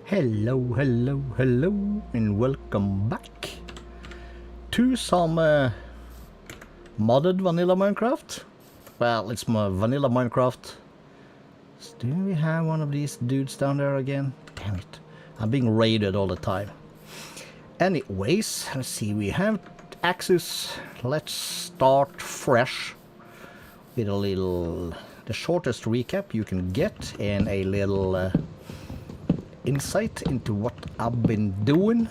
Hello, hello, hello, and welcome back to some modded vanilla Minecraft. Well, it's my vanilla Minecraft. Do we have one of these dudes down there again? Damn it, I'm being raided all the time. Anyways, let's see, we have axes. Let's start fresh with a little, the shortest recap you can get, and a little insight into what I've been doing.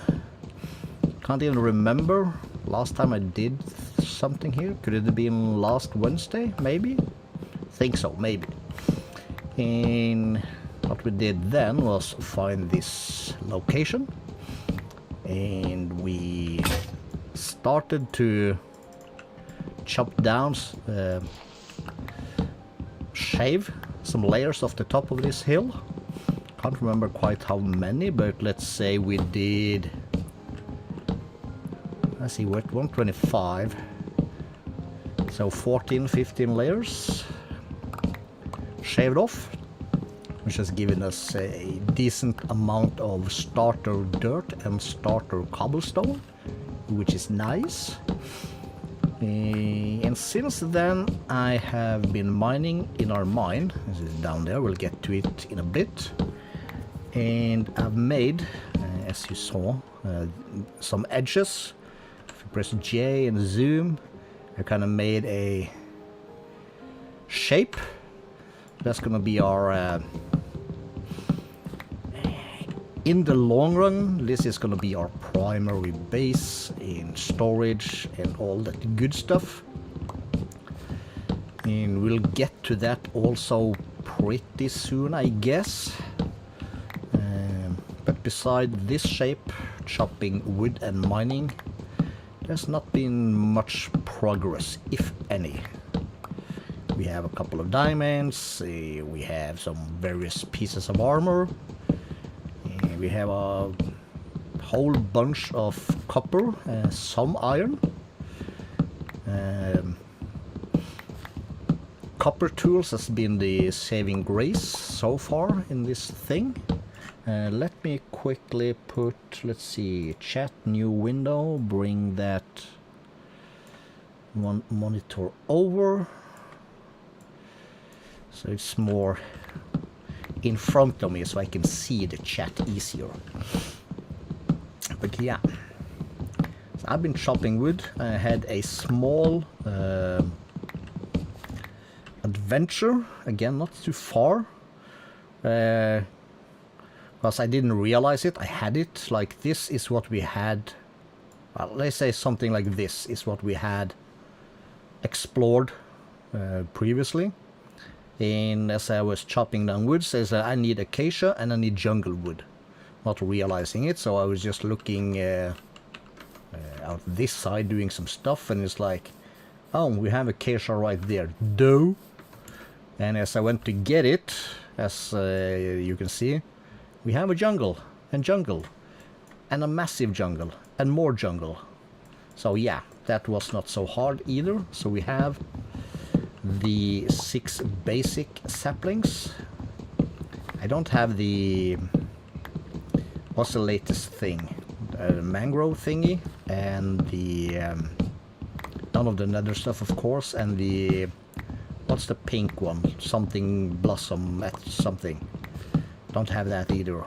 Can't even remember last time I did something here. Could it have been last Wednesday? Maybe? Think so, maybe. And what we did then was find this location, and we started to chop down, shave some layers off the top of this hill. Can't remember quite how many, but let's say we did, let's see, we're at 125, so 14-15 layers shaved off, which has given us a decent amount of starter dirt and starter cobblestone, which is nice. And since then I have been mining in our mine. This is down there, we'll get to it in a bit. And I've made, as you saw, some edges. If you press J and zoom, I kind of made a shape. That's gonna be our, in the long run, this is gonna be our primary base in storage and all that good stuff. And we'll get to that also pretty soon, I guess. But beside this shape, chopping wood and mining, there's not been much progress, if any. We have a couple of diamonds, we have some various pieces of armor, we have a whole bunch of copper, some iron. Copper tools has been the saving grace so far in this thing. Let me quickly put, let's see, chat, new window, bring that one monitor over so it's more in front of me so I can see the chat easier. But yeah, so I've been chopping wood. I had a small adventure, again not too far, because I didn't realize it. I had it like this is what we had, well, let's say something like this is what we had explored previously. And as I was chopping down wood, says I need acacia and I need jungle wood, not realizing it. So I was just looking out this side doing some stuff, and it's like, oh, we have acacia right there, dough. And as I went to get it, as you can see, we have a jungle, and a massive jungle, and more jungle. So yeah, that was not so hard either. So we have the 6 basic saplings. I don't have the, what's the latest thing? Mangrove thingy, and the, none of the nether stuff of course, and the, what's the pink one? Something blossom at something. Don't have that either.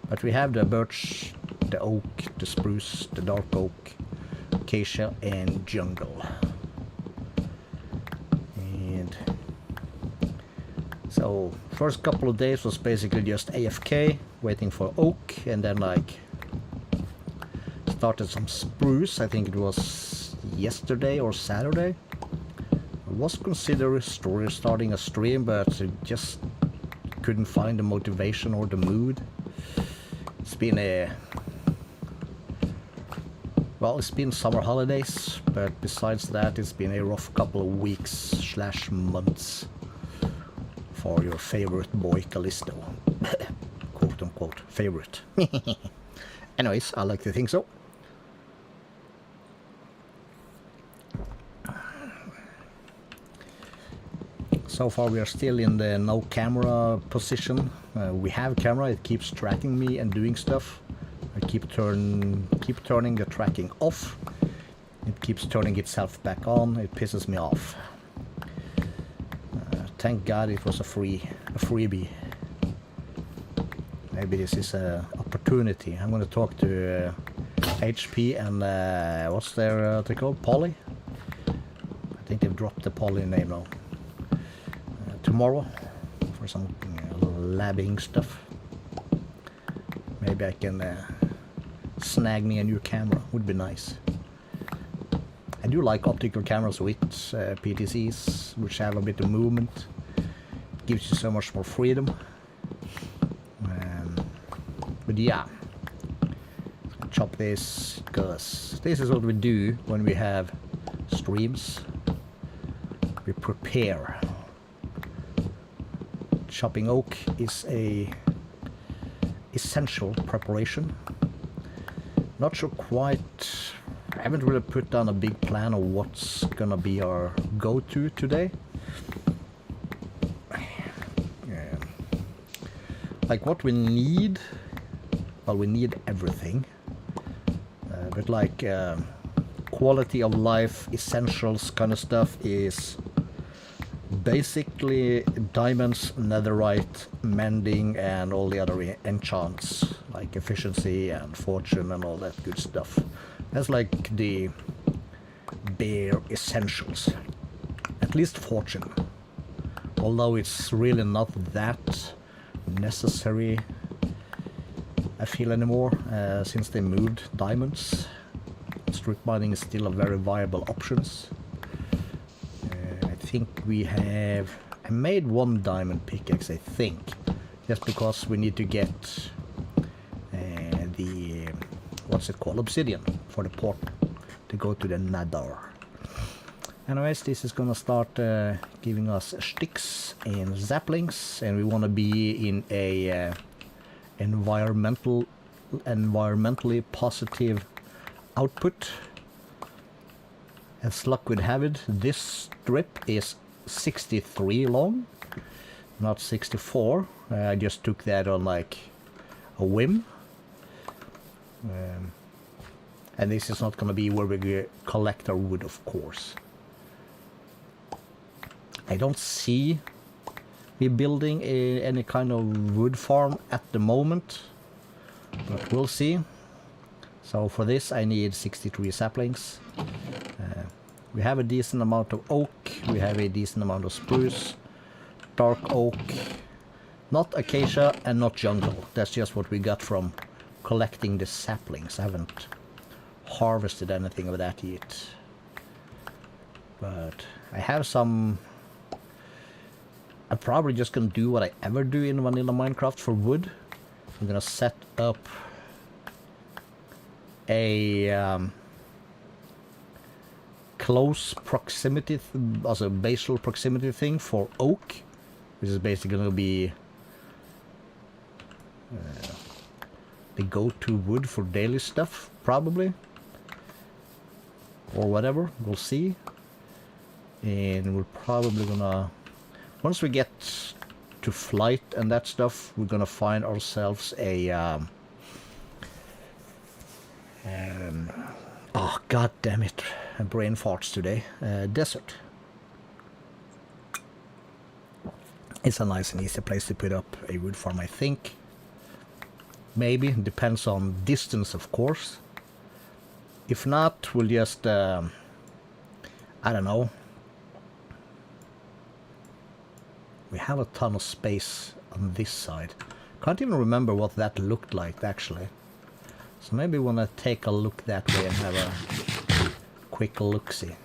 But we have the birch, the oak, the spruce, the dark oak, acacia, and jungle. And so first couple of days was basically just AFK, waiting for oak, and then like started some spruce. I think it was yesterday or Saturday. I was considering starting a stream, but it just couldn't find the motivation or the mood. It's been a, well, it's been summer holidays, but besides that it's been a rough couple of weeks / months for your favorite boy Calisto. Quote unquote favorite. Anyways, I like to think so. So far we are still in the no camera position. We have camera, it keeps tracking me and doing stuff. I keep turning the tracking off. It keeps turning itself back on. It pisses me off. Thank God it was a freebie. Maybe this is an opportunity. I'm going to talk to HP and what's their they called? Polly? I think they've dropped the Polly name now. Tomorrow for some labbing stuff. Maybe I can snag me a new camera. Would be nice. I do like optical cameras with PTCs, which have a bit of movement. Gives you so much more freedom. But yeah, chop this, because this is what we do when we have streams. We prepare. Chopping oak is a essential preparation. Not sure quite. I haven't really put down a big plan of what's gonna be our go-to today. Yeah. Like what we need. Well, we need everything, but like quality of life essentials kind of stuff is basically diamonds, netherite, mending, and all the other enchants like efficiency and fortune and all that good stuff. That's like the bare essentials. At least fortune, although it's really not that necessary, I feel, anymore, since they moved diamonds. Strip mining is still a very viable option. I think we have... I made one diamond pickaxe, I think, just because we need to get the... what's it called? Obsidian for the portal to go to the Nether. Anyways, this is gonna start giving us sticks and saplings, and we want to be in a environmentally positive output. As luck would have it, this strip is 63 long, not 64. I just took that on like a whim. And this is not going to be where we collect our wood, of course. I don't see me building any kind of wood farm at the moment, but we'll see. So for this I need 63 saplings. We have a decent amount of oak, we have a decent amount of spruce, dark oak, not acacia and not jungle. That's just what we got from collecting the saplings. I haven't harvested anything of that yet. But I have some... I'm probably just gonna do what I ever do in vanilla Minecraft for wood. I'm gonna set up a close proximity, also basal proximity thing for oak, which is basically gonna be the go-to wood for daily stuff, probably, or whatever. We'll see. And we're probably gonna... Once we get to flight and that stuff, we're gonna find ourselves a oh god damn it, brain farts today. Desert. It's a nice and easy place to put up a wood farm, I think. Maybe, depends on distance, of course. If not, we'll just I don't know. We have a ton of space on this side. Can't even remember what that looked like, actually. So maybe when I take a look that way and have a quick look-see.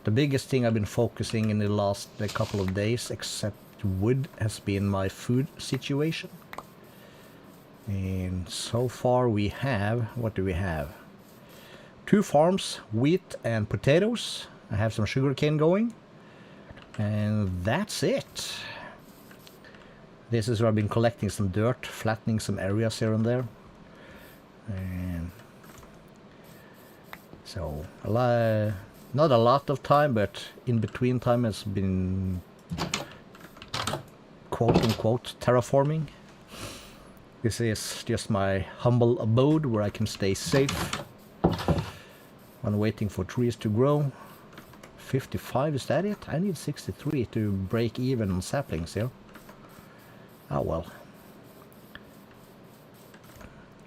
The biggest thing I've been focusing in the last couple of days, except wood, has been my food situation. And so far we have... What do we have? 2 farms, wheat and potatoes. I have some sugarcane going. And that's it. This is where I've been collecting some dirt, flattening some areas here and there. And so not a lot of time, but in between time has been quote-unquote terraforming. This is just my humble abode where I can stay safe when waiting for trees to grow. 55, is that it? I need 63 to break even on saplings here. Oh well.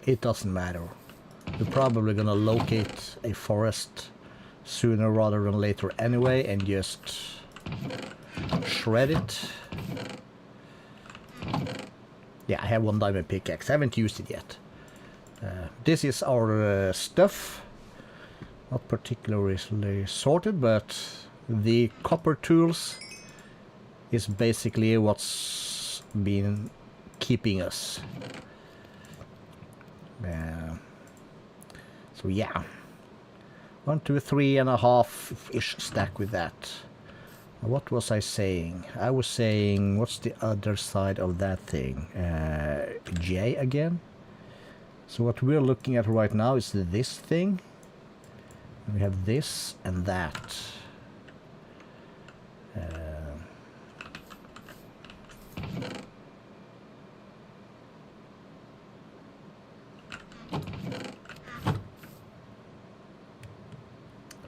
It doesn't matter. We're probably gonna locate a forest sooner rather than later anyway and just shred it. Yeah, I have one diamond pickaxe. I haven't used it yet. This is our stuff. Not particularly sorted, but the copper tools is basically what's been keeping us. So yeah, 1, 2, 3.5-ish stack with that. What was I saying? I was saying, what's the other side of that thing? J again? So what we're looking at right now is this thing. We have this and that.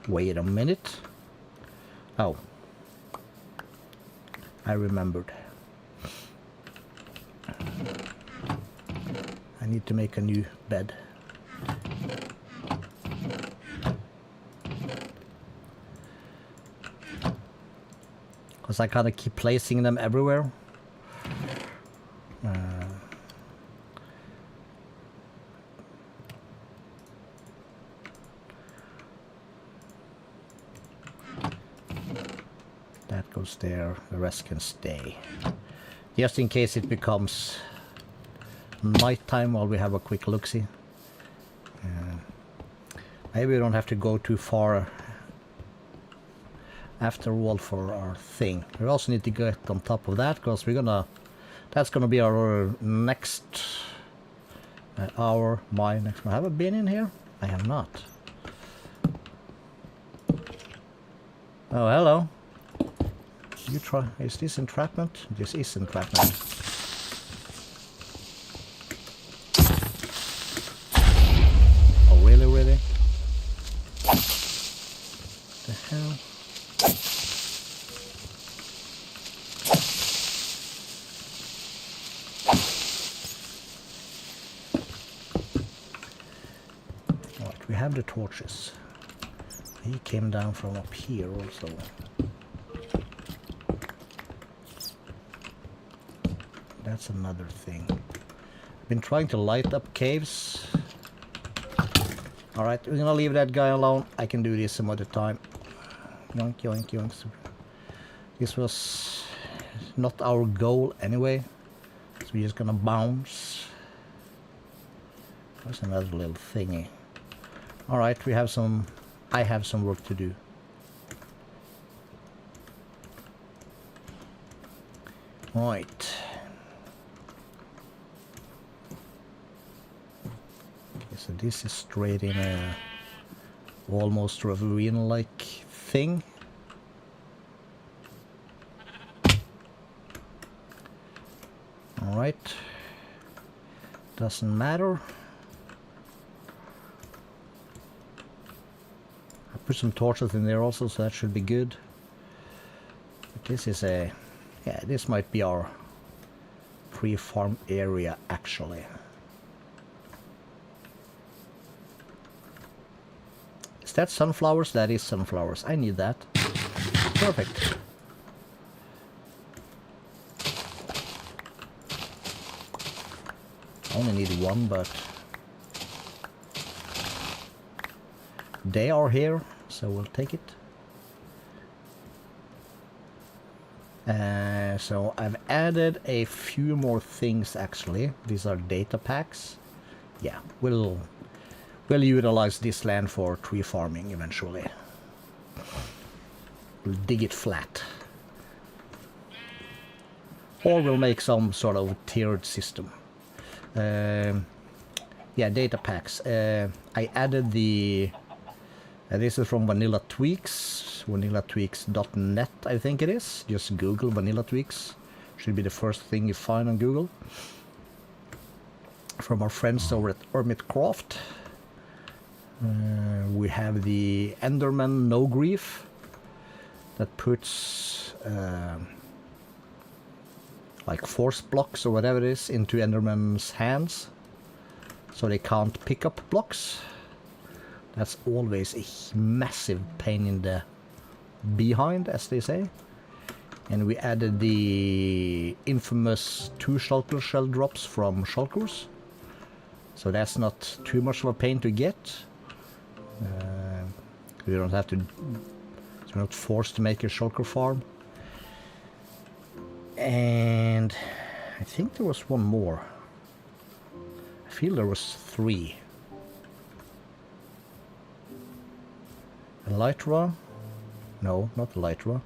Wait a minute. Oh. I remembered. I need to make a new bed. Because I kind of keep placing them everywhere. That goes there, the rest can stay. Just in case it becomes nighttime while we have a quick look-see. Maybe we don't have to go too far after all for our thing. We also need to get on top of that because that's gonna be our next hour. My next one. Have I been in here? I have not. Oh, hello. You try. Is this entrapment? This is entrapment. Oh, really, really? What the hell? Right, we have the torches. He came down from up here also. That's another thing. I've been trying to light up caves. Alright, we're gonna leave that guy alone. I can do this some other time. Yoink, yoink, yoink. This was not our goal anyway. So we're just gonna bounce. There's another little thingy. Alright, we have some... I have some work to do. Right. So this is straight in a almost ravine-like thing. Alright. Doesn't matter. I put some torches in there also, so that should be good. But this is a... yeah, this might be our pre-farm area actually. Is that sunflowers? That is sunflowers. I need that. Perfect. I only need one, but they are here, so we'll take it. So I've added a few more things actually. These are data packs. Yeah, we'll utilize this land for tree farming eventually. We'll dig it flat. Or we'll make some sort of tiered system. Yeah, data packs. I added the... this is from Vanilla Tweaks. VanillaTweaks.net, I think it is. Just Google Vanilla Tweaks. Should be the first thing you find on Google. From our friends over at Hermitcraft. We have the Enderman No Grief that puts like force blocks or whatever it is into Enderman's hands so they can't pick up blocks. That's always a massive pain in the behind, as they say. And we added the infamous 2 shulker shell drops from shulkers, so that's not too much of a pain to get. You don't have to, you're not forced to make a shulker farm. And I think there was one more. I feel there was 3. Elytra? No, not Elytra.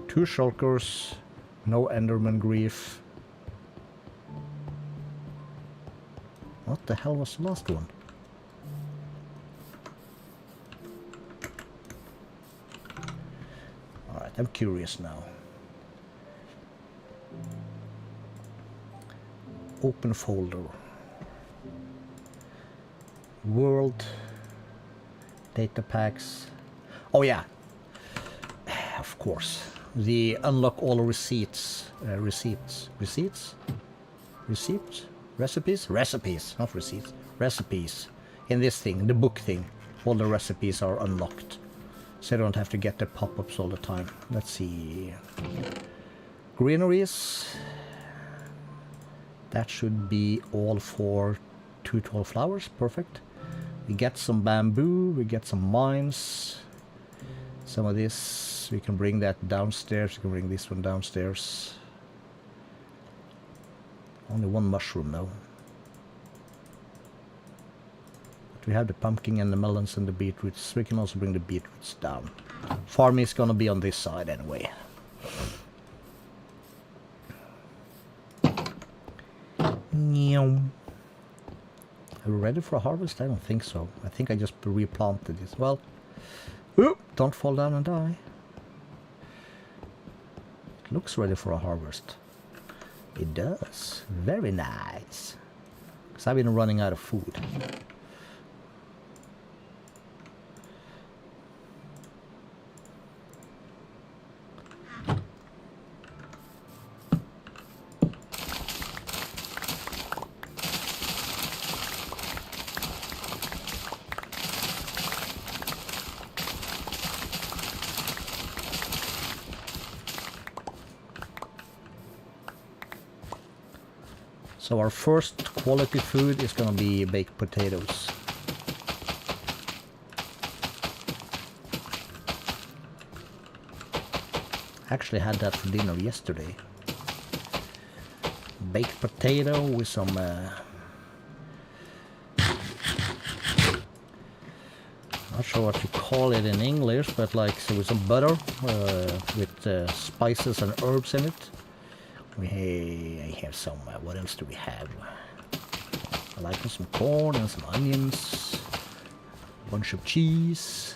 2 shulkers, no Enderman Grief. What the hell was the last one? Alright, I'm curious now. Open folder. World. Data packs. Oh yeah. Of course. The unlock all receipts. Receipts? Recipes? Recipes, not receipts. Recipes. In this thing, the book thing. All the recipes are unlocked. So you don't have to get the pop-ups all the time. Let's see. Greeneries. That should be all for 2 tall flowers. Perfect. We get some bamboo. We get some mines. Some of this. We can bring that downstairs. We can bring this one downstairs. Only 1 mushroom though. But we have the pumpkin and the melons and the beetroots. We can also bring the beetroots down. Farming is gonna be on this side anyway. Are we ready for a harvest? I don't think so. I think I just replanted this. Well, whoop, don't fall down and die. It looks ready for a harvest. It does. Very nice. Because I've been running out of food. So our first quality food is gonna be baked potatoes. I actually had that for dinner yesterday. Baked potato with some not sure what you call it in English, but like so with some butter with spices and herbs in it. I have some, what else do we have? I like some corn and some onions, a bunch of cheese,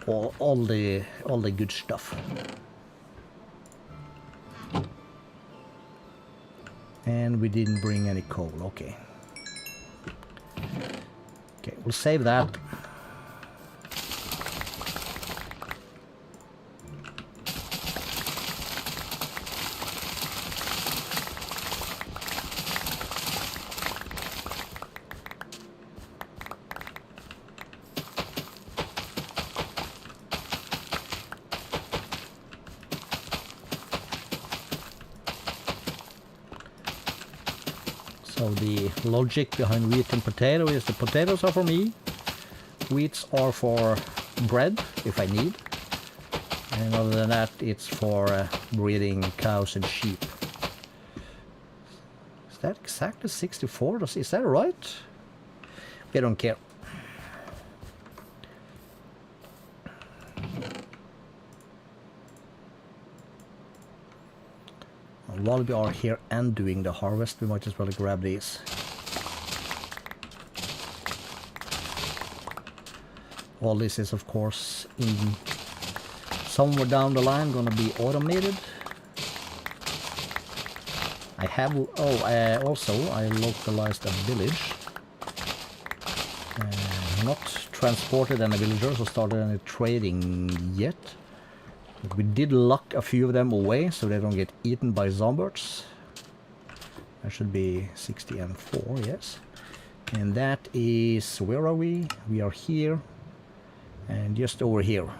all the good stuff. And we didn't bring any coal, okay. Okay, we'll save that. So the logic behind wheat and potato is the potatoes are for me, wheats are for bread if I need, and other than that it's for breeding cows and sheep. Is that exactly 64? Is that right? I don't care. While we are here and doing the harvest, we might as well grab these. All this is of course in somewhere down the line gonna be automated. I have, also I localized a village. Not transported any villagers or started any trading yet. But we did lock a few of them away so they don't get eaten by zombies. That should be 60 and 4, yes. And that is, where are we? We are here. And just over here.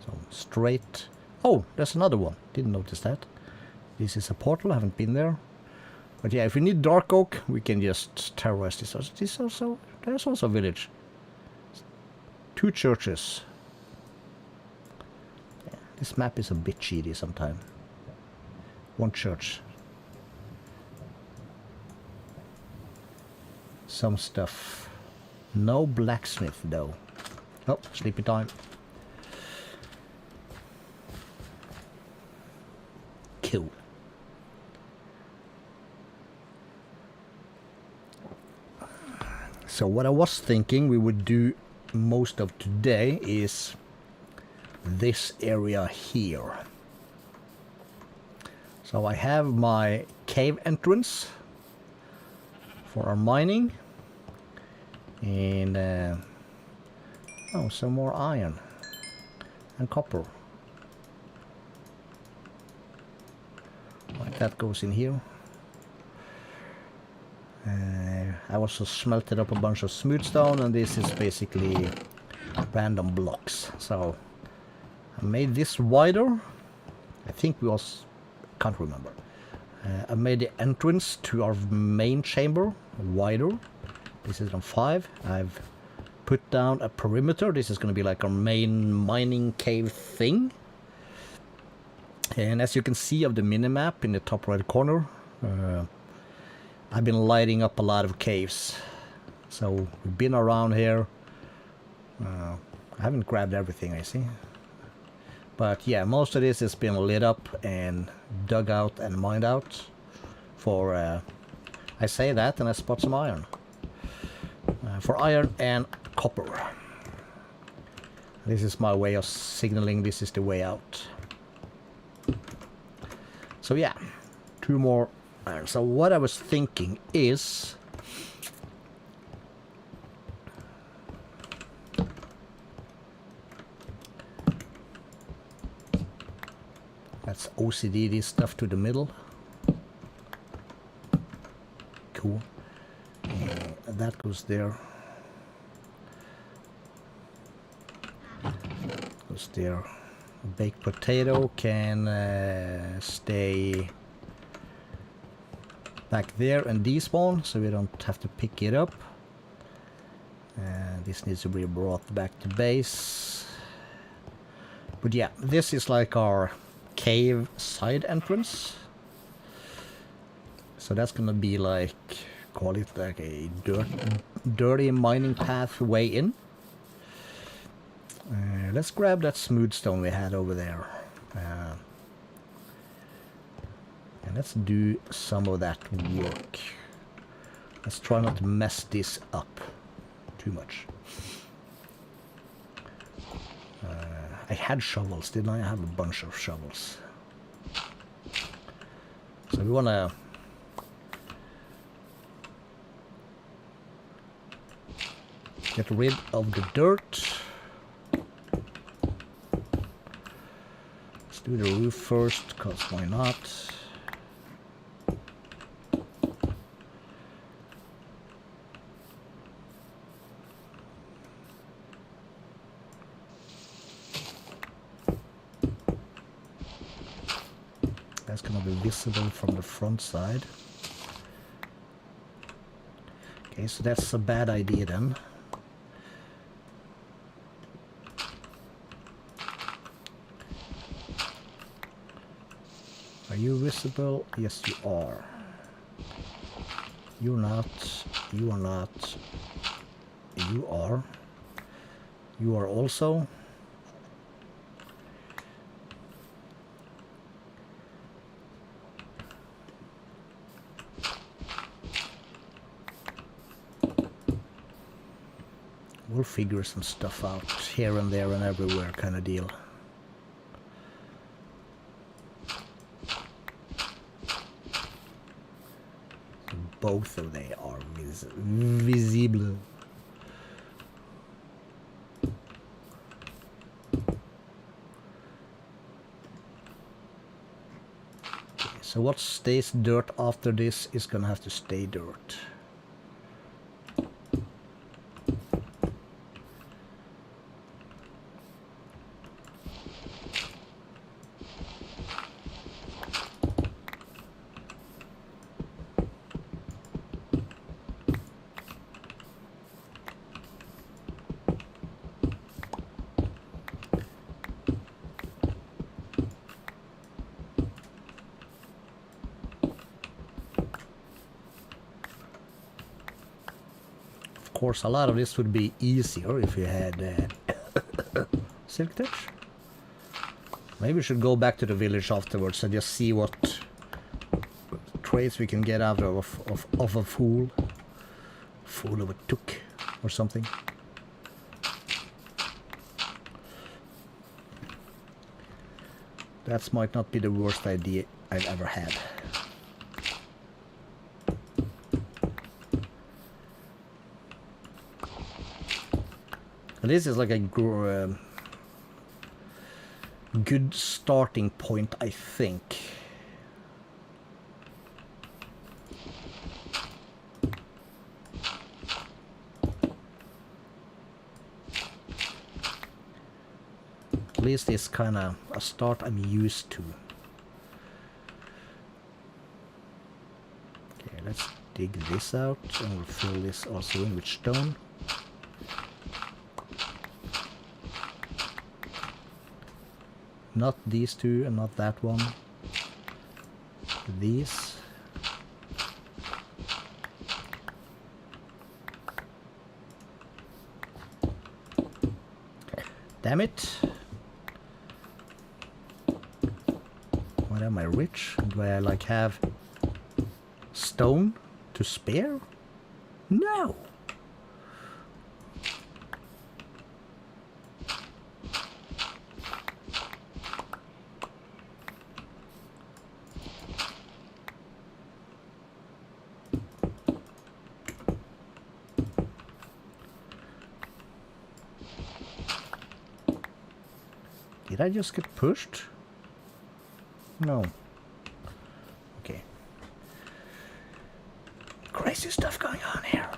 So straight. Oh, there's another one. Didn't notice that. This is a portal, I haven't been there. But yeah, if we need dark oak, we can just terrorize this. There's also a village. 2 churches. Yeah, this map is a bit cheaty sometimes. 1 church. Some stuff. No blacksmith though. Oh, sleepy time. Cool. So what I was thinking we would do most of today is this area here. So I have my cave entrance for our mining, and oh, some more iron and copper. Like that goes in here. I also smelted up a bunch of smooth stone, and this is basically random blocks. So I made this wider. I think we also, can't remember. I made the entrance to our main chamber wider. This is on 5. I've put down a perimeter. This is going to be like our main mining cave thing. And as you can see of the minimap in the top right corner, I've been lighting up a lot of caves. So we've been around here. I haven't grabbed everything, I see. But yeah, most of this has been lit up and dug out and mined out for, I say that and I spot some iron. For iron and copper. This is my way of signaling this is the way out. So yeah, 2 more iron. So what I was thinking is, let's OCD this stuff to the middle. Cool. And that goes there. Goes there. Baked potato can stay back there and despawn, so we don't have to pick it up. This needs to be brought back to base. But yeah, this is like our cave side entrance. So that's gonna be like, call it like a dirty mining path way in. Let's grab that smooth stone we had over there. And let's do some of that work. Let's try not to mess this up too much. I had shovels, didn't I? I have a bunch of shovels. So we want to get rid of the dirt. Let's do the roof first, because why not? That's going to be visible from the front side. Okay, so that's a bad idea then. Are you visible? Yes, you are. You're not. You are not. You are. You are also. We'll figure some stuff out here and there and everywhere kind of deal. both of they are visible. Okay, so what stays dirt after this is gonna have to stay dirt. Of course, a lot of this would be easier if you had silk touch. Maybe we should go back to the village afterwards and just see what traits we can get out of a fool. Fool of a took or something. That might not be the worst idea I've ever had. This is like a good starting point, I think. At least it's kind of a start I'm used to. Okay, let's dig this out and we'll fill this also in with stone. Not these two and not that one. These. Damn it. What am I rich? Do I like have stone to spare? No. Did I just get pushed? No. Okay. Crazy stuff going on here.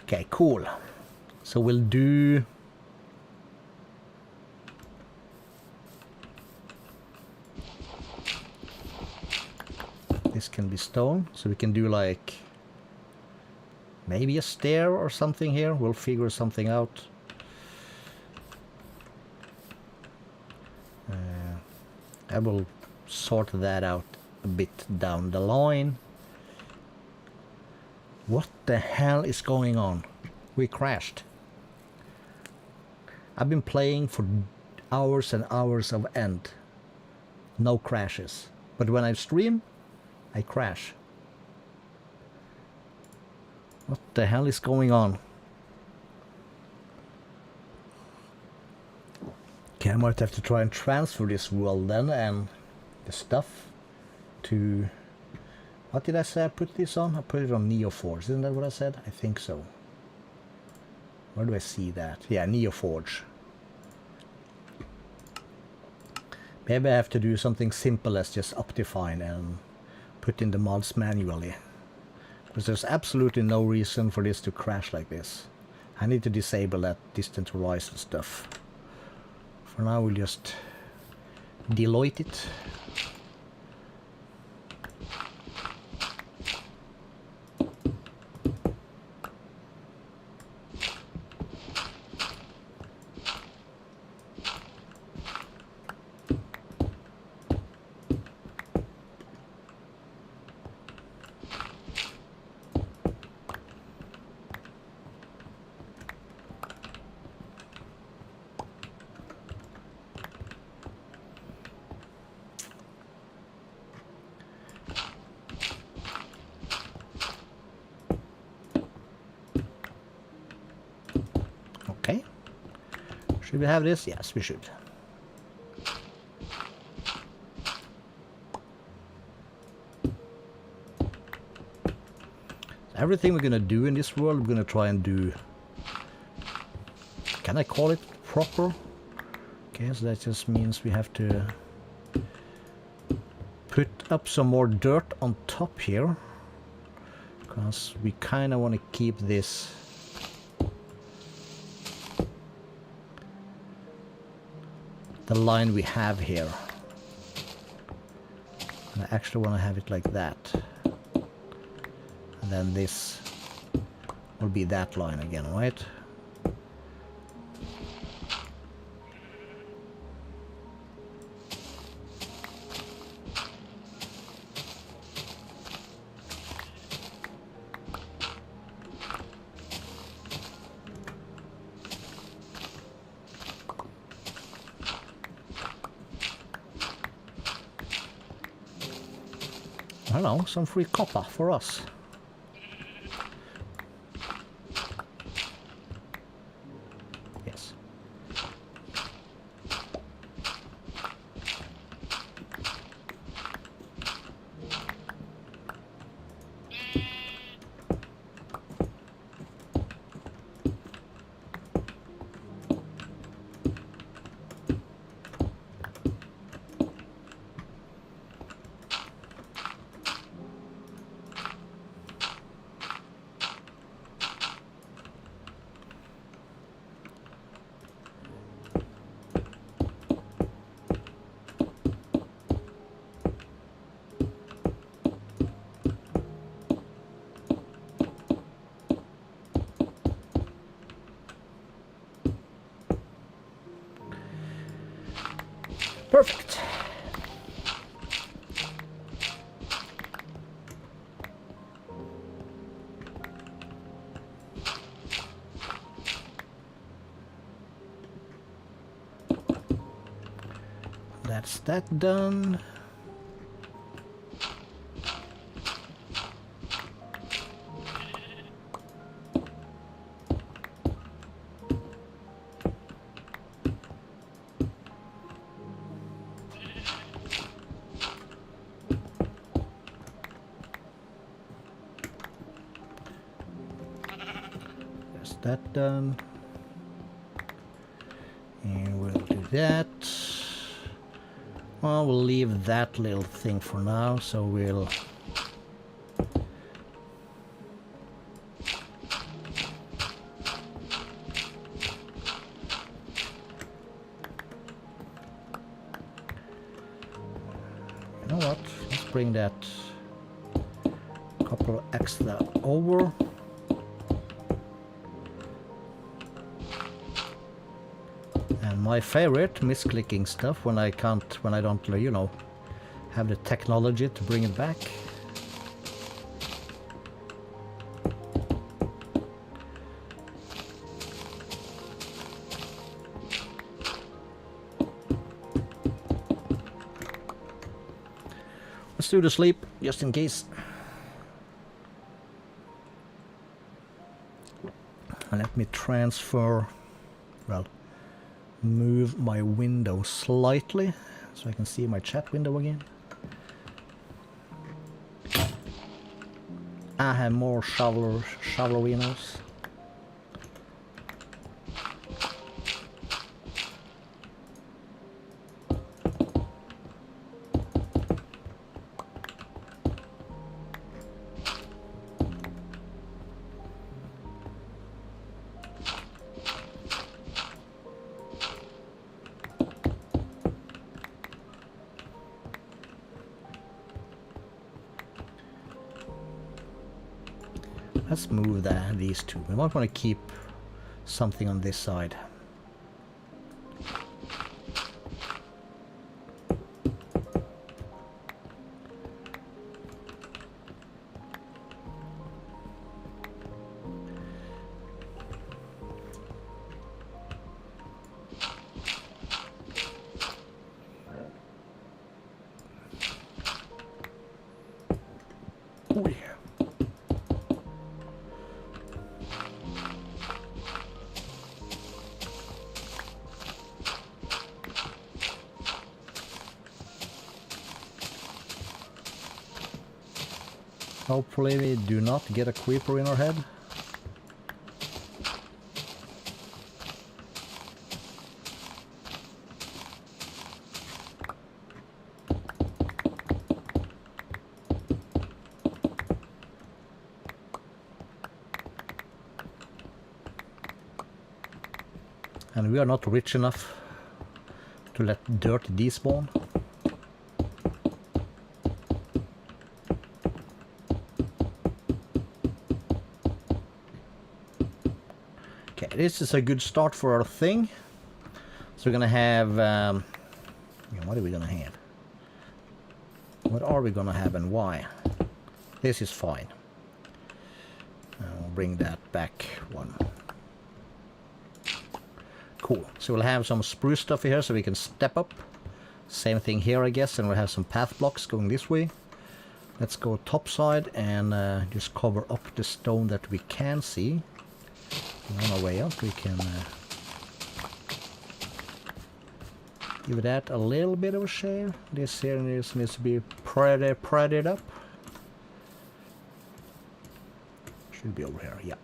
Okay, cool. So we'll do... This can be stone, so we can do like maybe a stair or something here. We'll figure something out. I will sort that out a bit down the line. What the hell is going on? We crashed. I've been playing for hours and hours of end. No crashes. But when I stream, I crash. What the hell is going on? Okay, I might have to try and transfer this world then and the stuff to... What did I say I put this on? I put it on Neoforge. Isn't that what I said? I think so. Where do I see that? Yeah, Neoforge. Maybe I have to do something simple as just Optifine and put in the mods manually. Because there's absolutely no reason for this to crash like this. I need to disable that distant horizon stuff. For now we'll just delete it. Should we have this? Yes, we should. Everything we're gonna do in this world, we're gonna try and do... Can I call it proper? Okay, so that just means we have to put up some more dirt on top here. Because we kind of want to keep this... the line we have here. And I actually want to have it like that. And then this will be that line again, right? Hello, some free copper for us. Yes. Perfect. That's that done. That done, and we'll do that. Well, we'll leave that little thing for now, so we'll you know what, let's bring that couple extra over. My favorite, misclicking stuff when I don't, you know, have the technology to bring it back. Let's do the sleep, just in case. And let me transfer, well, move my window slightly so I can see my chat window again. I have more shovelinos. Let's move these two. We might want to keep something on this side. Oh, yeah. Hopefully we do not get a creeper in our head. And we are not rich enough to let dirt despawn. Okay, this is a good start for our thing. So we're gonna have, what are we gonna have? What are we gonna have and why? This is fine. I'll bring that back one. Cool. So we'll have some spruce stuff here so we can step up. Same thing here, I guess, and we'll have some path blocks going this way. Let's go top side and just cover up the stone that we can see. On our way up, we can give that a little bit of a shave. This here needs to be prettied up. Should be over here, yeah.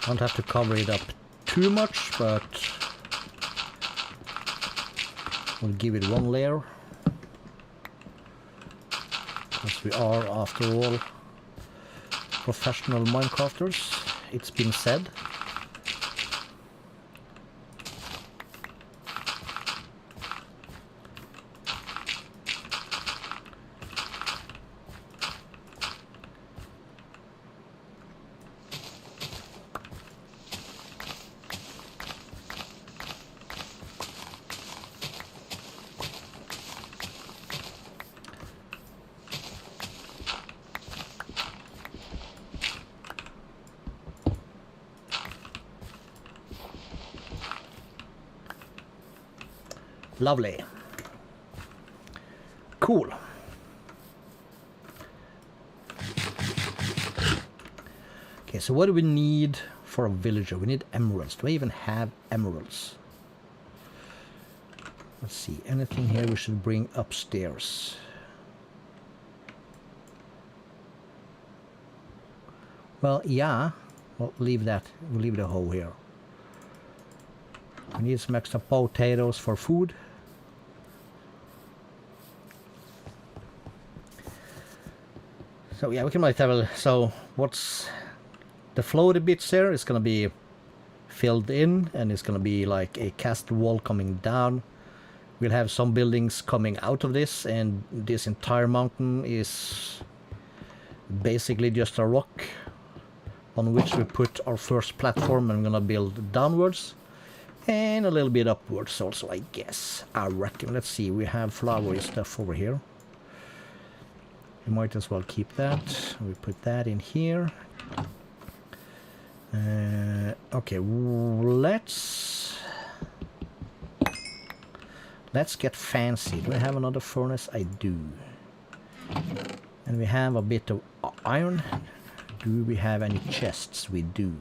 Don't have to cover it up too much, but we'll give it one layer. Because we are, after all, professional Minecrafters, it's been said. Lovely. Cool. Okay, so what do we need for a villager? We need emeralds. Do I even have emeralds? Let's see. Anything here we should bring upstairs? Well, yeah. We'll leave that. We'll leave the hoe here. We need some extra potatoes for food. So yeah, we can like have a, so what's the floaty bits here is gonna be filled in, and it's gonna be like a cast wall coming down. We'll have some buildings coming out of this, and this entire mountain is basically just a rock on which we put our first platform, and we're gonna build downwards and a little bit upwards also, I guess. I reckon. Let's see, we have flowery stuff over here. We might as well keep that. We put that in here. Okay, let's get fancy. Do I have another furnace? I do. And we have a bit of iron. Do we have any chests? We do.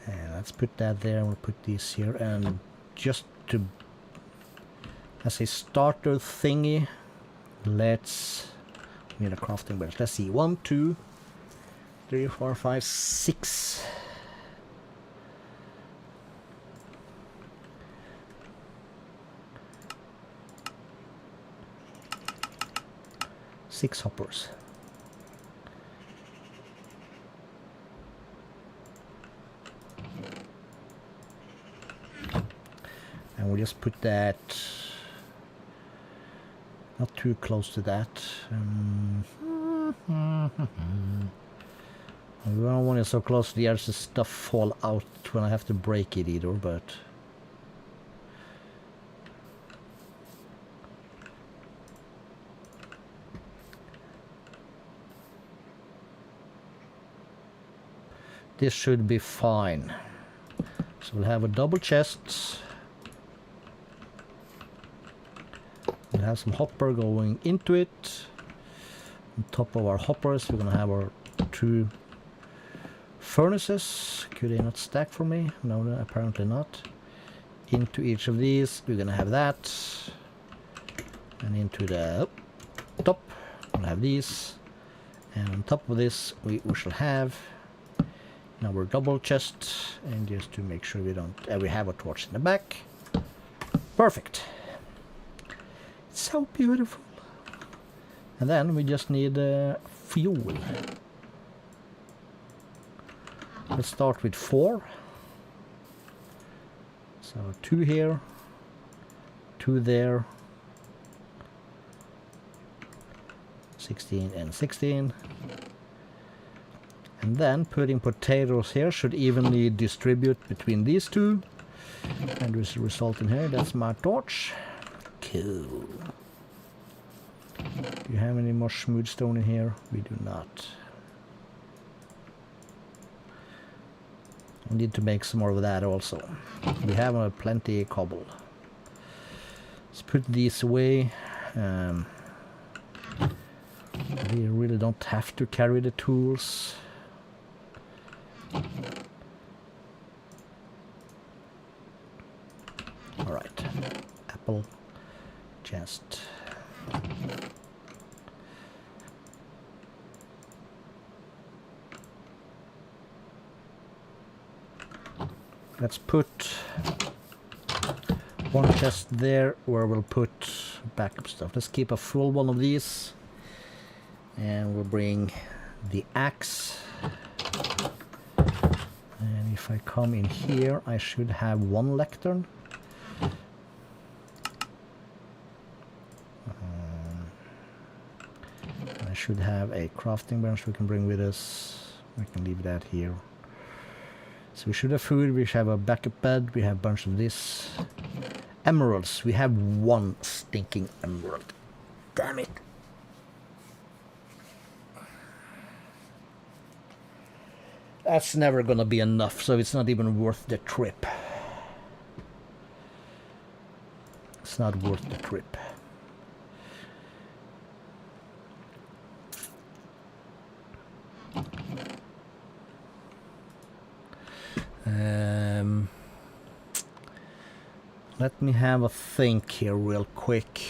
Let's put that there, and we'll put this here. And just to, as a starter thingy, let's need a crafting bench. Let's see, 1, 2, 3, 4, 5, 6. Six hoppers. And we'll just put that not too close to that. We don't want it so close to the edge, the stuff fall out when I have to break it either, but this should be fine. So we'll have a double chest. We'll have some hopper going into it. On top of our hoppers, we're gonna have our 2 furnaces. Could they not stack for me? No, apparently not. Into each of these, we're gonna have that. And into the top, we're gonna have these. And on top of this, we shall have now our double chest. And just to make sure we don't, we have a torch in the back. Perfect. It's so beautiful. And then we just need fuel. Let's start with 4. So 2 here, 2 there, 16 and 16. And then putting potatoes here should evenly distribute between these 2. And there's a result in here. That's my torch. Cool. Do you have any more smooth stone in here? We do not. We need to make some more of that also. We have plenty of cobble. Let's put these away. We really don't have to carry the tools. Alright. Apple. Chest. Let's put 1 chest there where we'll put backup stuff. Let's keep a full one of these. And we'll bring the axe. And if I come in here, I should have 1 lectern. I should have a crafting bench we can bring with us. We can leave that here. So we should have food, we should have a backup bed, we have a bunch of this. Emeralds, we have 1 stinking emerald. Damn it. That's never gonna be enough, so it's not even worth the trip. It's not worth the trip. Let me have a think here real quick.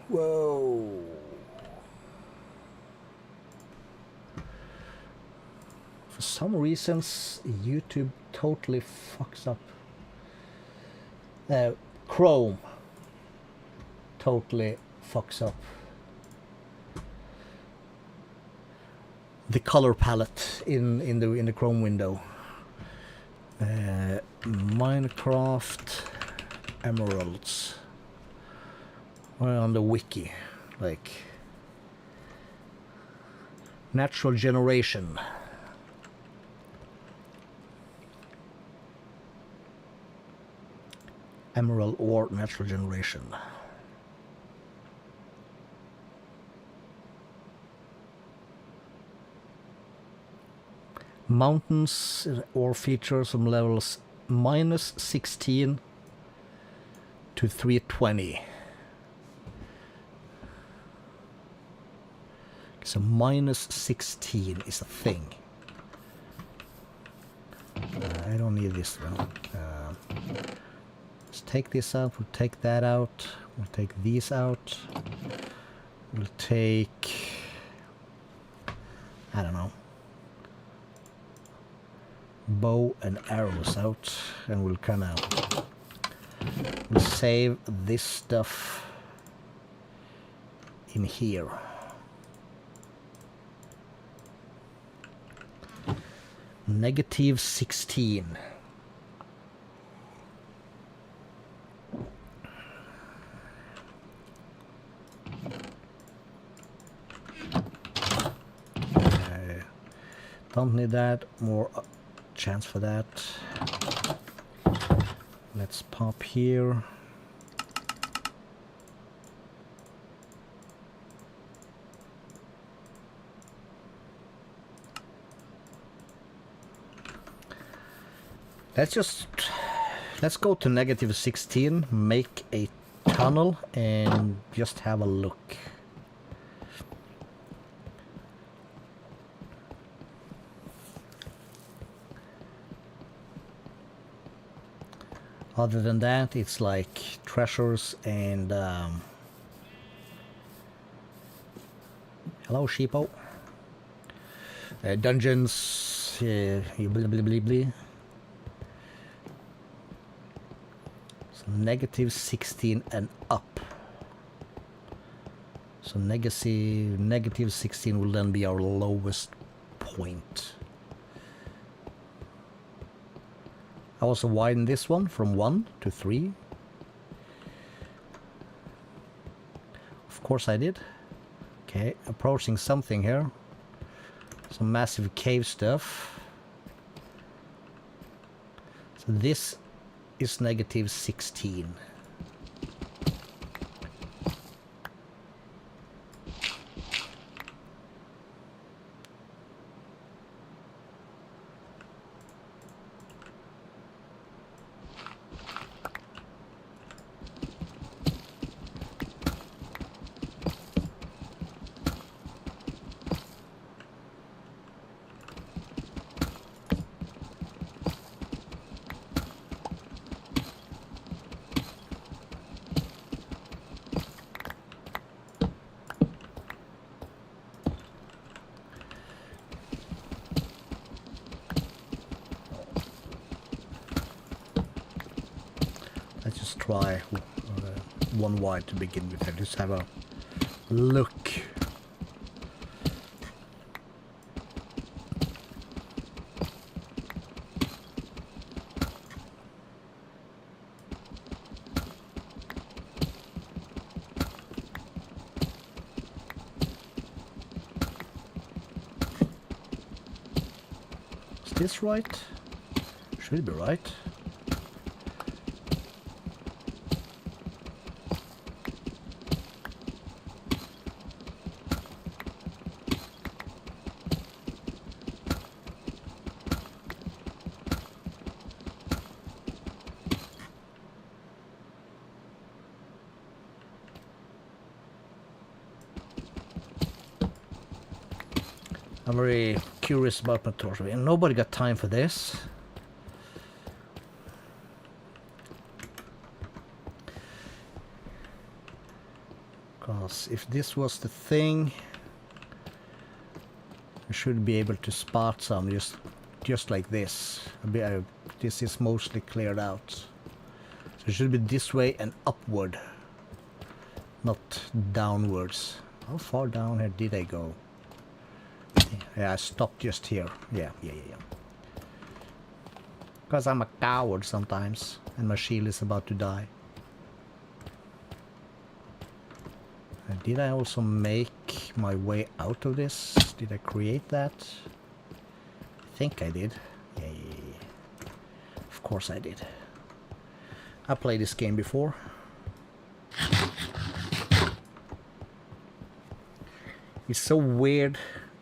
Whoa. For some reasons, YouTube totally fucks up. Chrome totally fucks up the color palette in the Chrome window. Minecraft emeralds. Well, on the wiki, like natural generation. Emerald or natural generation. Mountains or features from levels -16 to 320. So -16 is a thing. I don't need this though. Let's take this out, we'll take that out, we'll take these out, we'll take, I don't know, bow and arrows out, and we'll kind of, we'll save this stuff in here. -16. Don't need that. More chance for that. Let's pop here. Let's go to -16, make a tunnel, and just have a look. Other than that, it's like treasures and hello, sheepo. Dungeons, blah, blah, blah, blah. So -16 and up. So -16 will then be our lowest point. I also widened this one from 1 to 3. Of course I did. Okay, approaching something here. Some massive cave stuff. So this is -16. Let's just try one wide to begin with. Just have a look. Is this right? Should be right. I'm very curious about my torso, and nobody got time for this. Because if this was the thing, I should be able to spot some just like this. This is mostly cleared out. So it should be this way and upward, not downwards. How far down here did I go? Yeah, I stopped just here. Yeah. Because I'm a coward sometimes, and my shield is about to die. Did I also make my way out of this? Did I create that? I think I did. Yeah. Of course I did. I played this game before. It's so weird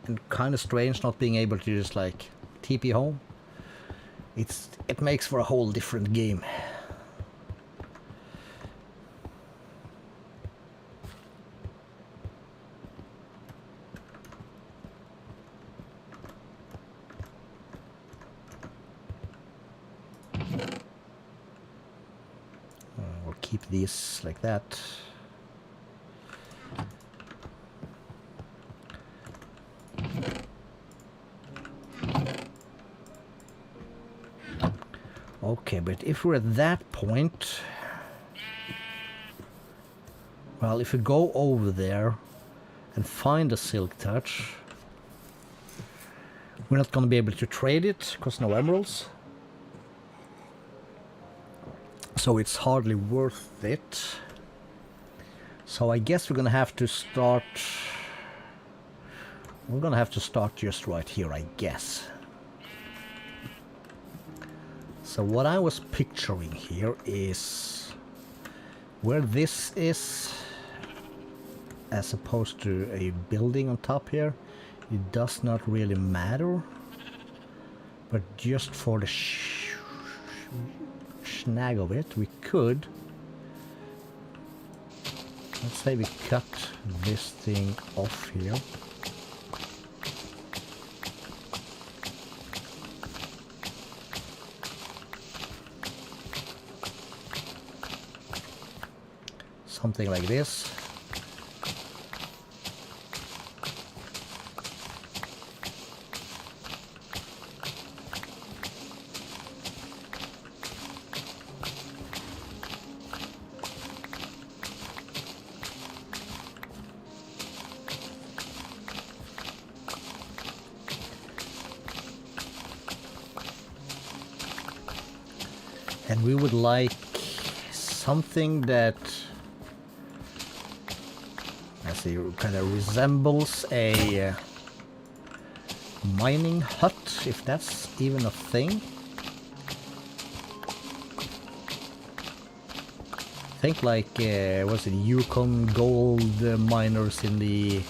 and kind of strange not being able to just like TP home. It makes for a whole different game. We'll keep these like that. Okay, but if we're at that point, well, if we go over there and find a silk touch, we're not going to be able to trade it because no emeralds. So it's hardly worth it. So I guess we're going to have to start. We're going to have to start just right here, I guess. So what I was picturing here is where this is, as opposed to a building on top here, it does not really matter. But just for the snag of it, we could, let's say we cut this thing off here. Something like this. And we would like something that, let's see, kind of resembles a mining hut, if that's even a thing. Think like, what's it, Yukon gold miners in the,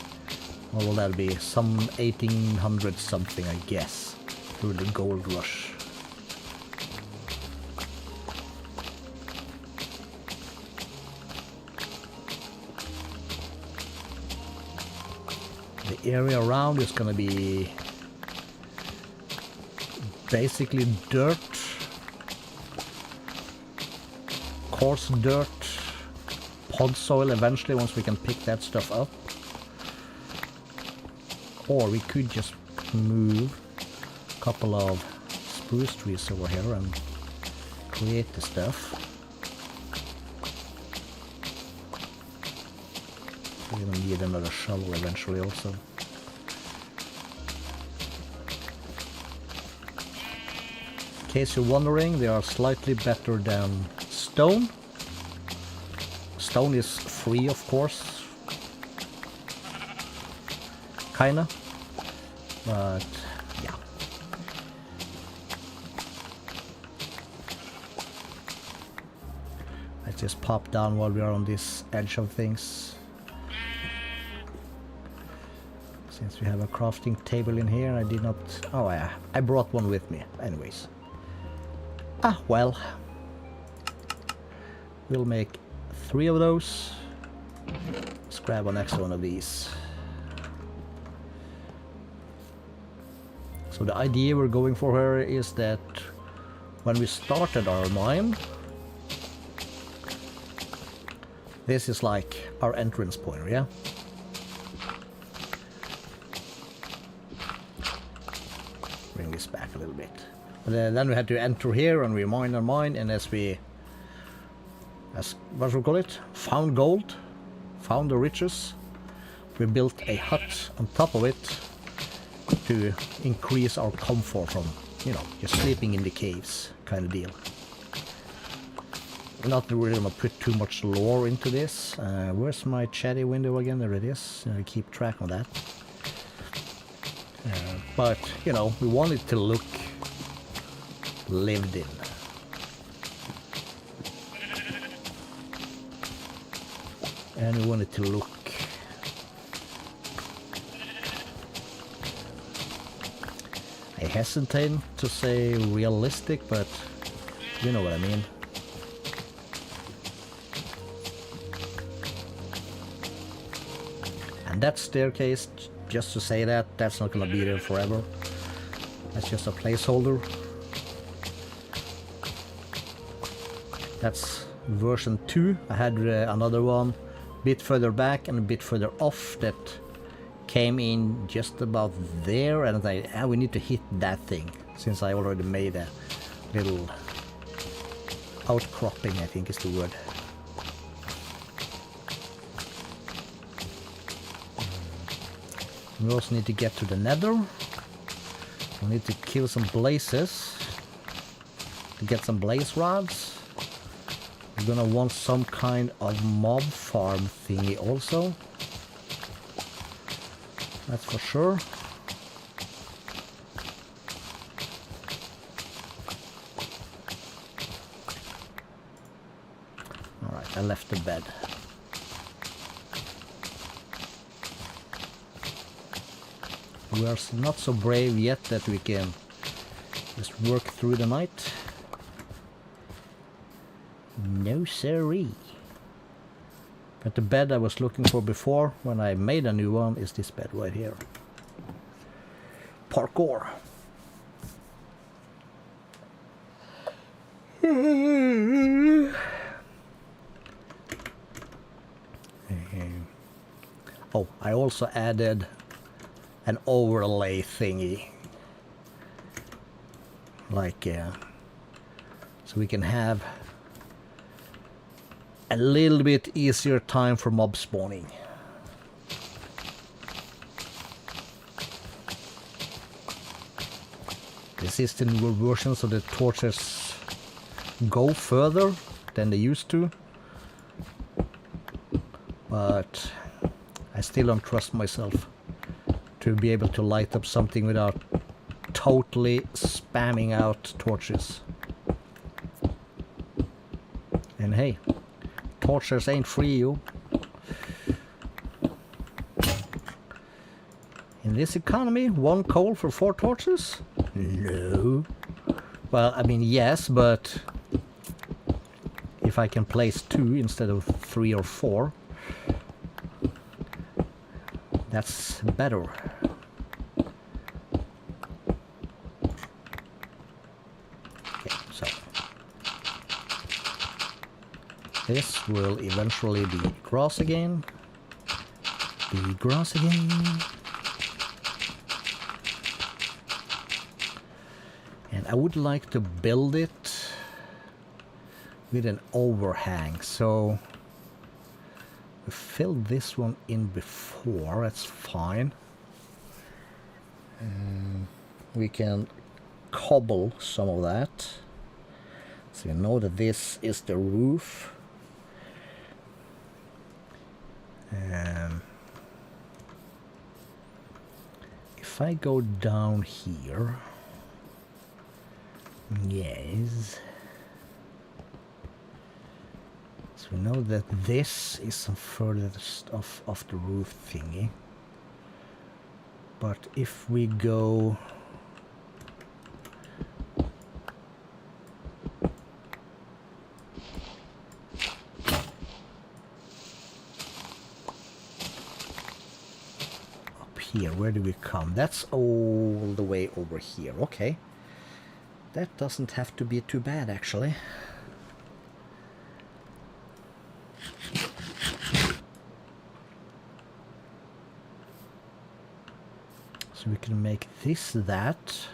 what will that be, some 1800 something, I guess, through the gold rush. The area around is gonna be basically dirt, coarse dirt, pod soil eventually once we can pick that stuff up. Or we could just move a couple of spruce trees over here and create the stuff. We're gonna need another shovel eventually also. In case you're wondering, they are slightly better than stone. Stone is free, of course. Kinda. But, yeah. Let's just pop down while we are on this edge of things. Since we have a crafting table in here, I did not... Oh yeah, I brought one with me. Anyways. Ah, well. We'll make 3 of those. Let's grab an extra one of these. So the idea we're going for here is that when we started our mine, this is like our entrance point, yeah? Bring this back a little bit. But then we had to enter here and we mine and mine, and as what do we call it? Found gold, found the riches. We built a hut on top of it to increase our comfort from, you know, just sleeping in the caves kind of deal. We're not really gonna put too much lore into this. Where's my chatty window again? There it is. Keep track of that. But, you know, we want it to look lived in. And we want it to look I hesitate to say realistic, but you know what I mean. And that staircase, just to say that, that's not gonna be there forever. That's just a placeholder. That's version 2. I had another one a bit further back and a bit further off that came in just about there, and I thought, we need to hit that thing, since I already made a little outcropping, I think is the word. We also need to get to the nether. We need to kill some blazes to get some blaze rods. We're gonna want some kind of mob farm thingy also. That's for sure. I left the bed. We are not so brave yet that we can just work through the night. No siree. But the bed I was looking for before, when I made a new one, is this bed right here. Parkour. Oh, I also added an overlay thingy. Like, so we can have a little bit easier time for mob spawning. This is the newer version, so the torches go further than they used to. But I still don't trust myself to be able to light up something without totally spamming out torches. And hey, torches ain't free, you. In this economy, 1 coal for 4 torches? No. Well, I mean, yes, but if I can place 2 instead of 3 or 4, that's better. Okay, so this will eventually be grass again. Be grass again. And I would like to build it with an overhang, so we filled this one in before, that's fine. We can cobble some of that, so you know that this is the roof. If I go down here, yes. So we know that this is some further stuff of the roof thingy. But if we go up here, where do we come? That's all the way over here. Okay. That doesn't have to be too bad, actually. So we can make this that,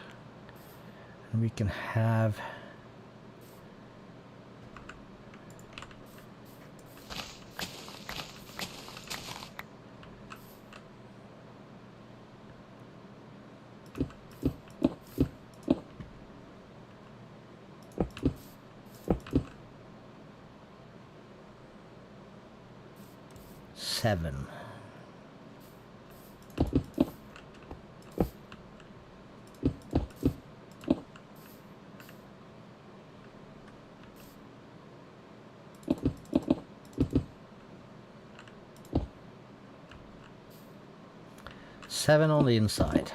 and we can have seven. Seven on the inside.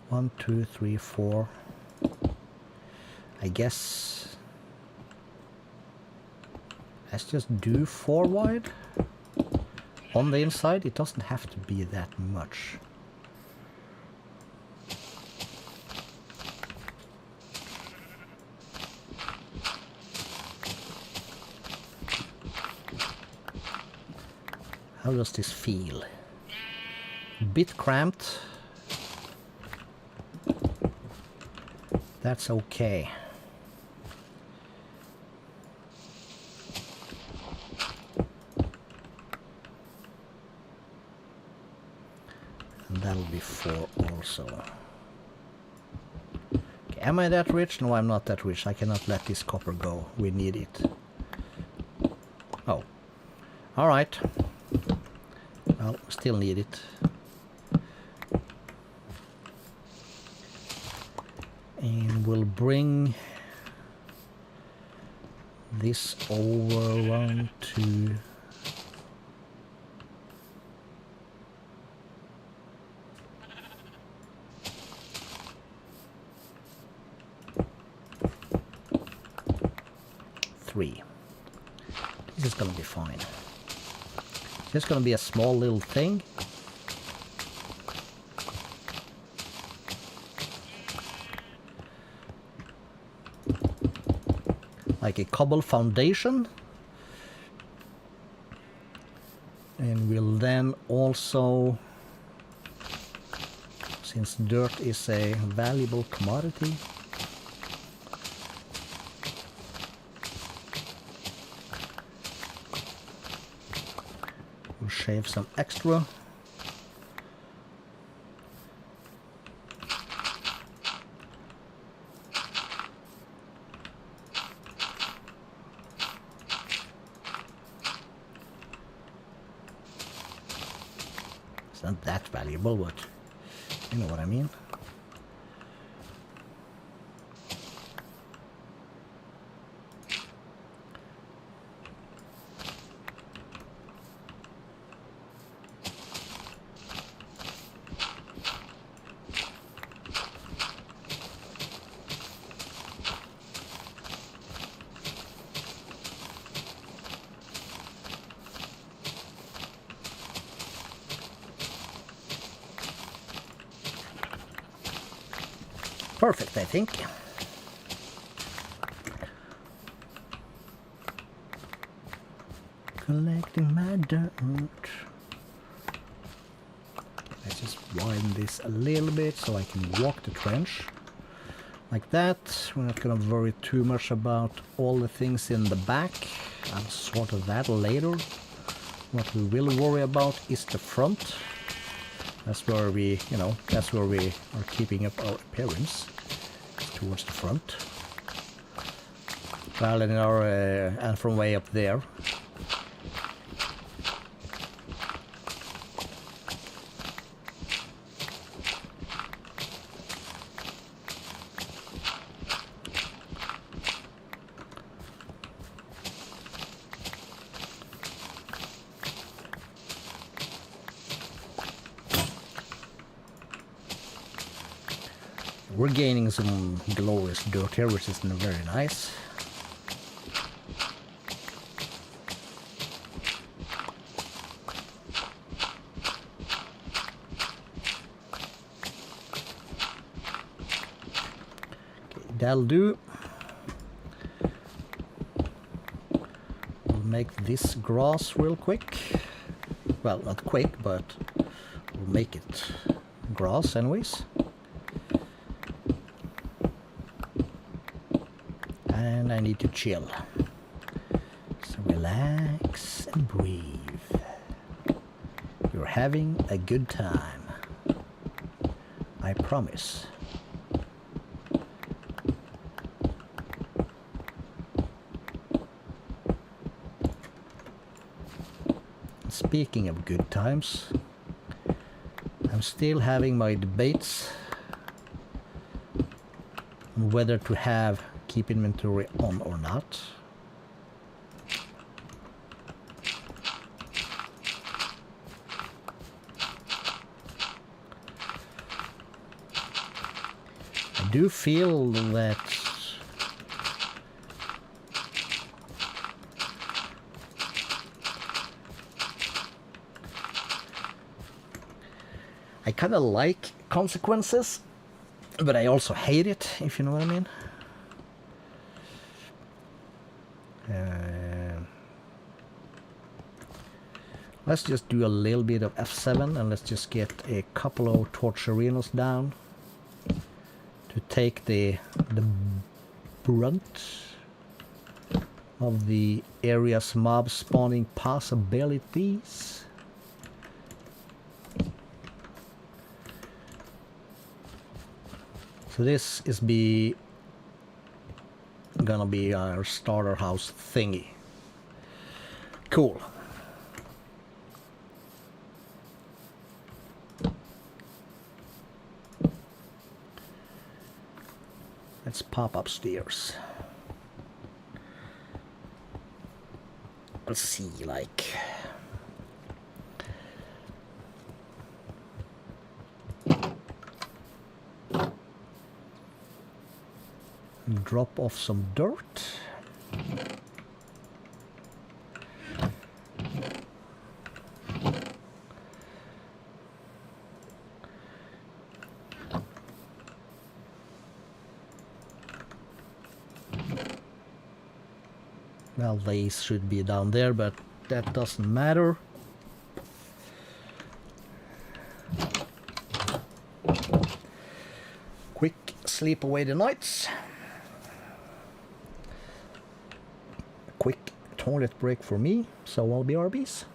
One, two, three, four. I guess let's just do 4 wide on the inside. It doesn't have to be that much. How does this feel? A bit cramped. That's okay. And that'll be 4 also. Okay, Am I that rich? No, I'm not that rich. I cannot let this copper go. We need it. Oh. Alright. Well, still need it. And we'll bring this over one to... three. This is gonna be fine. Just gonna be a small little thing. Like a cobble foundation. And we'll then also, since dirt is a valuable commodity, we'll shave some extra. It's not that valuable, but you know what I mean. Perfect, I think. Collecting my dirt. Let's just widen this a little bit so I can walk the trench. Like that. We're not gonna worry too much about all the things in the back. I'll sort of that later. What we will worry about is the front. That's where we, you know, that's where we are keeping up our appearance, towards the front. Well, in our, and from way up there. We're gaining some glorious dirt here, which is very nice. Okay, that'll do. We'll make this grass real quick. Well, not quick, but we'll make it grass anyways. And I need to chill. So relax and breathe. You're having a good time. I promise. Speaking of good times, I'm still having my debates on whether to have keep inventory on or not. I do feel that I kind of like consequences, but I also hate it, if you know what I mean. Let's just do a little bit of F7 and let's just get a couple of torcherinos down to take the brunt of the area's mob spawning possibilities. So this is gonna be our starter house thingy. Cool. Let's pop upstairs. Let's see, like... drop off some dirt. Well, these should be down there, but that doesn't matter. Quick sleep away the nights. Quick toilet break for me, so I'll be RBs.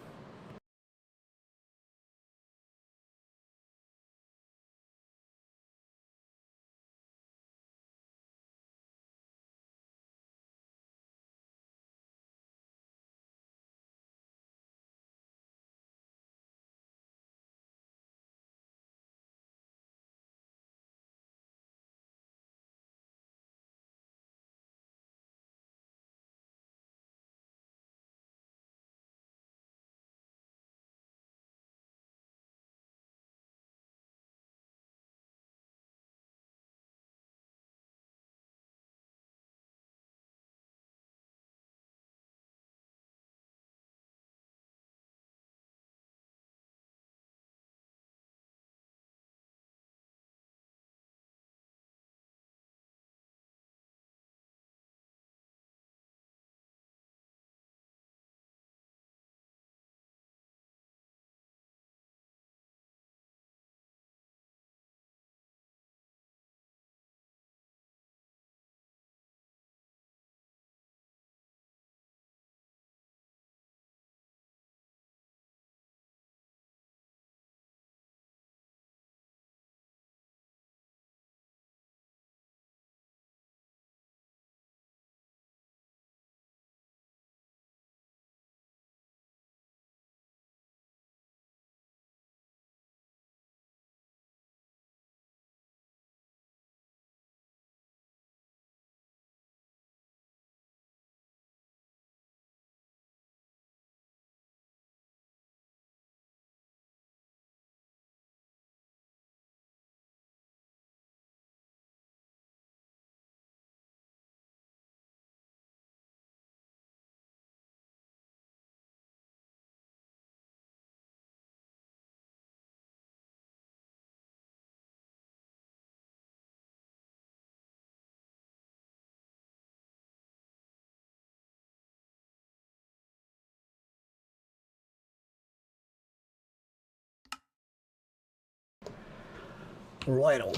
Righto.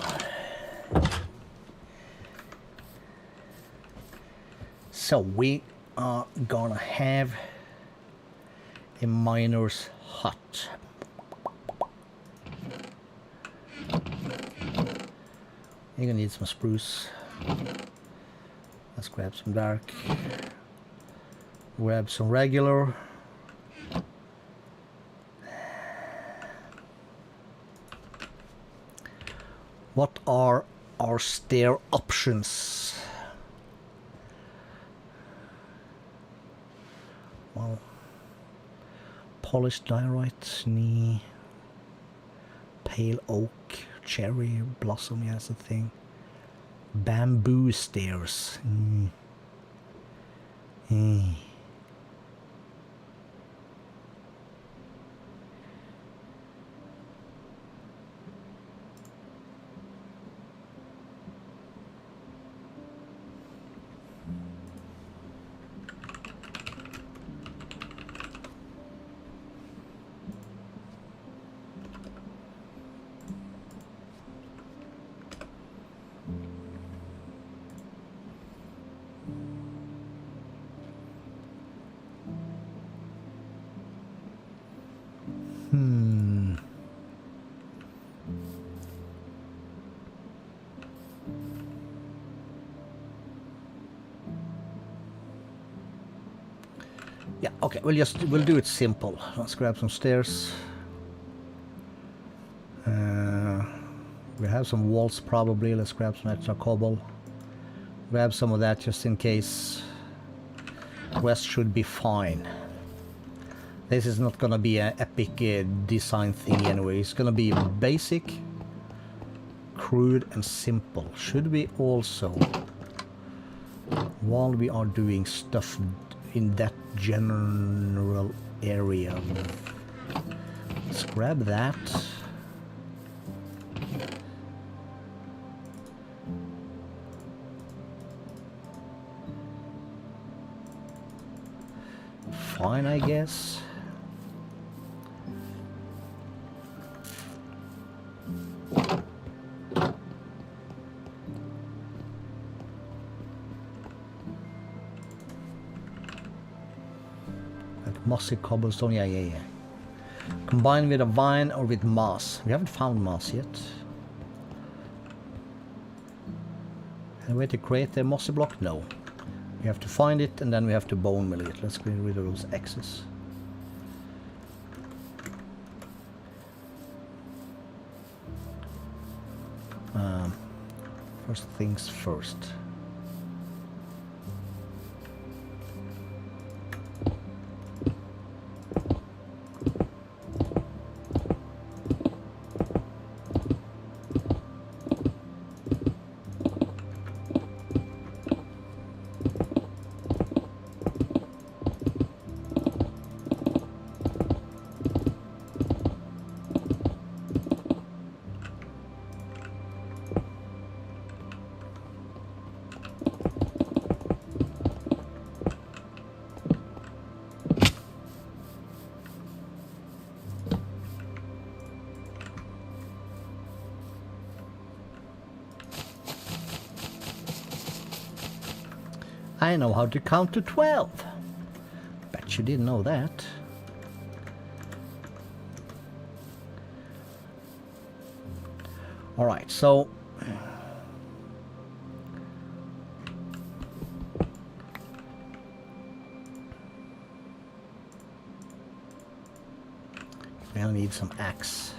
So we are gonna have a miner's hut. You're gonna need some spruce. Let's grab some dark. Grab some regular. What are our stair options? Well, polished diorite, knee, pale oak, cherry blossom, yeah, that's the thing. Bamboo stairs. Yeah, okay, we'll do it simple. Let's grab some stairs. We have some walls probably. Let's grab some extra cobble. Grab some of that just in case. The rest should be fine. This is not gonna be an epic design thing anyway. It's gonna be basic, crude and simple. Should we also, while we are doing stuff in that general area, let's grab that. Fine, I guess. Like mossy cobblestone, yeah. Combined with a vine or with moss. We haven't found moss yet. Any way to create a mossy block? No. We have to find it and then we have to bone mill it. Let's get rid of those X's. First things first. I know how to count to 12. Bet you didn't know that. Alright, so we'll need some axe.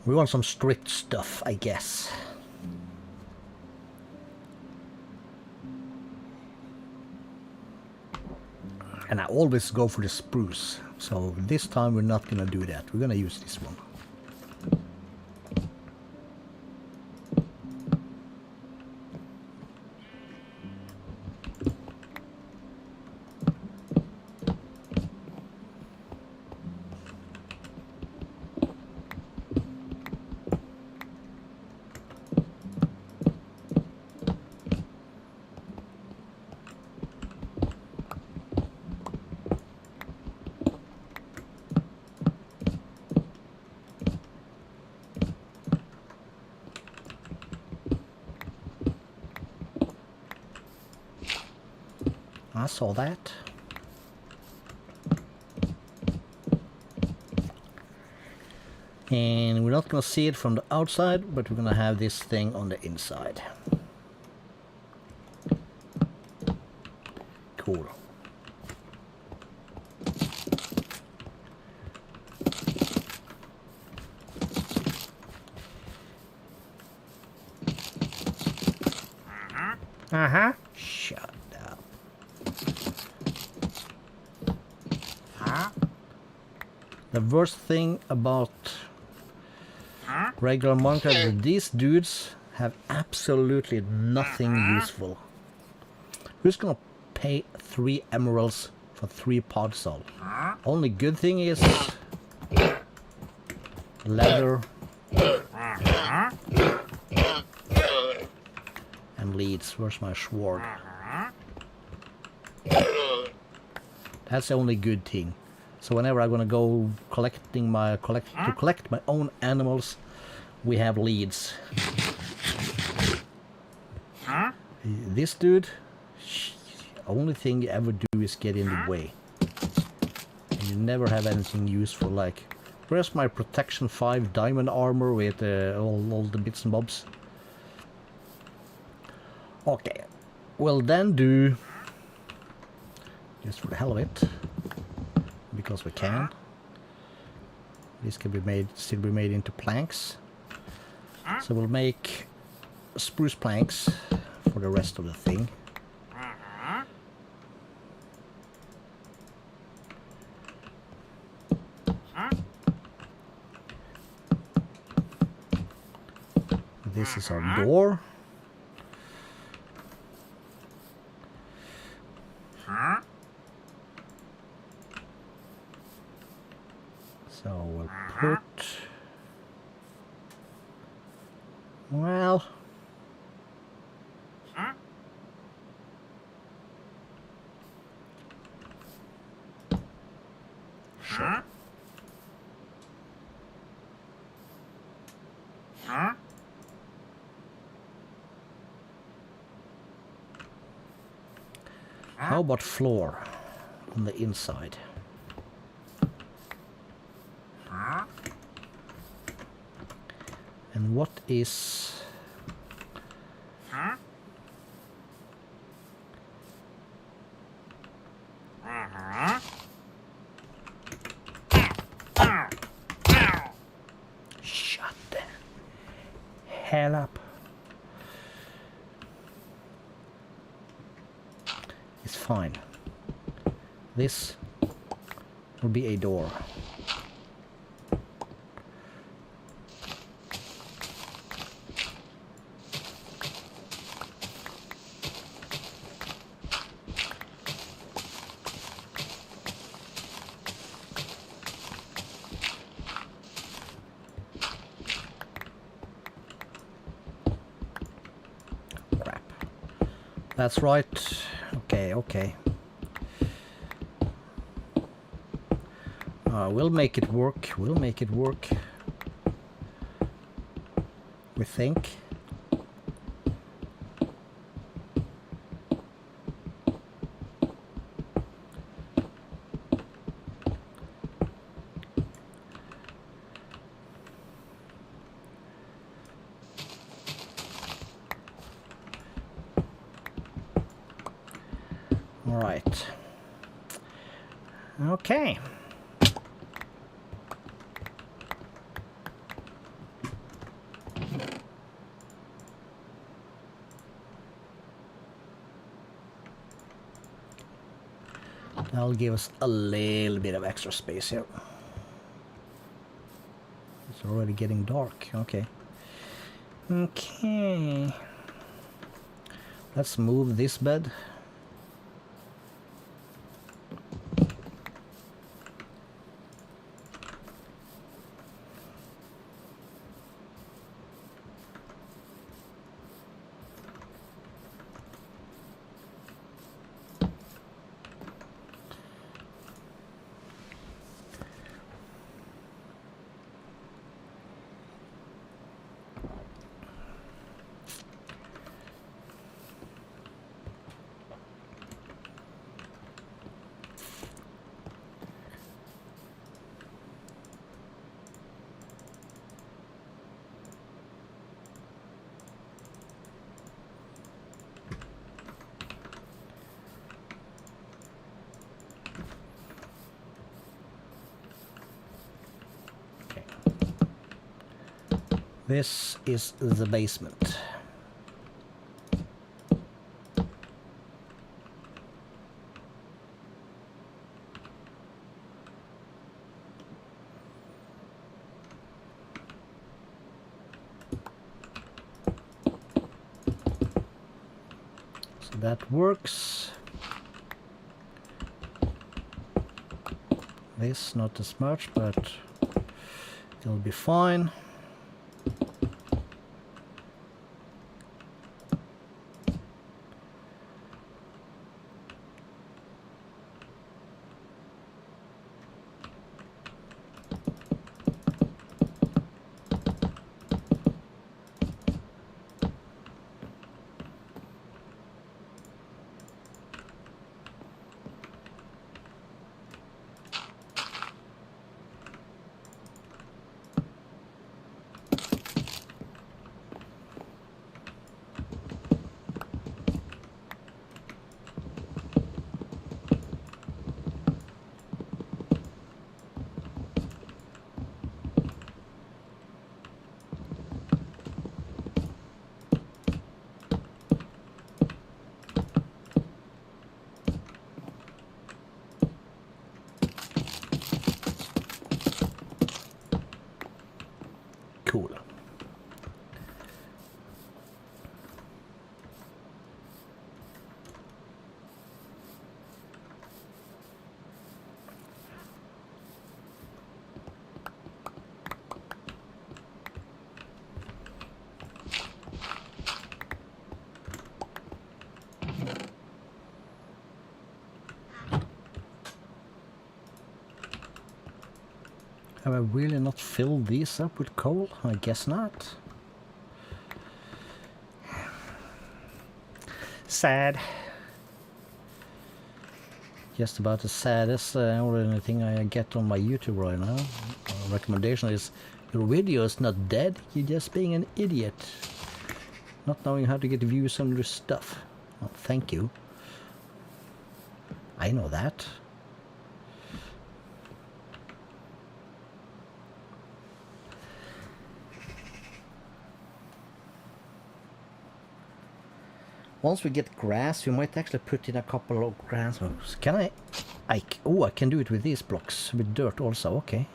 We want some strict stuff, I guess. And I always go for the spruce. So this time we're not gonna do that. We're gonna use this one. I saw that. And we're not gonna see it from the outside, but we're gonna have this thing on the inside. Cool. Uh-huh. Shut up. The worst thing about regular Minecraft is that these dudes have absolutely nothing useful. Who's gonna pay 3 emeralds for 3 podsol? Only good thing is leather and leads. Where's my sword? That's the only good thing. So whenever I'm gonna go to collect my own animals, we have leads. This dude, only thing you ever do is get in the way. And you never have anything useful. Like, where's my protection 5 diamond armor with all the bits and bobs? Okay, we'll then do, just for the hell of it, because we can. This can be made, still be made into planks. So we'll make spruce planks for the rest of the thing. This is our door. So we'll put, well, sure. How about floor on the inside? And what is... Shut the hell up. It's fine. This will be a door. That's right. Okay, okay. We'll make it work. We'll make it work. We think. All right. Okay. That'll give us a little bit of extra space here. It's already getting dark. Okay. Okay. Let's move this bed. This is the basement. So that works. This not as much, but it'll be fine. Have I really not filled these up with coal? I guess not. Sad. Just about the saddest or anything I get on my YouTube right now. Recommendation is, your video is not dead, you're just being an idiot. Not knowing how to get views on your stuff. Well, thank you. I know that. Once we get grass, we might actually put in a couple of grass moves. Can I? Oh, I can do it with these blocks, with dirt also, okay.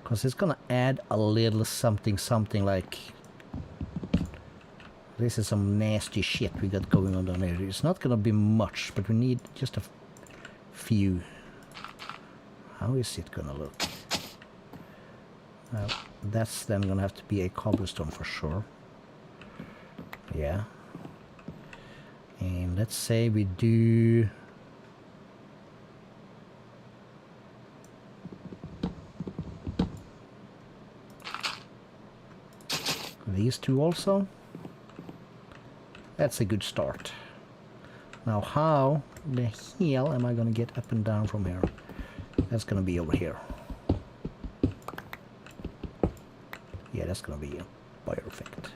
Because it's gonna add a little something like... This is some nasty shit we got going on down here. It's not gonna be much, but we need just a few. How is it gonna look? That's then gonna have to be a cobblestone for sure. Yeah. And let's say we do... these two also. That's a good start. Now how the hell am I gonna get up and down from here? That's gonna be over here. Yeah, that's gonna be perfect.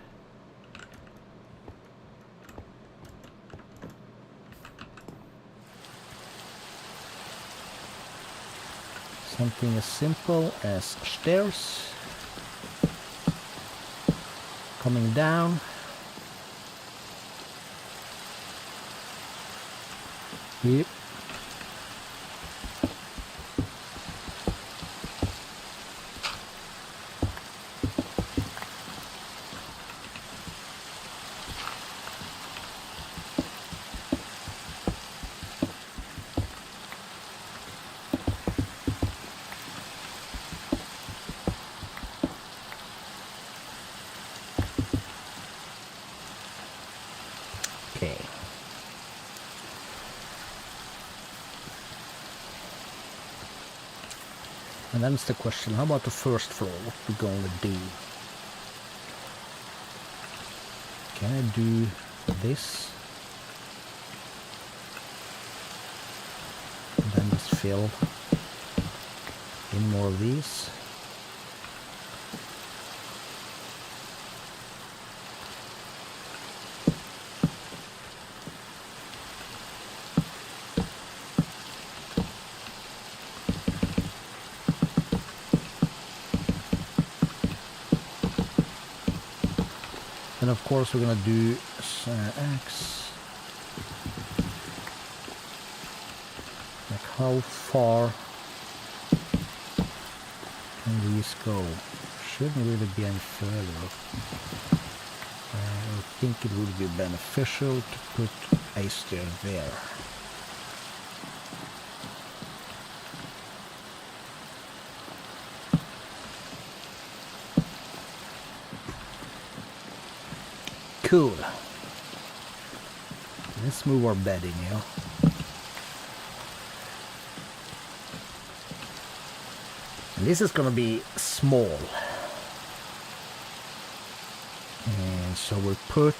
Something as simple as stairs coming down. Yep. Okay. And then it's the question, how about the first floor? What we gonna do? Can I do this? And then just fill in more of these. And of course we're gonna do X. Like how far can these go? Shouldn't really be any further. I think it would be beneficial to put a stair there. Cool. Let's move our bedding, you know. And this is gonna be small. And so we'll put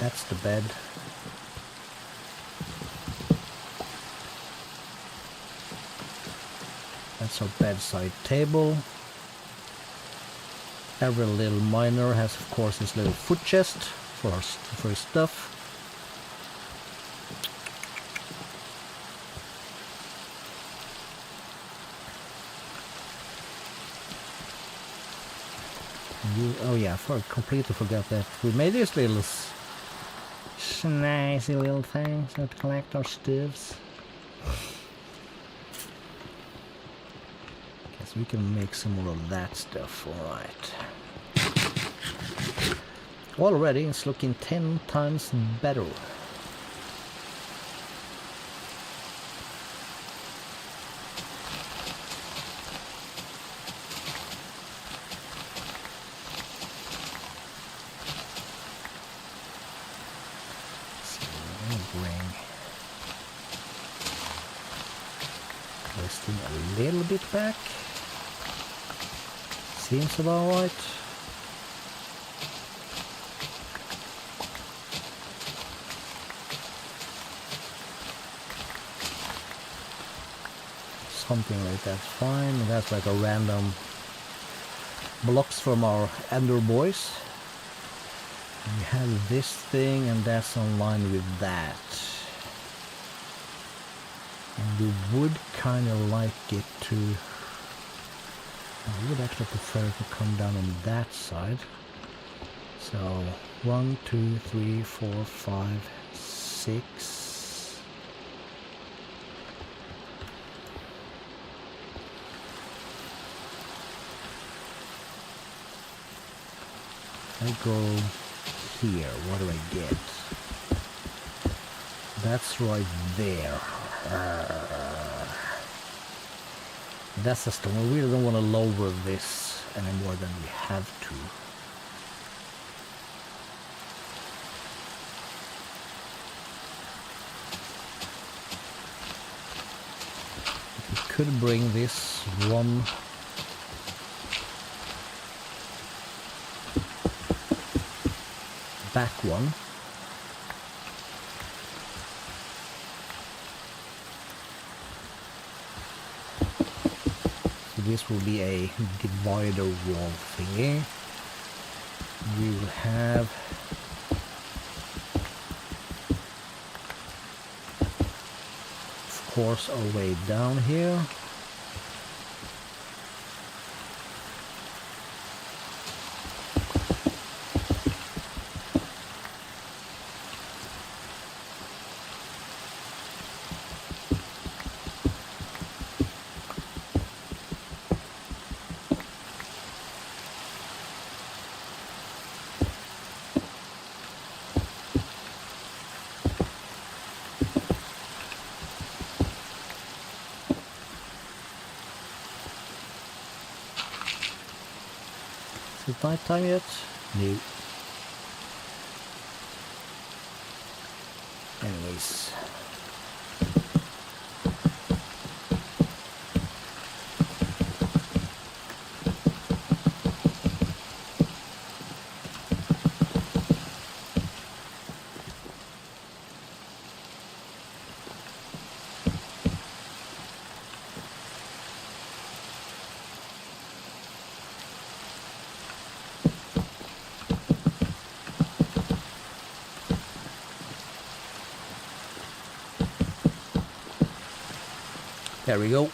that's the bed. That's our bedside table. Every little miner has, of course, his little foot chest for his stuff. Oh yeah, I completely forgot that we made these little snazzy little things that collect our stuffs. We can make some more of that stuff, alright. Already it's looking 10 times better. bring this thing a little bit back. Seems about right. Something like that's fine. That's like a random blocks from our Ender boys. We have this thing and that's online with that. And we would kind of like it to... I would actually prefer it to come down on that side. So 1, 2, 3, 4, 5, 6. I go here, what do I get? That's right there. That's the stone. We really don't want to lower this any more than we have to. We could bring this one back one. So this will be a divider wall thingy. We will have of course our way down here. Is it night time yet? No. Anyways. There we go.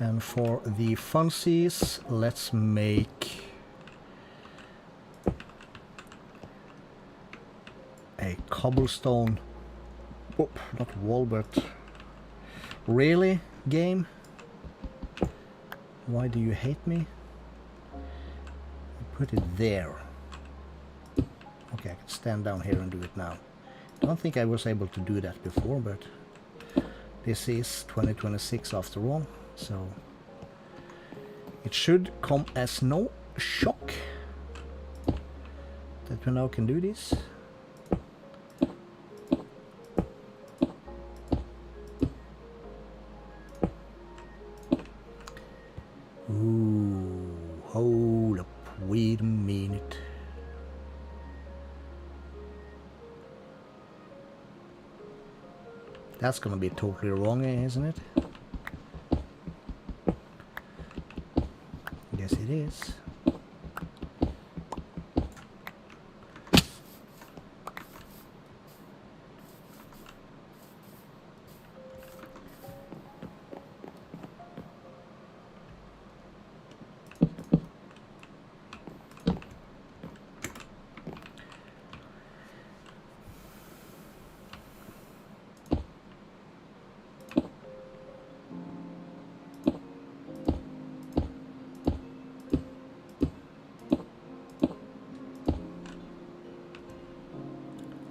And for the funsies, let's make a cobblestone, whoop, not wall, but really, game? Why do you hate me? Put it there. Okay, I can stand down here and do it now. Don't think I was able to do that before, but this is 2026 after all, so it should come as no shock that we now can do this. Ooh, hold up, wait a minute. That's gonna be totally wrong, isn't it? Yes, it is.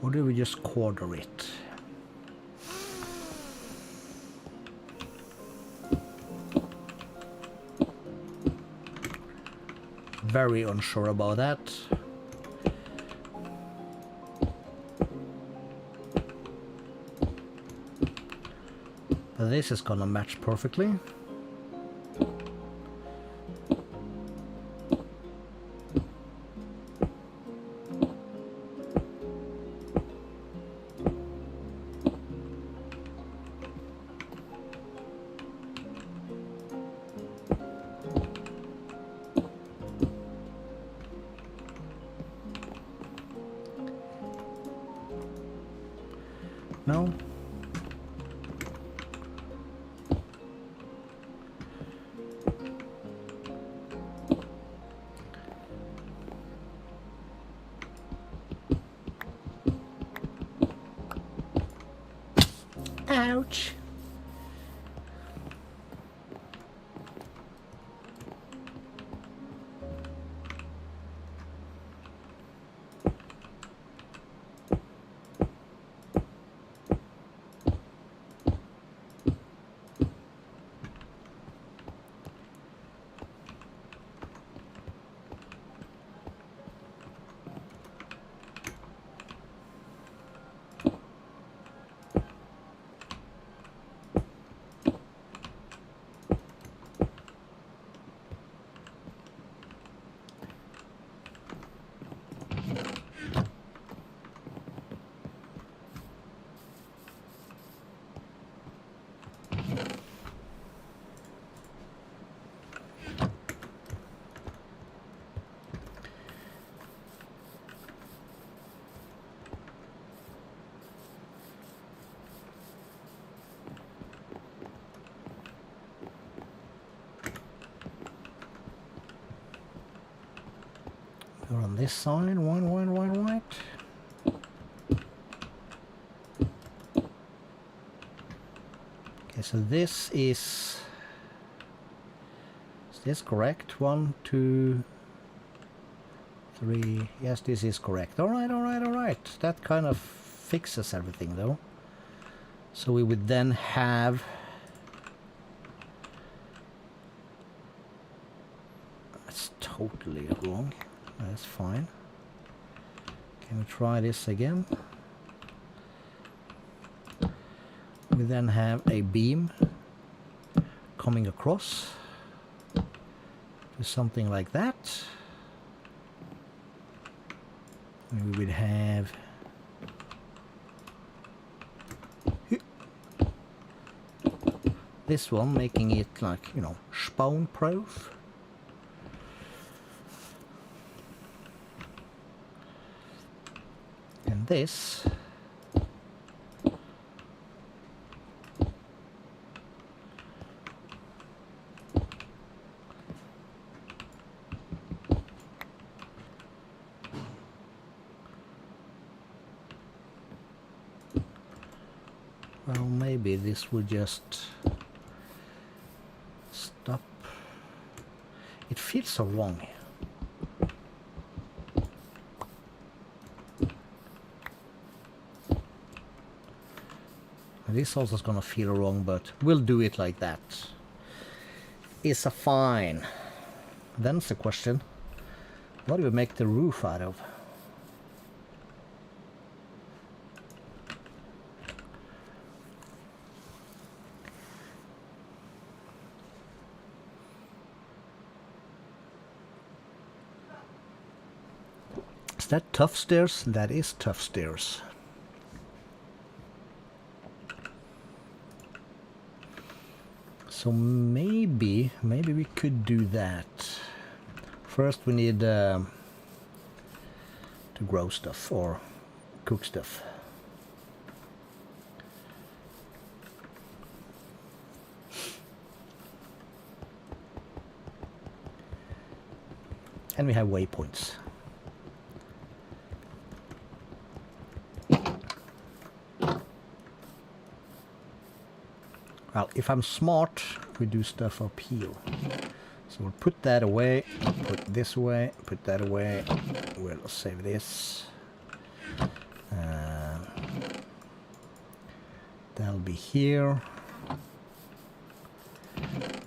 Or do we just quarter it? Very unsure about that. But this is gonna match perfectly. No? Ouch! You're on this side, white. Okay, so this is this correct? 1, 2, 3. Yes, this is correct. Alright. That kind of fixes everything though. So we would then have that's totally wrong. That's fine. Can we try this again? We then have a beam coming across to something like that. And we would have this one, making it like, you know, spawn-proof. And this well, maybe this would just stop. It feels so wrong. This also is gonna feel wrong, but we'll do it like that. It's a fine. Then's the question, what do we make the roof out of? Is that tough stairs? That is tough stairs. So maybe we could do that. first we need to grow stuff or cook stuff. And we have waypoints. Well, if I'm smart, we do stuff up here. So we'll put that away, put this away, put that away. We'll save this. That'll be here.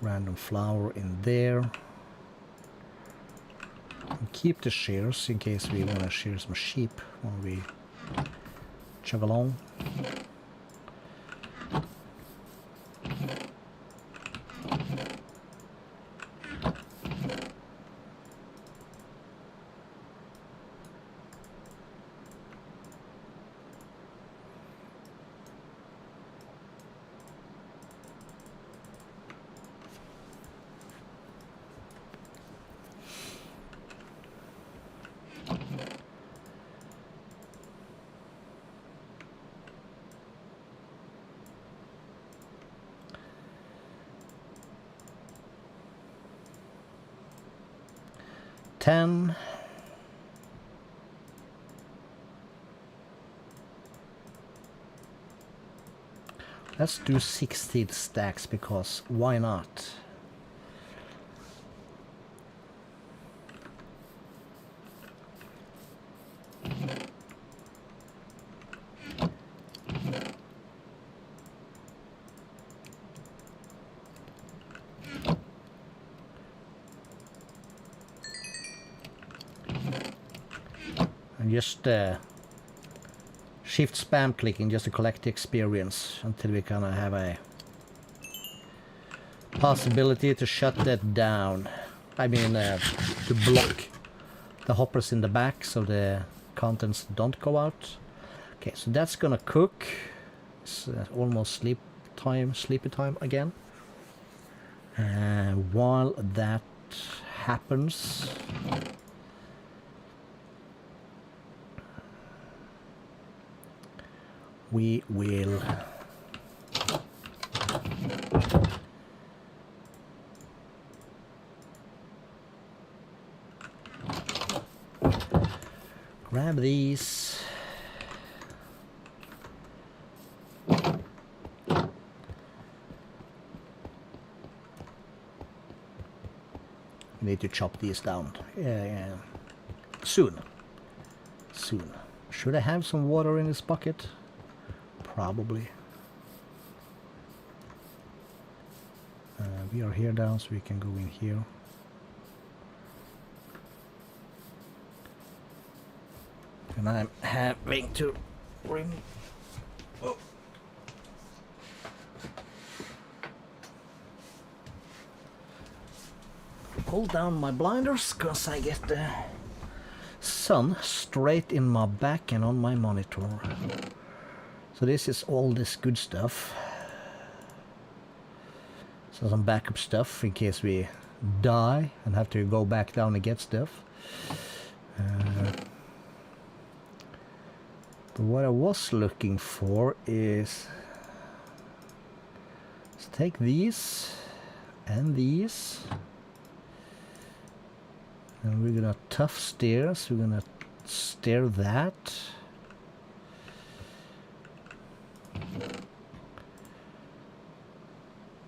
Random flower in there. And keep the shears in case we want to shear some sheep when we chug along. Ten. Let's do 16 stacks because why not? And just shift spam clicking just to collect the experience until we kind of have a possibility to shut that down. I mean to block the hoppers in the back so the contents don't go out. Okay, so that's gonna cook. It's almost sleepy time again. While that happens, we will grab these. Need to chop these down. Yeah. Soon. Should I have some water in this bucket? Probably. We are here down, so we can go in here. And I'm having to pull down my blinders because I get the sun straight in my back and on my monitor. So this is all this good stuff. So some backup stuff in case we die and have to go back down and get stuff. But what I was looking for is, let's take these and these. And we're gonna tough steer, so we're gonna steer that.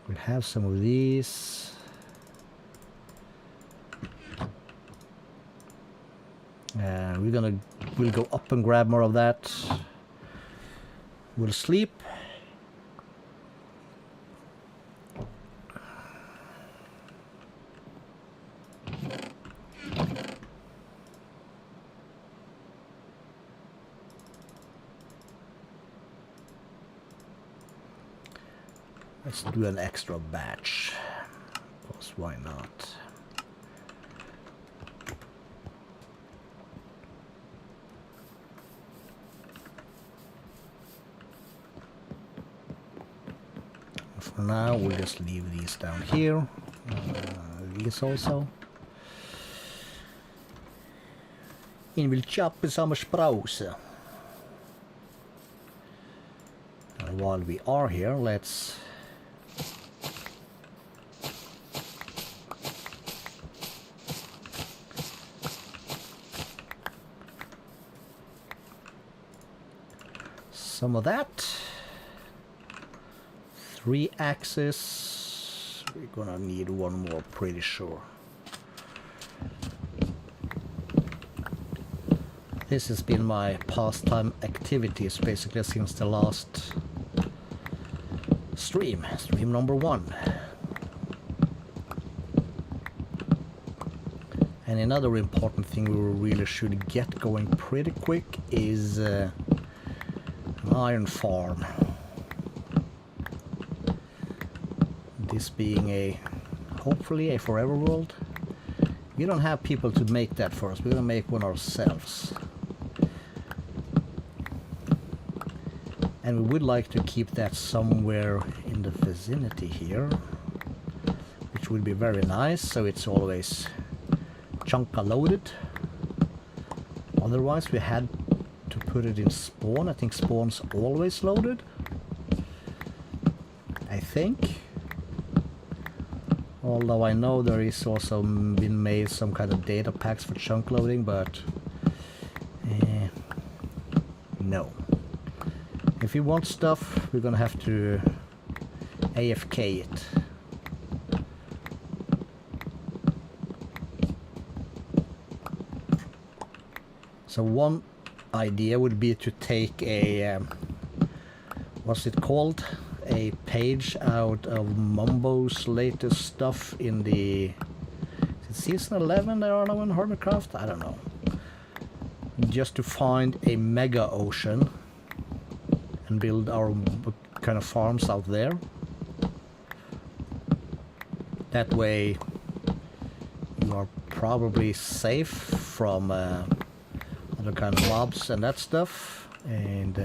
We'll have some of these. We'll go up and grab more of that. We'll sleep. Let's do an extra batch, because why not? For now, we'll just leave these down here. These also. In vill köpa samma sprause. And while we are here, let's some of that. 3 axes. We're gonna need one more, pretty sure. This has been my pastime activities basically since the last stream number 1. And another important thing we really should get going pretty quick is an iron farm. This being hopefully a forever world. We don't have people to make that for us, we're gonna make one ourselves. And we would like to keep that somewhere in the vicinity here, which would be very nice, so it's always chunka loaded. Otherwise we had to put it in spawn. I think spawn's always loaded, I think. Although I know there is also been made some kind of data packs for chunk loading, but no. If you want stuff, we're gonna have to AFK it. So one idea would be to take a what's it called? A page out of Mumbo's latest stuff in the... Is it season 11 there are now in Hermitcraft? I don't know. Just to find a mega ocean and build our kind of farms out there. That way you are probably safe from other kind of mobs and that stuff. And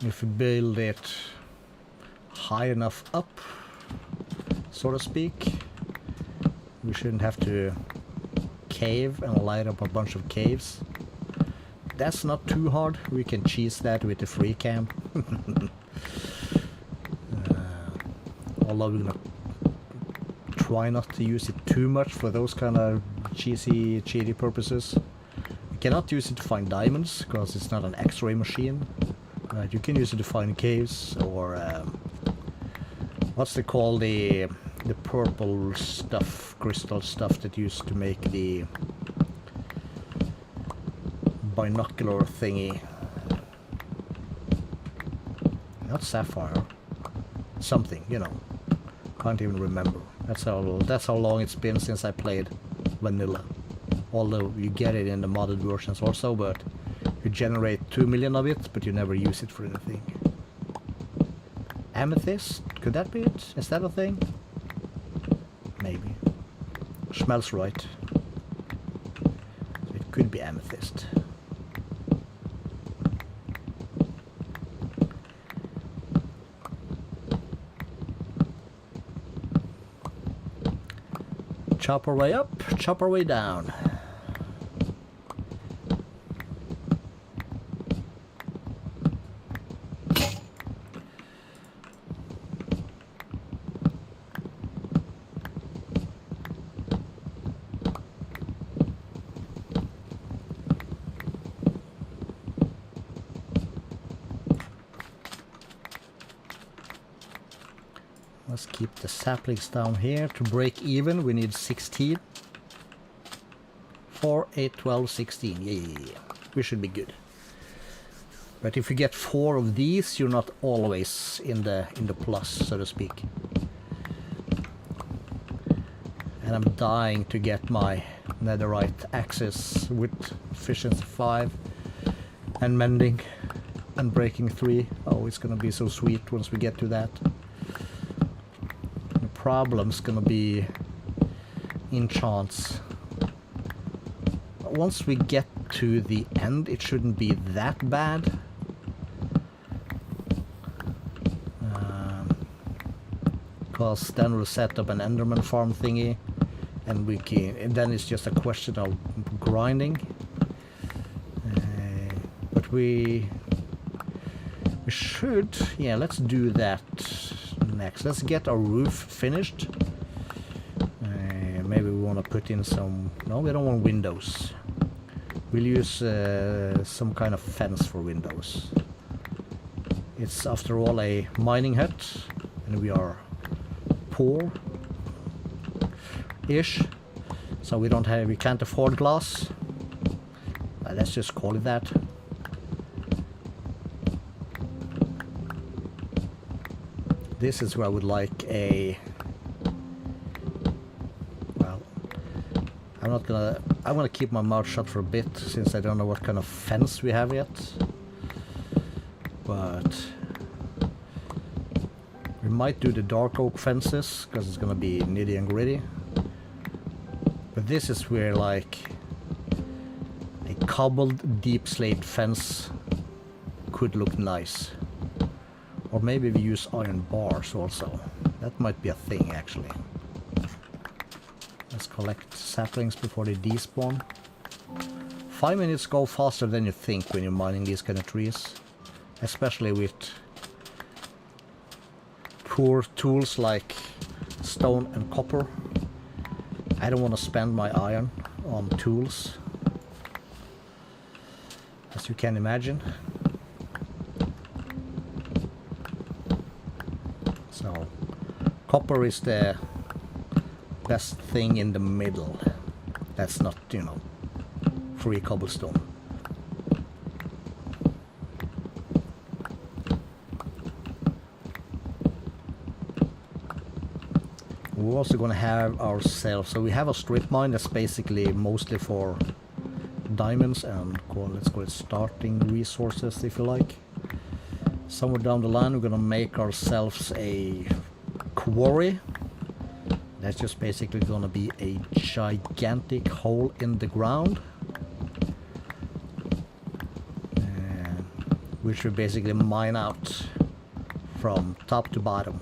if you build it high enough up, so to speak, we shouldn't have to cave and light up a bunch of caves. That's not too hard. We can cheese that with the FreeCam. Although we're gonna try not to use it too much for those kind of cheaty purposes. You cannot use it to find diamonds because it's not an X-ray machine. You can use it to find caves or what's it called, the purple stuff, crystal stuff that used to make the binocular thingy. Not sapphire, something, you know. Can't even remember. That's how long it's been since I played vanilla. Although you get it in the modded versions also, but you generate 2 million of it, but you never use it for anything. Amethyst? Could that be it? Is that a thing? Maybe. Smells right. So it could be amethyst. Chop our way up, chop our way down. Let's keep the saplings down here. To break even, we need 16. 4, 8, 12, 16. Yeah. We should be good. But if you get 4 of these, you're not always in the plus, so to speak. And I'm dying to get my netherite axes with efficiency 5 and mending and breaking 3. Oh, it's gonna be so sweet once we get to that. Problem's gonna be enchants. Once we get to the end, it shouldn't be that bad. Because then we'll set up an Enderman farm thingy and we can, and then it's just a question of grinding. But we should, yeah, let's do that next. Let's get our roof finished. Maybe we want to put in some, no, we don't want windows. We'll use some kind of fence for windows. It's after all a mining hut, and we are poor-ish, so we can't afford glass. Let's just call it that. This is where I would like a, well, I'm gonna keep my mouth shut for a bit, since I don't know what kind of fence we have yet. But we might do the dark oak fences, because it's gonna be nitty and gritty. But this is where like a cobbled deep slate fence could look nice. Or maybe we use iron bars also. That might be a thing actually. Let's collect saplings before they despawn. 5 minutes go faster than you think when you're mining these kind of trees. Especially with poor tools like stone and copper. I don't want to spend my iron on tools, as you can imagine. So copper is the best thing in the middle. That's not, you know, free cobblestone. We're also going to have ourselves, so we have a strip mine that's basically mostly for diamonds and let's call it starting resources, if you like. Somewhere down the line we're going to make ourselves a quarry. That's just basically going to be a gigantic hole in the ground, which we basically mine out from top to bottom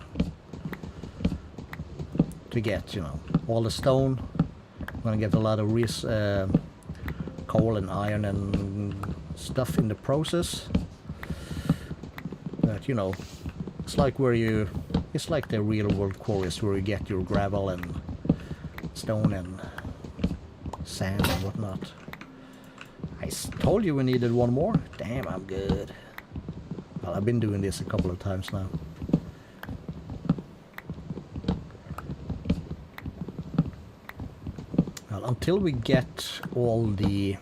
to get, you know, all the stone. I'm gonna get a lot of coal and iron and stuff in the process. But you know, it's like it's like the real world quarries where you get your gravel and stone and sand and whatnot. I told you we needed one more. Damn, I'm good. Well, I've been doing this a couple of times now. Well, until we get all the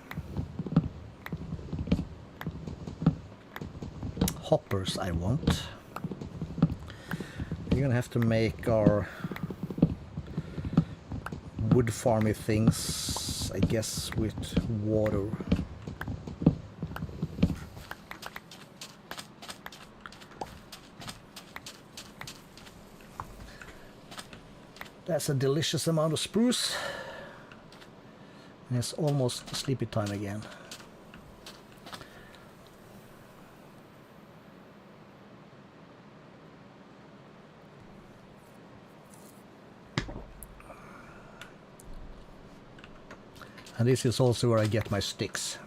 hoppers I want, we're gonna have to make our wood farmy things, I guess, with water. That's a delicious amount of spruce. And it's almost sleepy time again. And this is also where I get my sticks.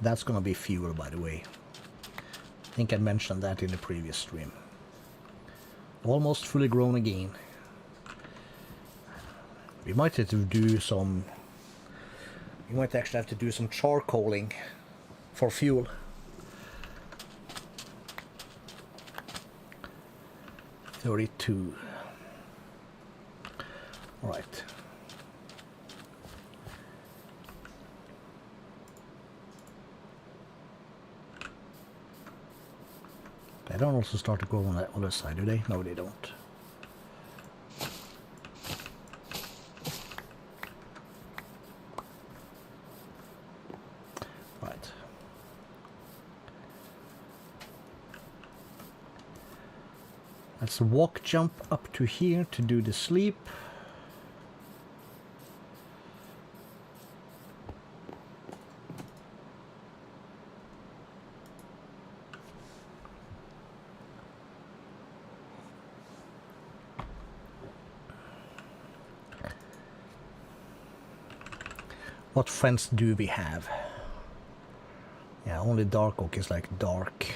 That's gonna be fuel, by the way. I think I mentioned that in the previous stream. Almost fully grown again. We might have to do some... We might actually have to do some charcoaling for fuel. $32. Alright. They don't also start to grow on the other side, do they? No, they don't. Right. Let's walk jump up to here to do the sleep. What fence do we have? Yeah, only dark oak is like dark.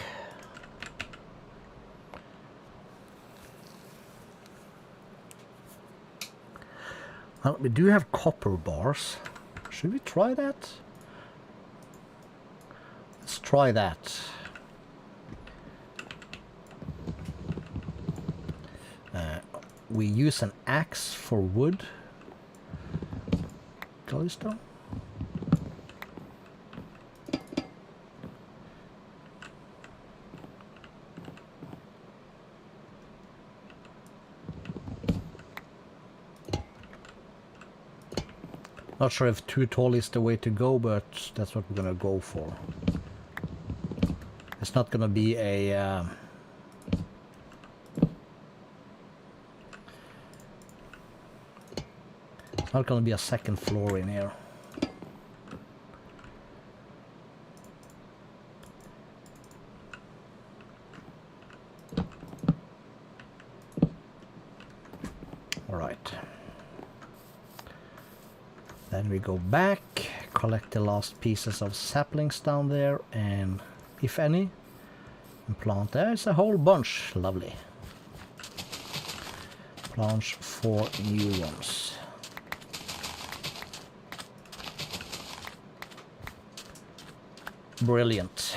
Well, we do have copper bars. Should we try that? Let's try that. We use an axe for wood. Calisto? Not sure if too tall is the way to go, but that's what we're gonna go for. It's not gonna be a it's not gonna be a second floor in here. All right. Then we go back, collect the last pieces of saplings down there, and if any, and plant. There's a whole bunch. Lovely. Plant 4 new ones. Brilliant.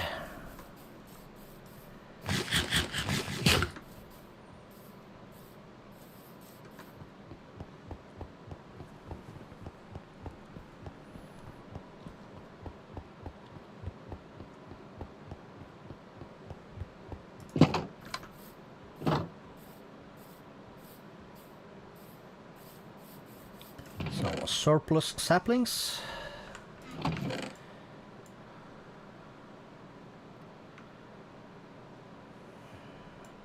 So surplus saplings.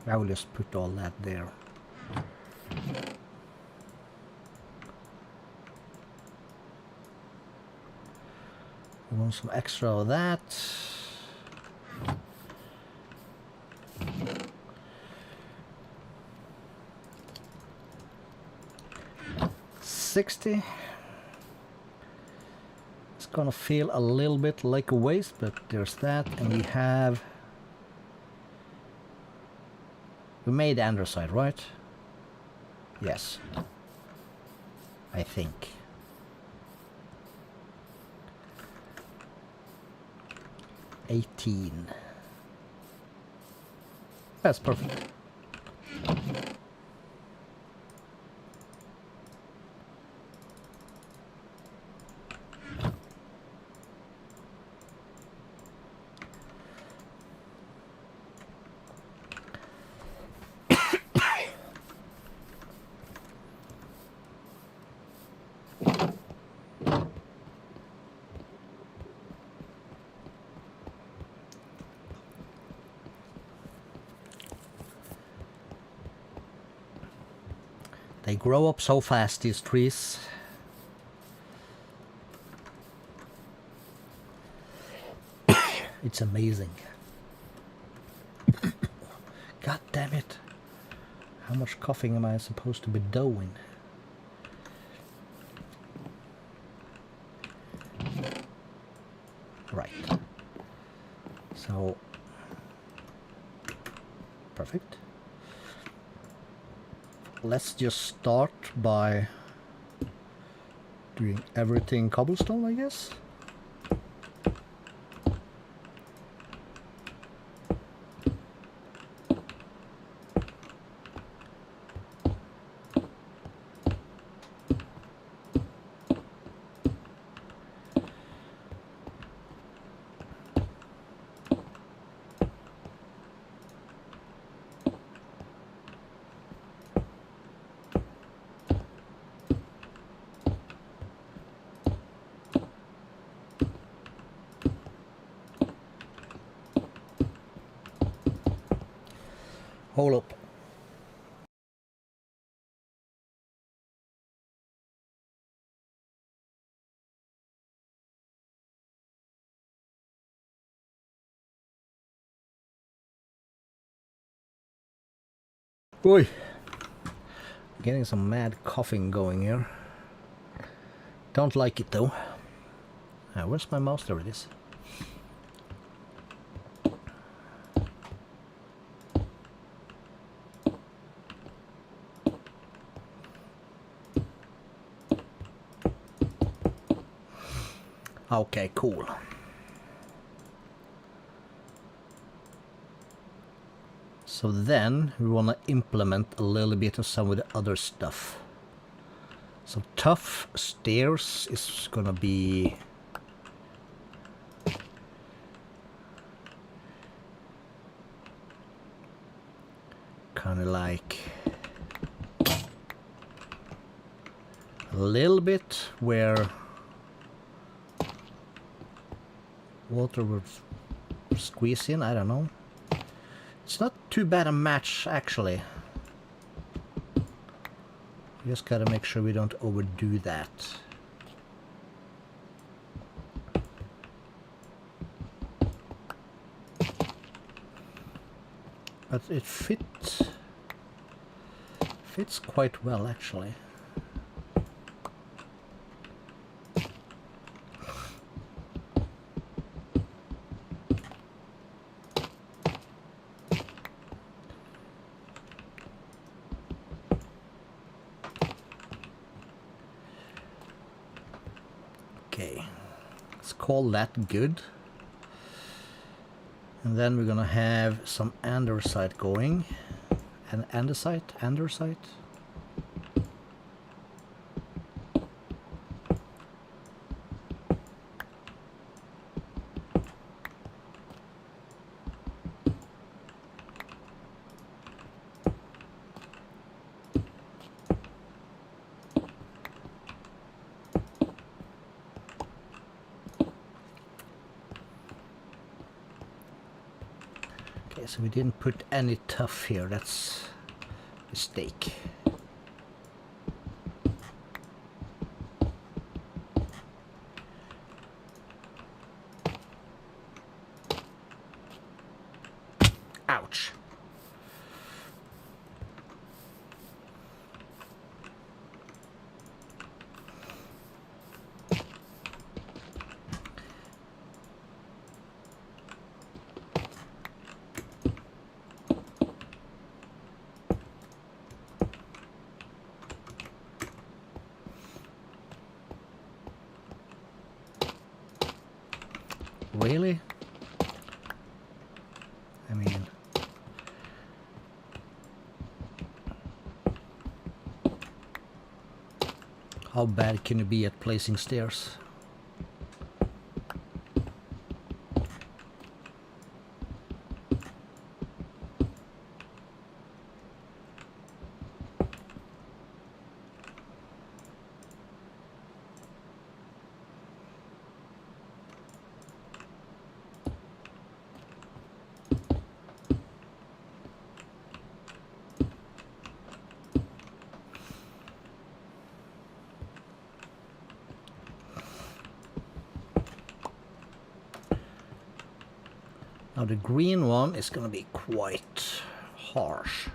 I will just put all that there. We want some extra of that. $60. It's gonna feel a little bit like a waste, but there's that, and we have. We made andesite, right? Yes. I think. $18. That's perfect. They grow up so fast, these trees. It's amazing. God damn it. How much coughing am I supposed to be doing? Right. So, perfect. Let's just start by doing everything cobblestone, I guess. Hold up. Oi! Getting some mad coughing going here. Don't like it though. Where's my mouse? There it is. Okay, cool. So then we want to implement a little bit of some of the other stuff. So tough stairs is gonna be kind of like a little bit where water would squeeze in, I don't know. It's not too bad a match, actually. We just gotta make sure we don't overdo that. But it fits quite well, actually. Okay, let's call that good. And then we're gonna have some andesite going. And andesite. Okay, so we didn't put any tough here. That's a mistake. Ouch. Really? I mean... how bad can you be at placing stairs? Now the green one is going to be quite harsh,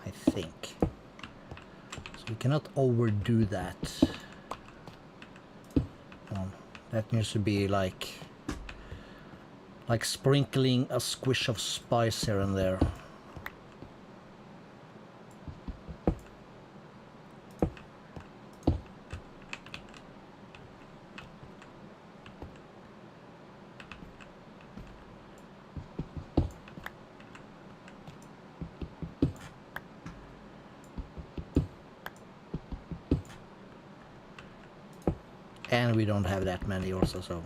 I think. So we cannot overdo that. That needs to be like sprinkling a squish of spice here and there. And we don't have that many also, so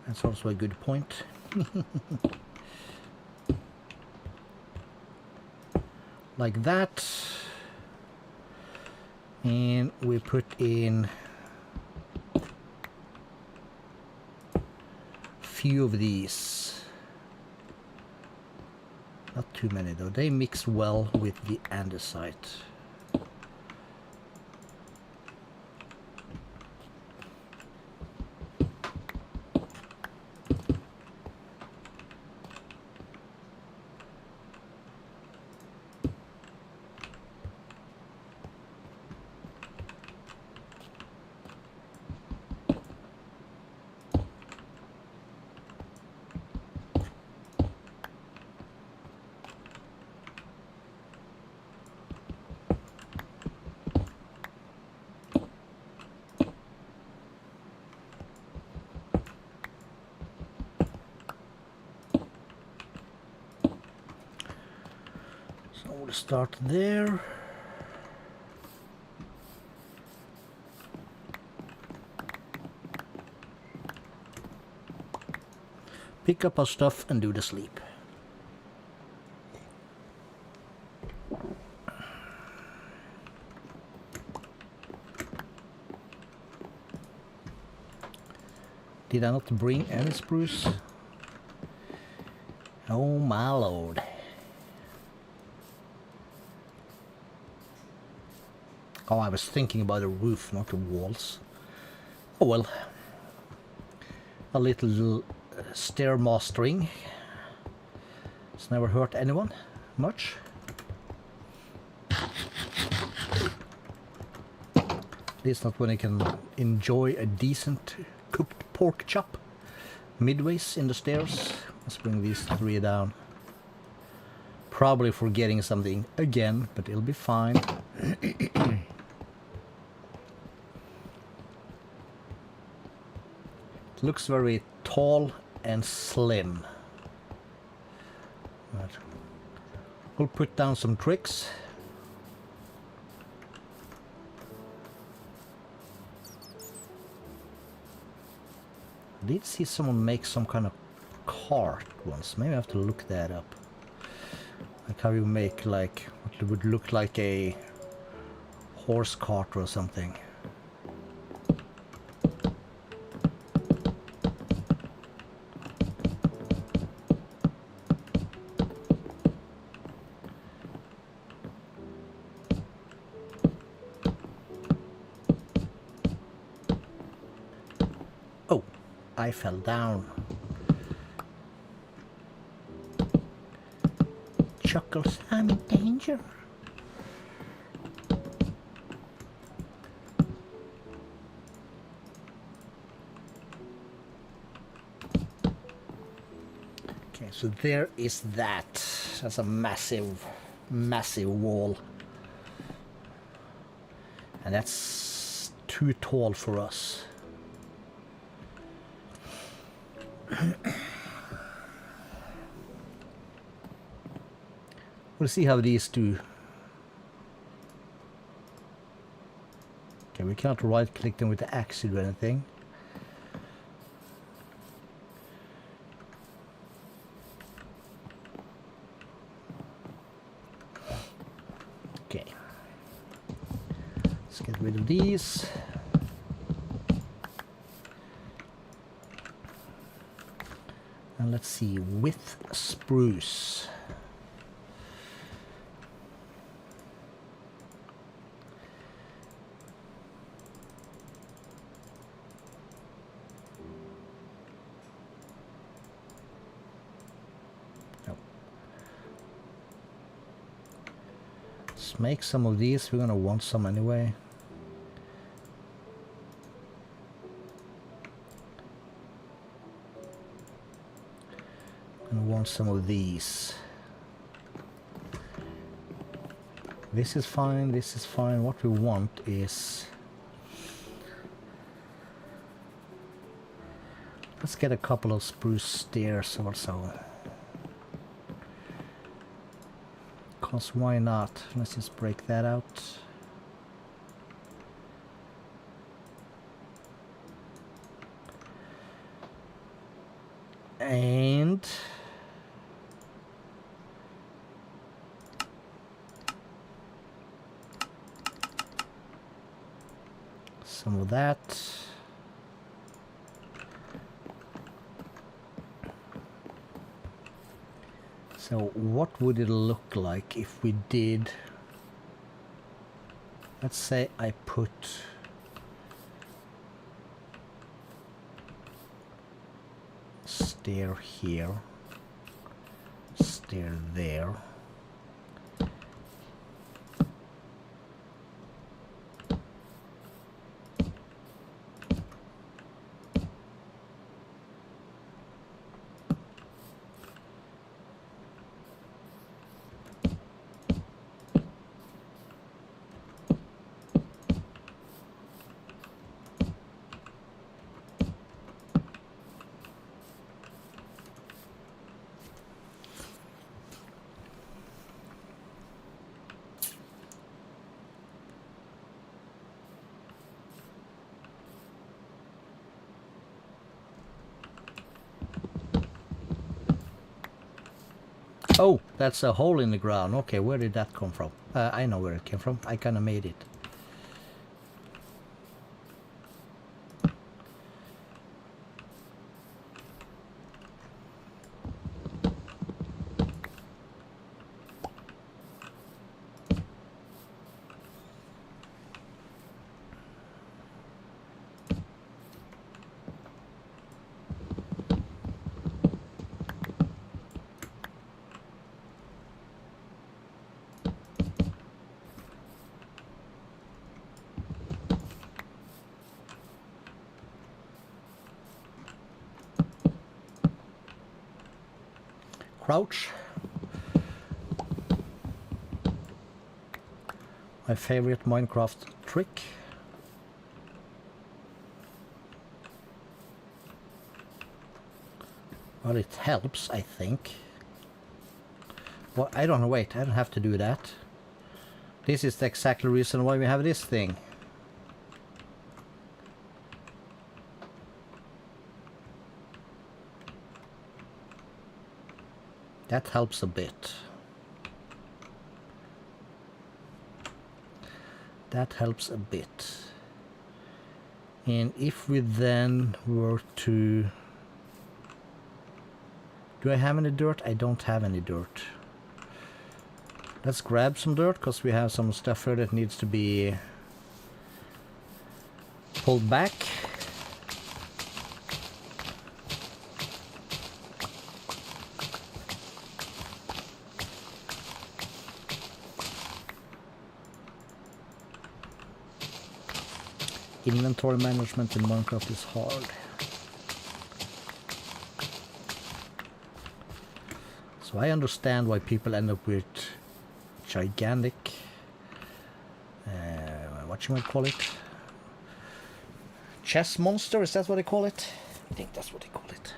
that's also a good point. Like that. And we put in a few of these. Not too many though, they mix well with the andesite. So we'll start there. Pick up our stuff and do the sleep. Did I not bring any spruce? Oh my lord. Oh, I was thinking about the roof, not the walls. Oh well. A little stair mastering. It's never hurt anyone much. At least not when I can enjoy a decent cooked pork chop midways in the stairs. Let's bring these 3 down. Probably forgetting something again, but it'll be fine. It looks very tall and slim. But we'll put down some tricks. I did see someone make some kind of cart once. Maybe I have to look that up. Like how you make like what would look like a horse cart or something. Oh, I fell down. Chuckles, I'm in danger. Okay, so there is that. That's a massive, massive wall. And that's too tall for us. We'll see how these do. Okay, we can't right click them with the axe or anything. Okay. Let's get rid of these. And let's see, with spruce. Let's make some of these. We're gonna want some anyway. Gonna want some of these. This is fine, this is fine. What we want is... let's get a couple of spruce stairs or so. Cause why not? Let's just break that out. And... some of that. So what would it look like if we did, let's say I put stair here, stair there. Oh, that's a hole in the ground. Okay, where did that come from? I know where it came from. I kind of made it. Crouch. My favorite Minecraft trick. Well, it helps, I think. Well, I don't know, wait, I don't have to do that. This is the exact reason why we have this thing. That helps a bit. That helps a bit. And if we then were to... Do I have any dirt? I don't have any dirt. Let's grab some dirt, because we have some stuff here that needs to be pulled back. Inventory management in Minecraft is hard. So I understand why people end up with gigantic, what you might call it? Chess monster, is that what they call it? I think that's what they call it.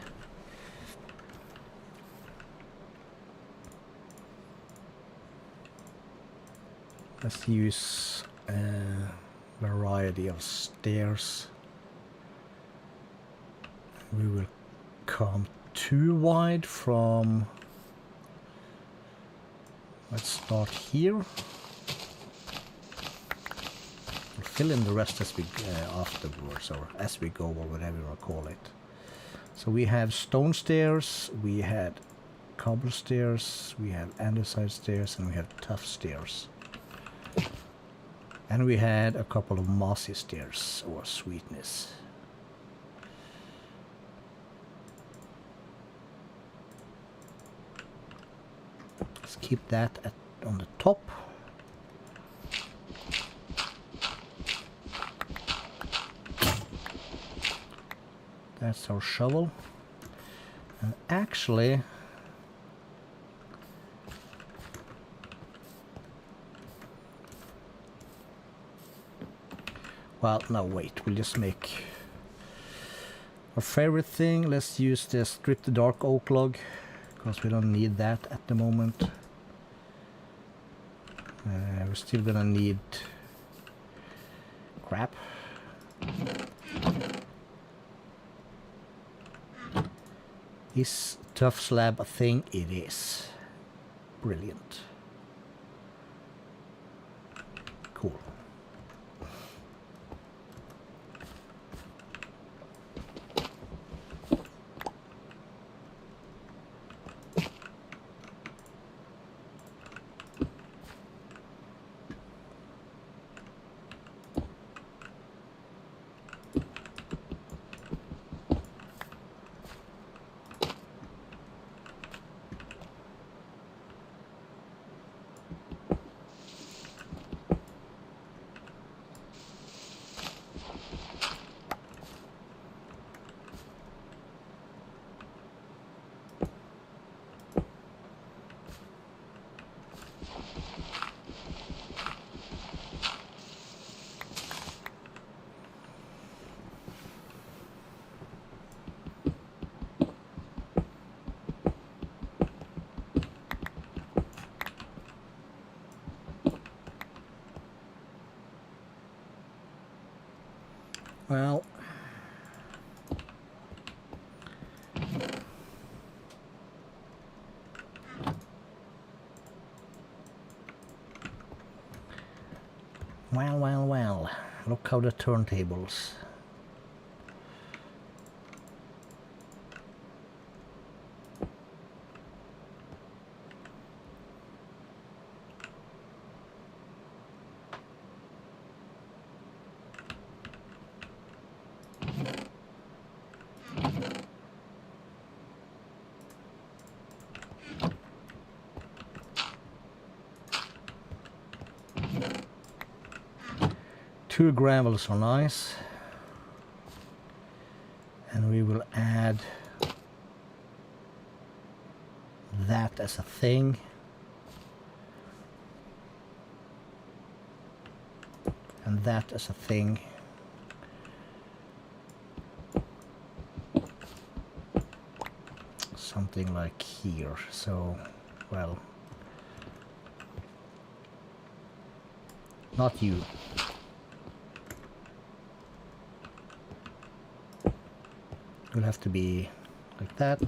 Let's use variety of stairs. We will come too wide from... Let's start here. We'll fill in the rest as we afterwards, or as we go, or whatever you want to call it. So we have stone stairs, we had cobble stairs, we have andesite stairs, and we have tough stairs. And we had a couple of mossy stairs, or sweetness. Let's keep that on the top. That's our shovel. And actually... Well, no, wait, we'll just make our favorite thing. Let's use the strip the dark oak log, because we don't need that at the moment. We're still gonna need crap. Is tough slab a thing? It is. Brilliant. Cool. Well, Well, well, well. Look how the turntables. Two gravels are nice, and we will add that as a thing, and that as a thing. Something like here. So, well, not you. Will have to be like that.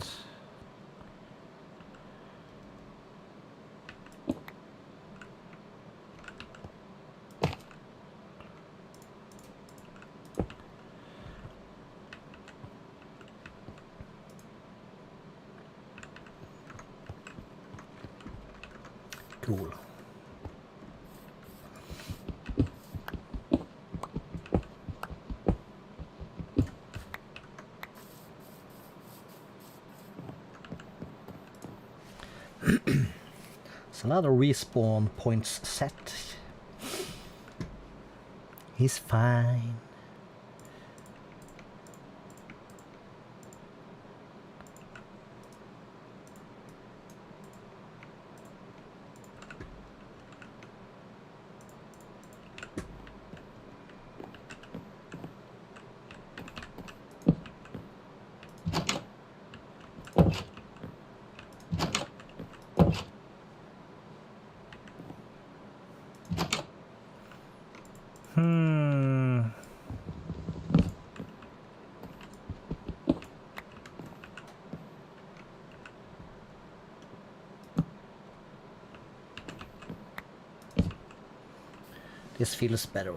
Cool. So another respawn points set. He's fine. This feels better.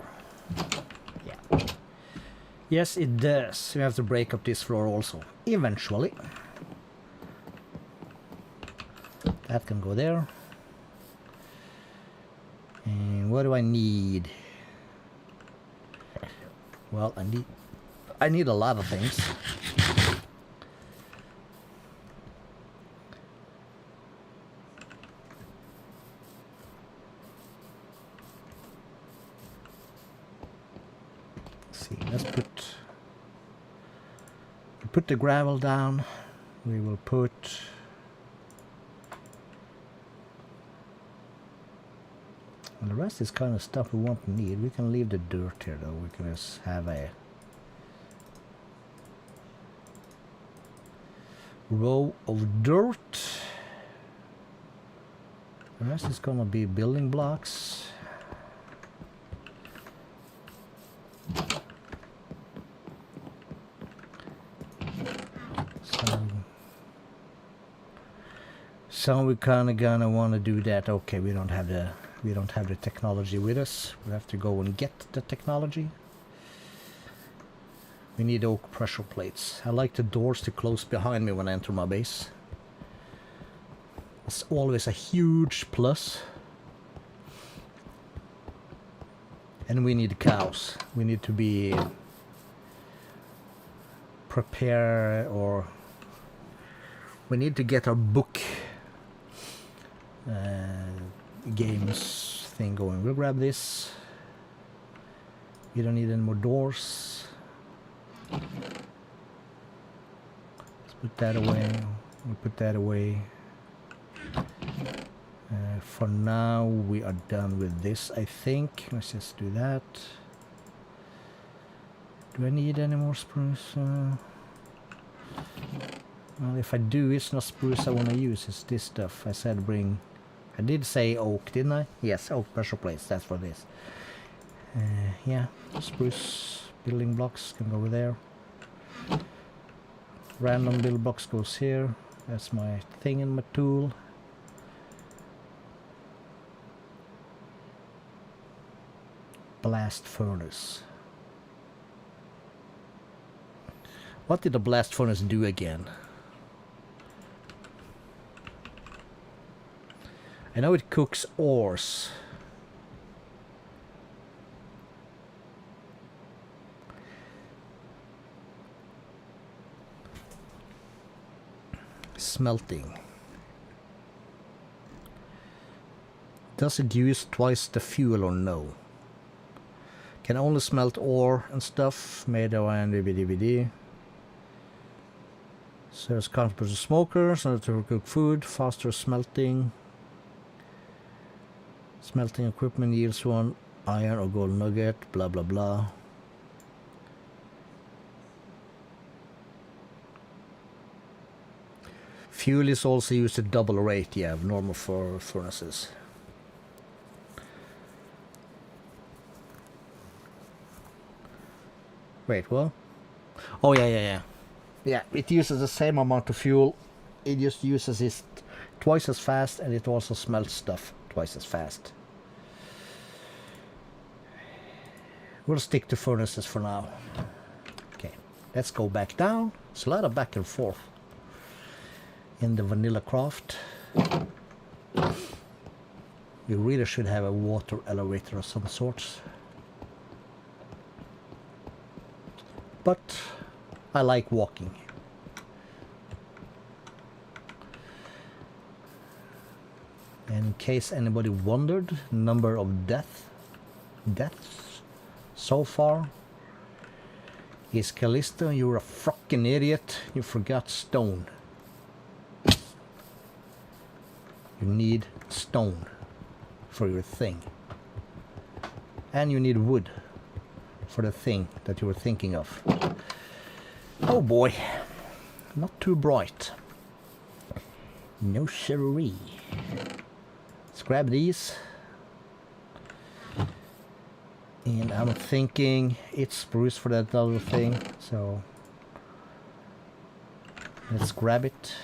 Yeah. Yes, it does. We have to break up this floor also. Eventually. That can go there. And what do I need? Well, I need a lot of things. Let's put the gravel down. We will put and the rest is kind of stuff we won't need. We can leave the dirt here though. We can just have a row of dirt. The rest is gonna be building blocks. So we kind of gonna want to do that. Okay, we don't have the technology with us. We have to go and get the technology. We need oak pressure plates. I like the doors to close behind me when I enter my base. It's always a huge plus. And we need cows. We need to be prepared, or we need to get our book games thing going. We'll grab this. We don't need any more doors. Let's put that away. We'll put that away. For now, we are done with this, I think. Let's just do that. Do I need any more spruce? Well, if I do, it's not spruce I want to use. It's this stuff. I said bring... I did say oak, didn't I? Yes, oak pressure plates. That's for this. Yeah, spruce building blocks can go over there. Random build blocks goes here. That's my thing in my tool. Blast furnace. What did the blast furnace do again? I know it cooks ores. Smelting. Does it use twice the fuel or no? Can only smelt ore and stuff made of DVD. So it's comfortable to smokers, so to cook food, faster smelting. Smelting equipment yields 1 iron or gold nugget, blah blah blah. Fuel is also used at double rate, yeah, of normal for furnaces. Wait, what? Oh yeah. Yeah, it uses the same amount of fuel. It just uses it twice as fast, and it also smelts stuff twice as fast. We'll stick to furnaces for now. Okay, let's go back down. It's a lot of back and forth in the vanilla craft. You really should have a water elevator of some sorts. But I like walking. And in case anybody wondered, number of deaths so far is Calisto. You're a fucking idiot. You forgot stone. You need stone for your thing. And you need wood for the thing that you were thinking of. Oh boy. Not too bright. No siree. Let's grab these. And I'm thinking it's spruce for that other thing, so let's grab it.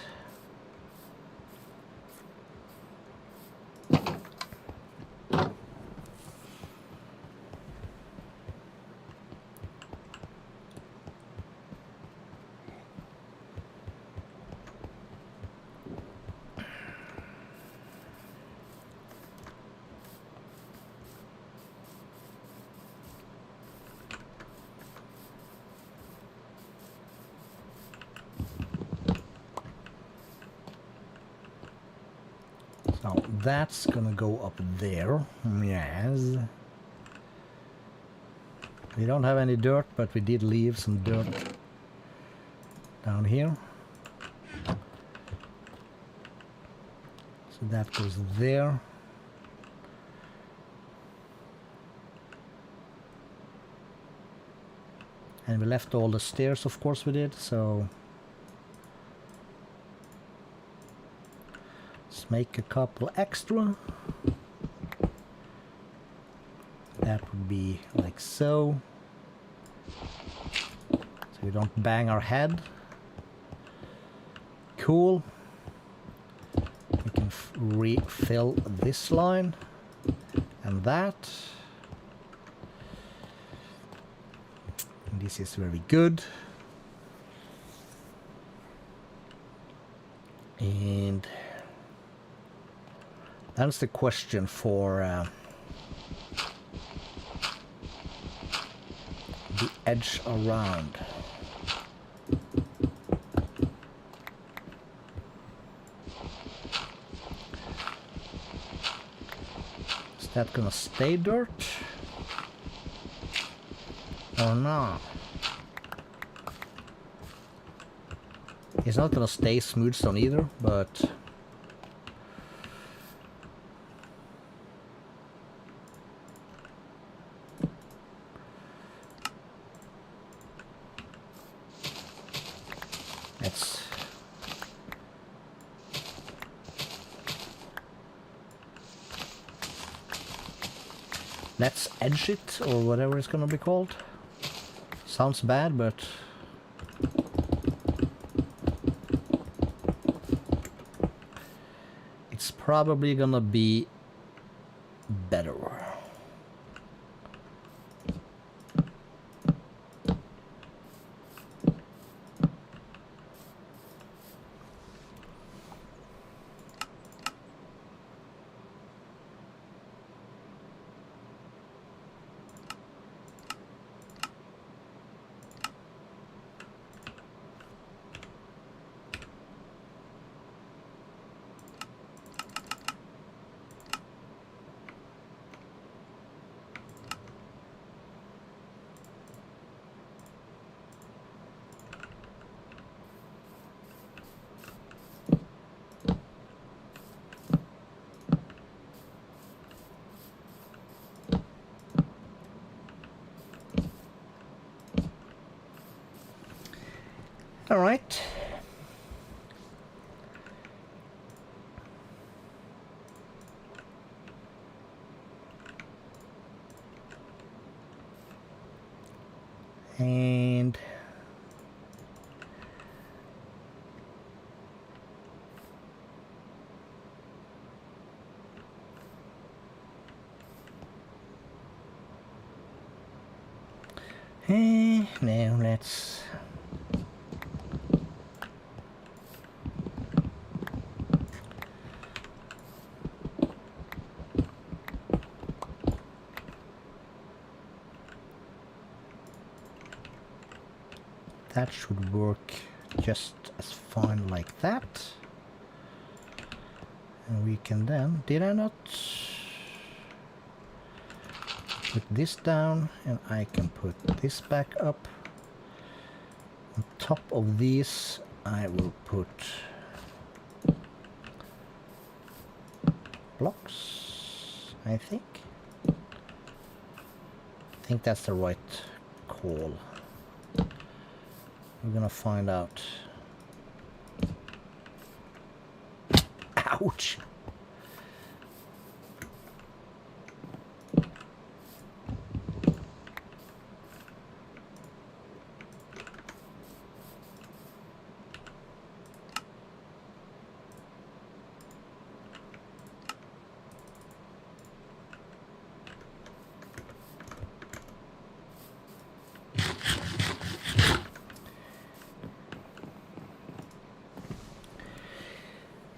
So that's gonna go up there. Yes. We don't have any dirt, but we did leave some dirt down here. So that goes there. And we left all the stairs, of course we did, so let's make a couple extra. That would be like so. So we don't bang our head. Cool. We can refill this line and that. And this is very good. And that's the question for the edge around. Is that gonna stay dirt or not? It's not gonna stay smooth stone either, but let's edge it, or whatever it's gonna be called. Sounds bad, but it's probably gonna be better. All right. And now let's that should work just as fine like that. And we can then, did I not put this down, and I can put this back up. On top of these I will put blocks, I think. I think that's the right call. We're gonna find out. Ouch!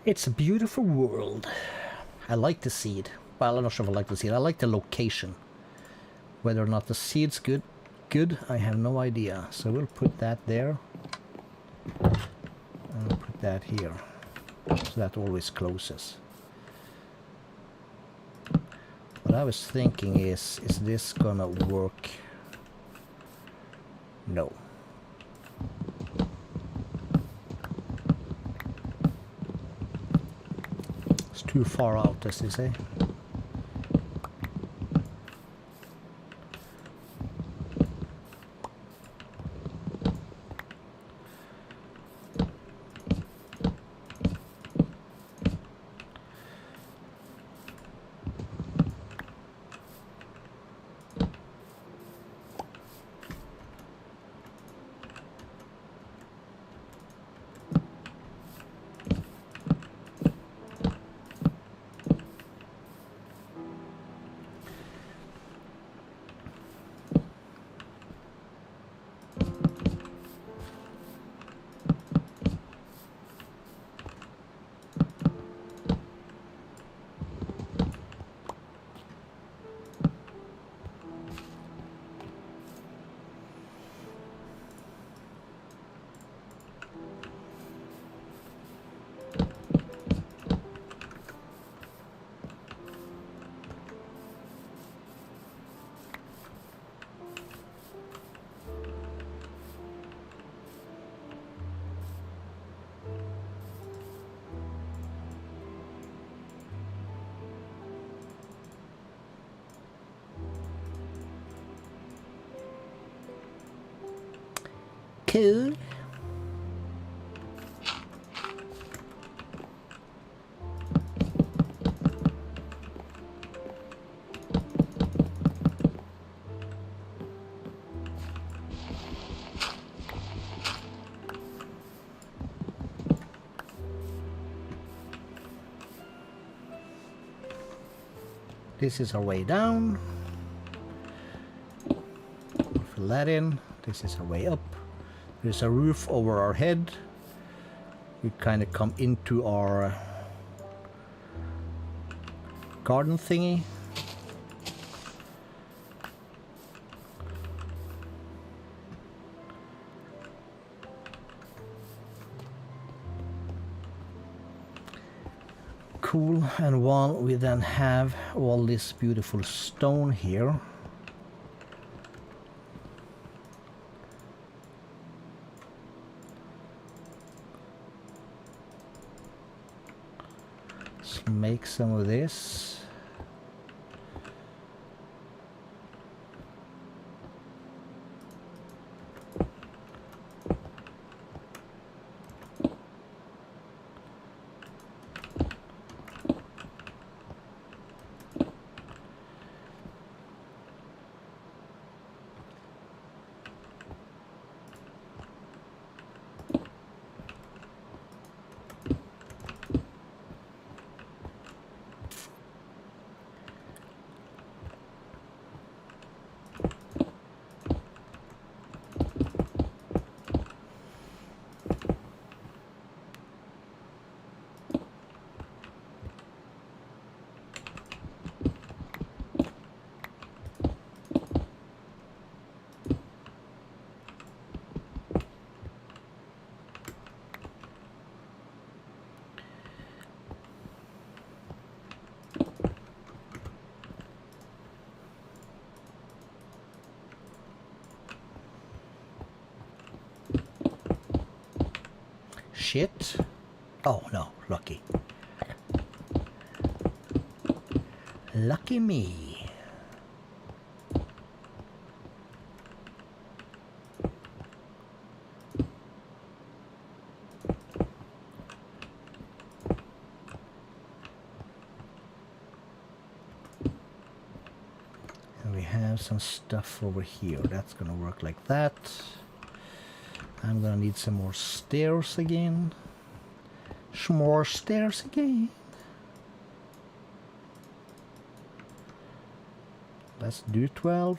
It's a beautiful world. I like the seed. Well, I'm not sure if I like the seed. I like the location. Whether or not the seed's good, I have no idea. So we'll put that there. And we'll put that here. So that always closes. What I was thinking is this gonna work? No. Too far out, as they say. Cool. This is our way down. Fill that in. This is our way up. There's a roof over our head. We kind of come into our garden thingy. Cool. And while we then have all this beautiful stone here, let's make some of this. shit. Oh no, lucky. Lucky me. And we have some stuff over here. That's gonna work like that. I'm gonna need some more stairs again. Some more stairs again. Let's do 12.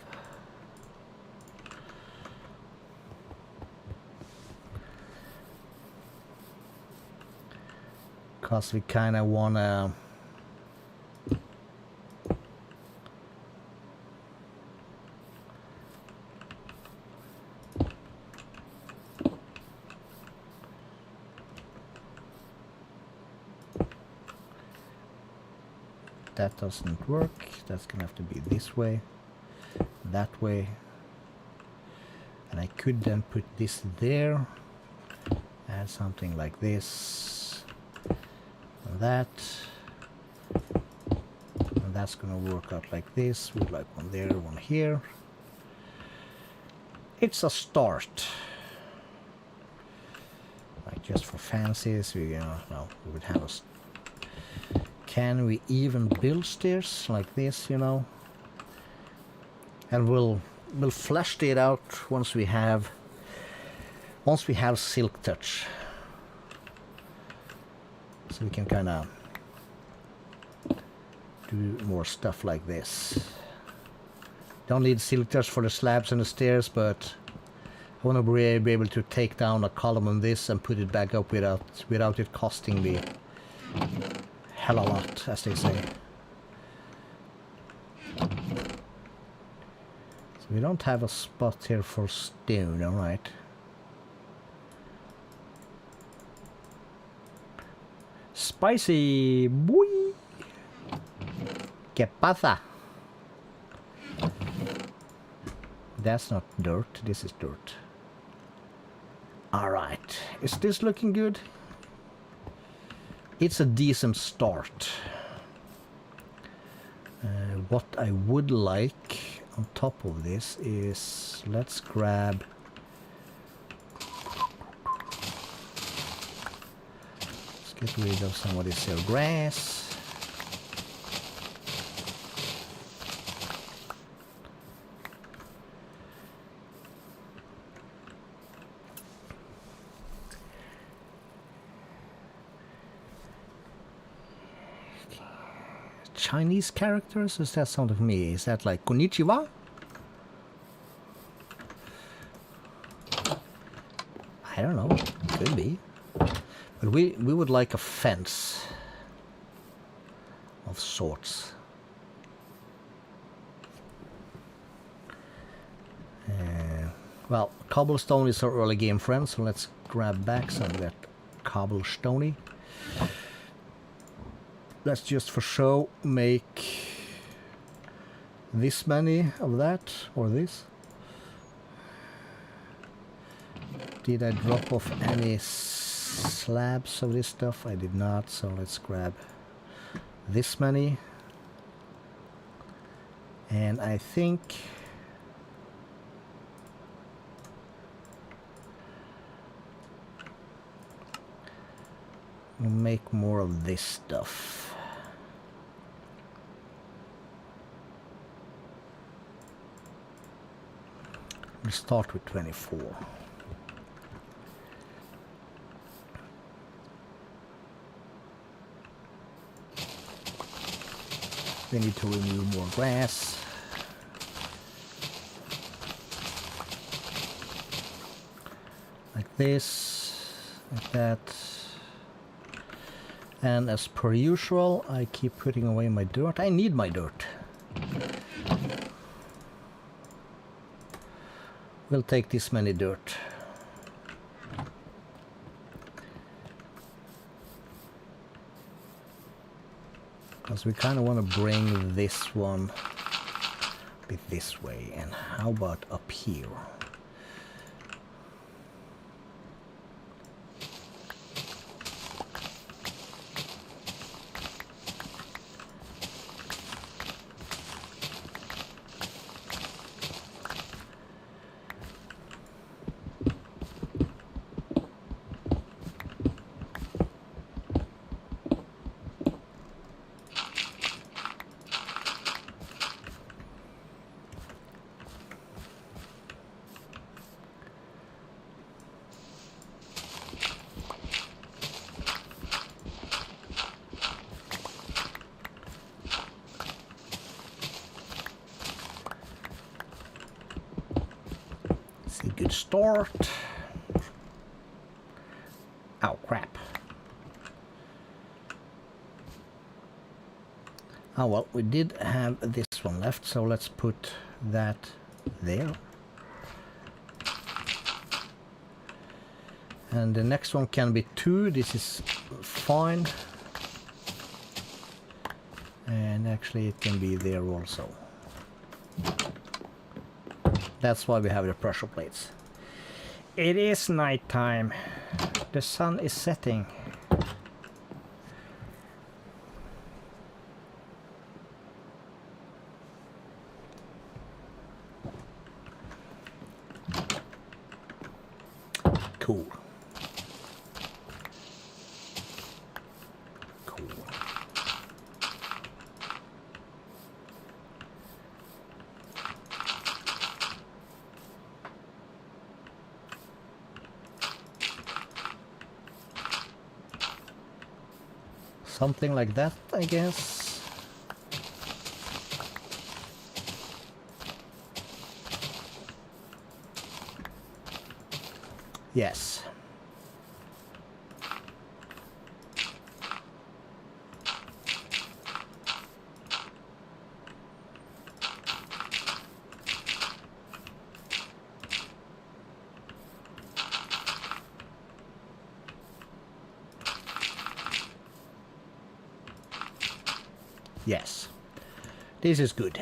Because we kind of want to... That doesn't work. That's gonna have to be this way, that way, and I could then put this there, add something like this, and that, and that's gonna work out like this, with like one there, one here. It's a start. Like just for fancies, we no, we would have a. Can we even build stairs like this, you know? And we'll flesh it out once we have silk touch. So we can kind of do more stuff like this. Don't need silk touch for the slabs and the stairs, but I want to be able to take down a column on this and put it back up without it costing me hell a lot, as they say. So we don't have a spot here for stone, alright. Spicy boy. ¿Qué pasa? That's not dirt, this is dirt. Alright, is this looking good? It's a decent start. What I would like on top of this is, let's grab, let's get rid of some of this here grass. Chinese characters? Is that something for me? Is that like konnichiwa? I don't know. Could be. But we would like a fence of sorts. Well, cobblestone is our early game friend, so let's grab back some of that cobblestone. Let's just for show make this many of that, or this. Did I drop off any slabs of this stuff? I did not, so let's grab this many. And I think we'll make more of this stuff. We'll start with 24. We need to remove more grass. Like this, like that. And as per usual, I keep putting away my dirt. I need my dirt. We'll take this many dirt. Because we kind of want to bring this one a bit this way. And how about up here? a good start. Oh crap. Oh well, we did have this one left, so let's put that there. And the next one can be 2, this is fine. And actually it can be there also. That's why we have the pressure plates. It is night time. The sun is setting. Cool. Cool. Something like that, I guess. Yes. Yes. This is good.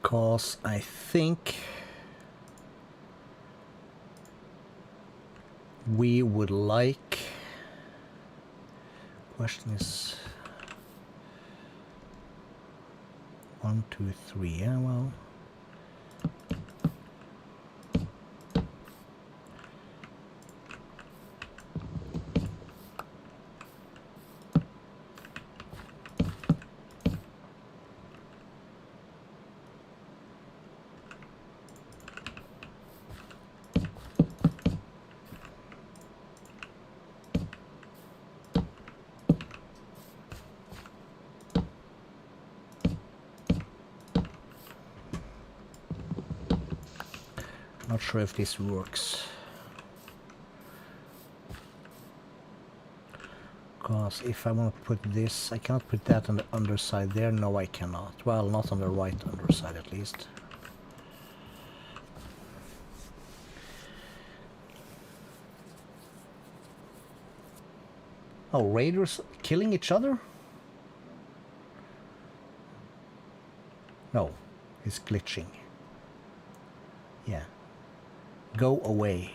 Because I think we would like... Question is... 1, 2, 3, yeah, well... Not sure if this works. Because if I want to put this, I cannot put that on the underside there. No, I cannot. Well, not on the right underside at least. Oh, raiders killing each other? No, it's glitching. Yeah. Go away.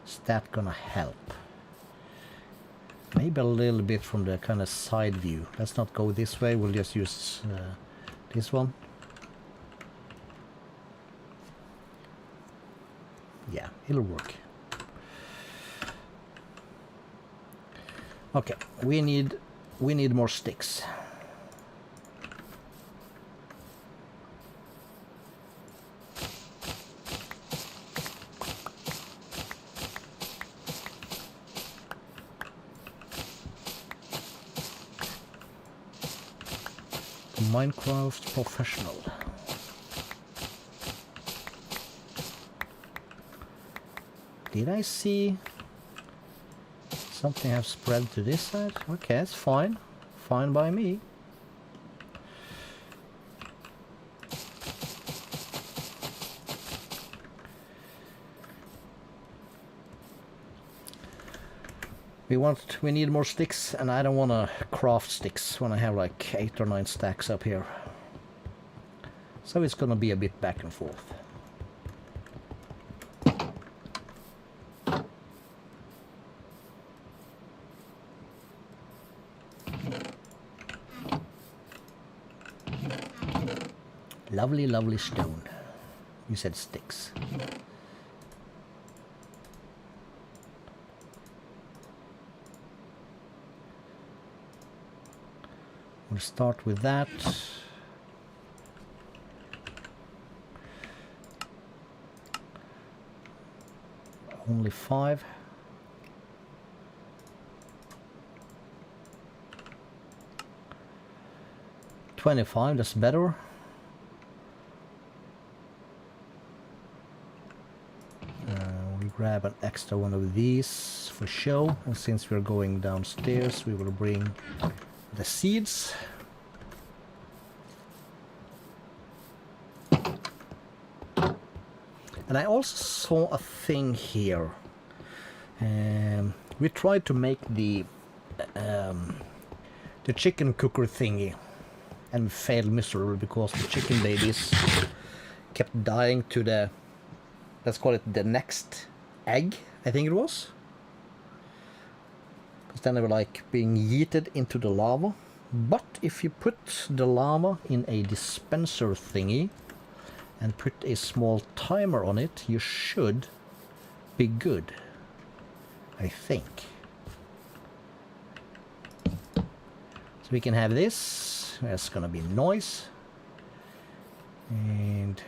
Is that gonna help? Maybe a little bit from the kind of side view. Let's not go this way, we'll just use this one. Yeah, it'll work. Okay, we need more sticks. Minecraft professional. Did I see something have spread to this side? Okay, it's fine. Fine by me. We need more sticks, and I don't want to craft sticks when I have like 8 or 9 stacks up here. So it's gonna be a bit back and forth. Lovely, lovely stone. You said sticks. We'll start with that. Only 5. 25, that's better. We'll grab an extra one of these for show, and since we're going downstairs we will bring the seeds. And I also saw a thing here. We tried to make the chicken cooker thingy and failed miserably because the chicken babies kept dying to the, let's call it the next egg, I think it was. Because then they were like being yeeted into the lava. But if you put the lava in a dispenser thingy and put a small timer on it, you should be good, I think. So we can have this, there's gonna be noise, and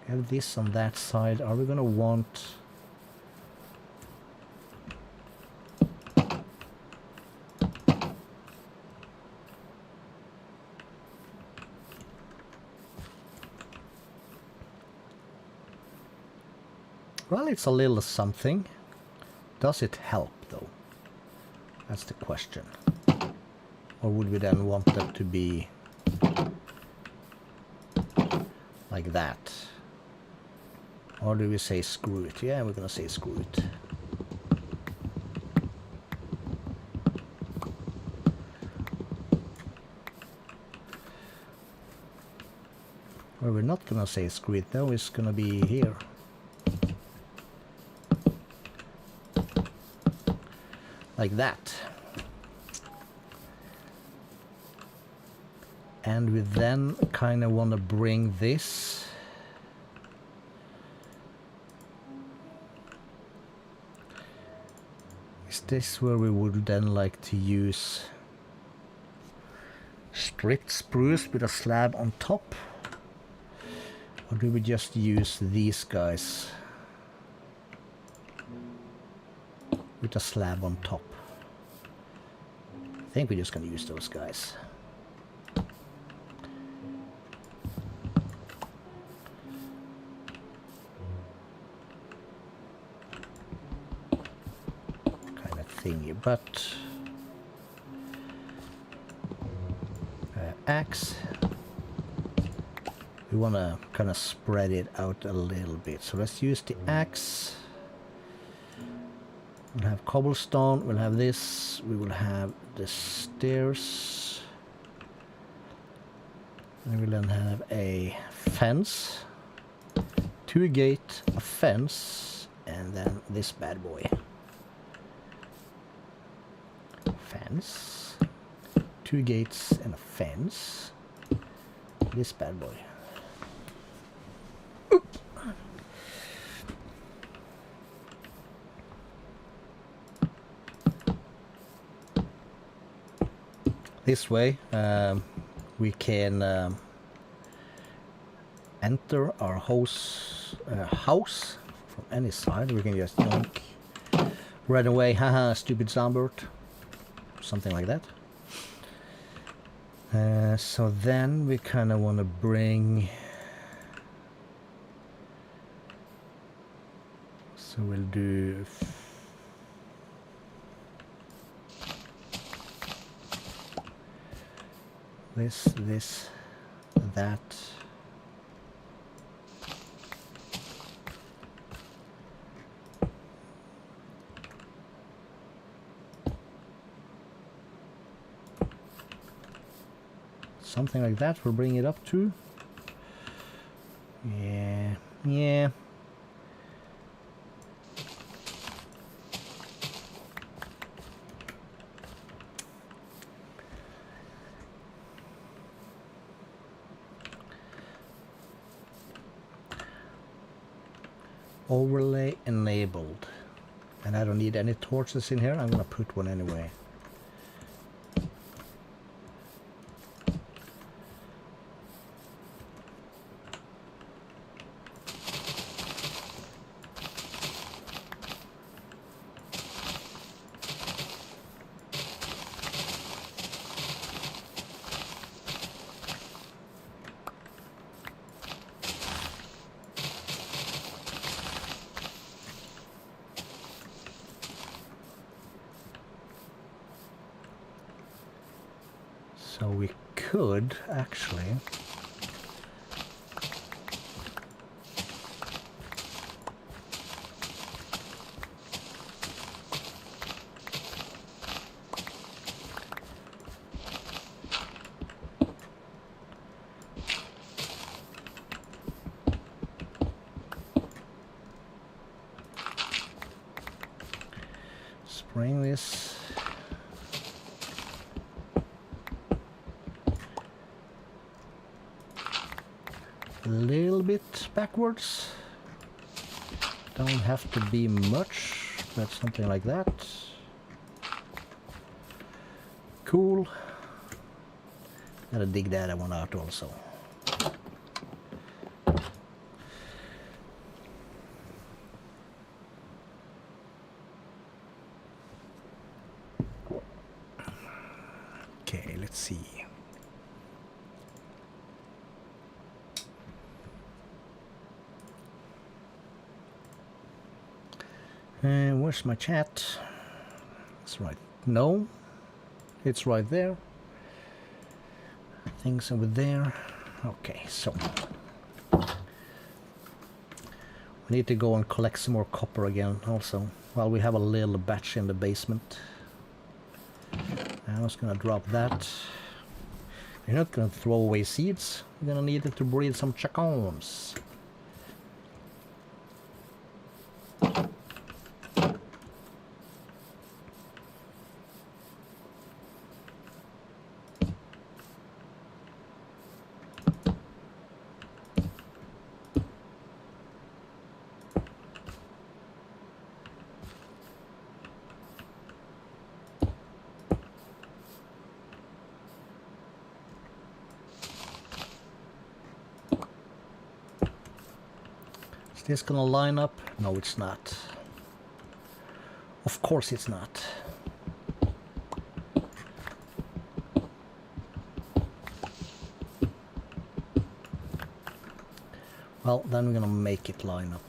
have this on that side. Are we gonna want well, it's a little something. Does it help though? That's the question. Or would we then want them to be like that? Or do we say screw it? Yeah, we're gonna say screw it. Or we're not gonna say screw it though, it's gonna be here. Like that. And we then kind of want to bring this is this where we would then like to use stripped spruce with a slab on top, or do we just use these guys with a slab on top? I think we're just gonna use those guys. Kind of thingy, but axe. We want to kind of spread it out a little bit, so let's use the axe. We'll have cobblestone, we'll have this, we will have the stairs, and we'll then have a fence, 2 gate, a fence, and then this bad boy. Fence, 2 gates and a fence, this bad boy. Oop. This way we can enter our house from any side. We can just yoink right away, haha, stupid soundboard, something like that. So then we kind of want to bring, so we'll do this, that. Something like that, we'll bring it up to. Yeah. Overlay enabled, and I don't need any torches in here. I'm gonna put one anyway. So we could actually spring this. A little bit backwards. Don't have to be much, but something like that. Cool. Gotta dig that one out also. Okay, let's see. Where's my chat? It's right. No, it's right there. Things over there. Okay, so we need to go and collect some more copper again also. Well, we have a little batch in the basement. I'm just gonna drop that. We're not gonna throw away seeds. We're gonna need it to breed some chacons. Is this gonna line up? No, it's not. Of course it's not. Well, then we're gonna make it line up.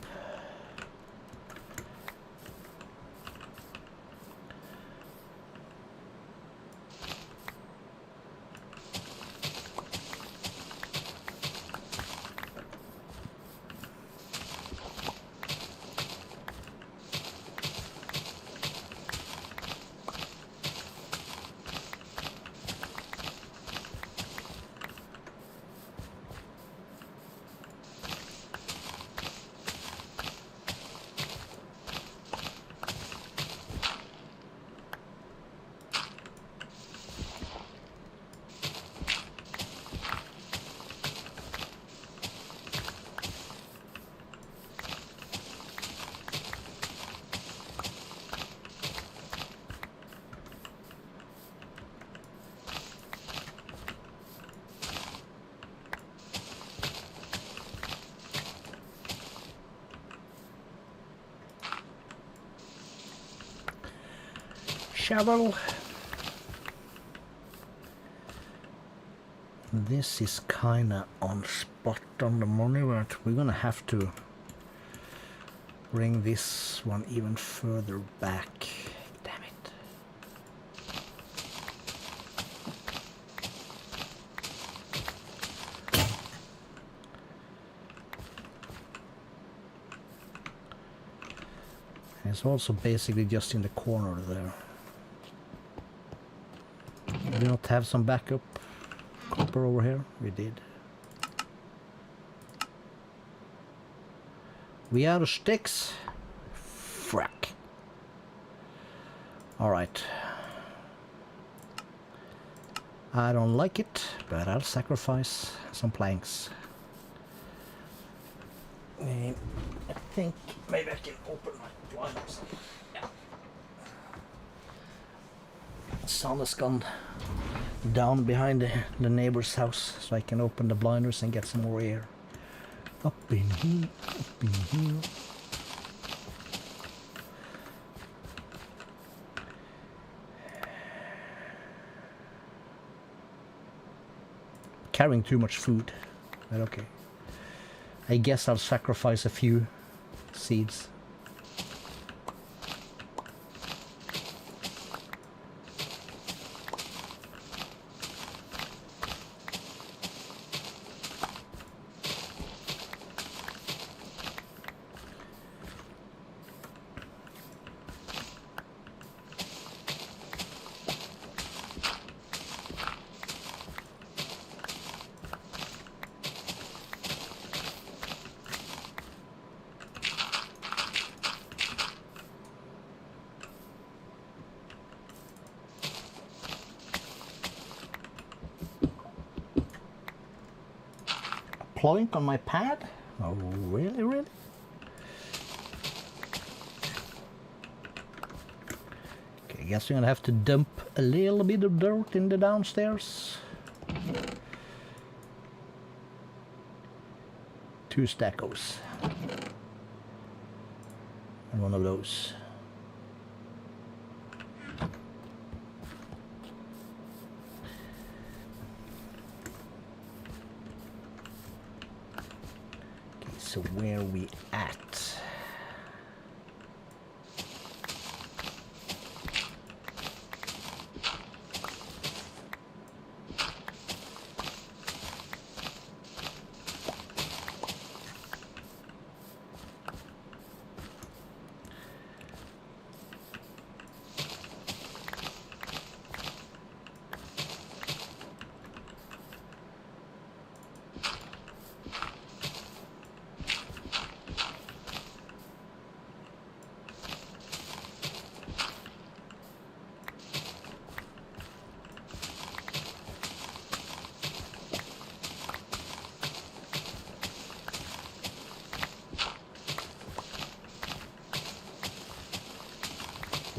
Shovel. This is kinda on spot on the money, but we're gonna have to bring this one even further back. Damn it. It's also basically just in the corner there. Do we not have some backup copper over here? We did. We out of sticks? Frack. Alright. I don't like it, but I'll sacrifice some planks. I think maybe I can open my blinders. Yeah. Sun has gone down behind the neighbor's house, so I can open the blinders and get some more air. Up in here, up in here. Carrying too much food, but okay. I guess I'll sacrifice a few seeds. ploink on my pad? Oh, really, really? Okay, I guess we're gonna have to dump a little bit of dirt in the downstairs. 2 stackos. And 1 of those. Okay, so where are we at?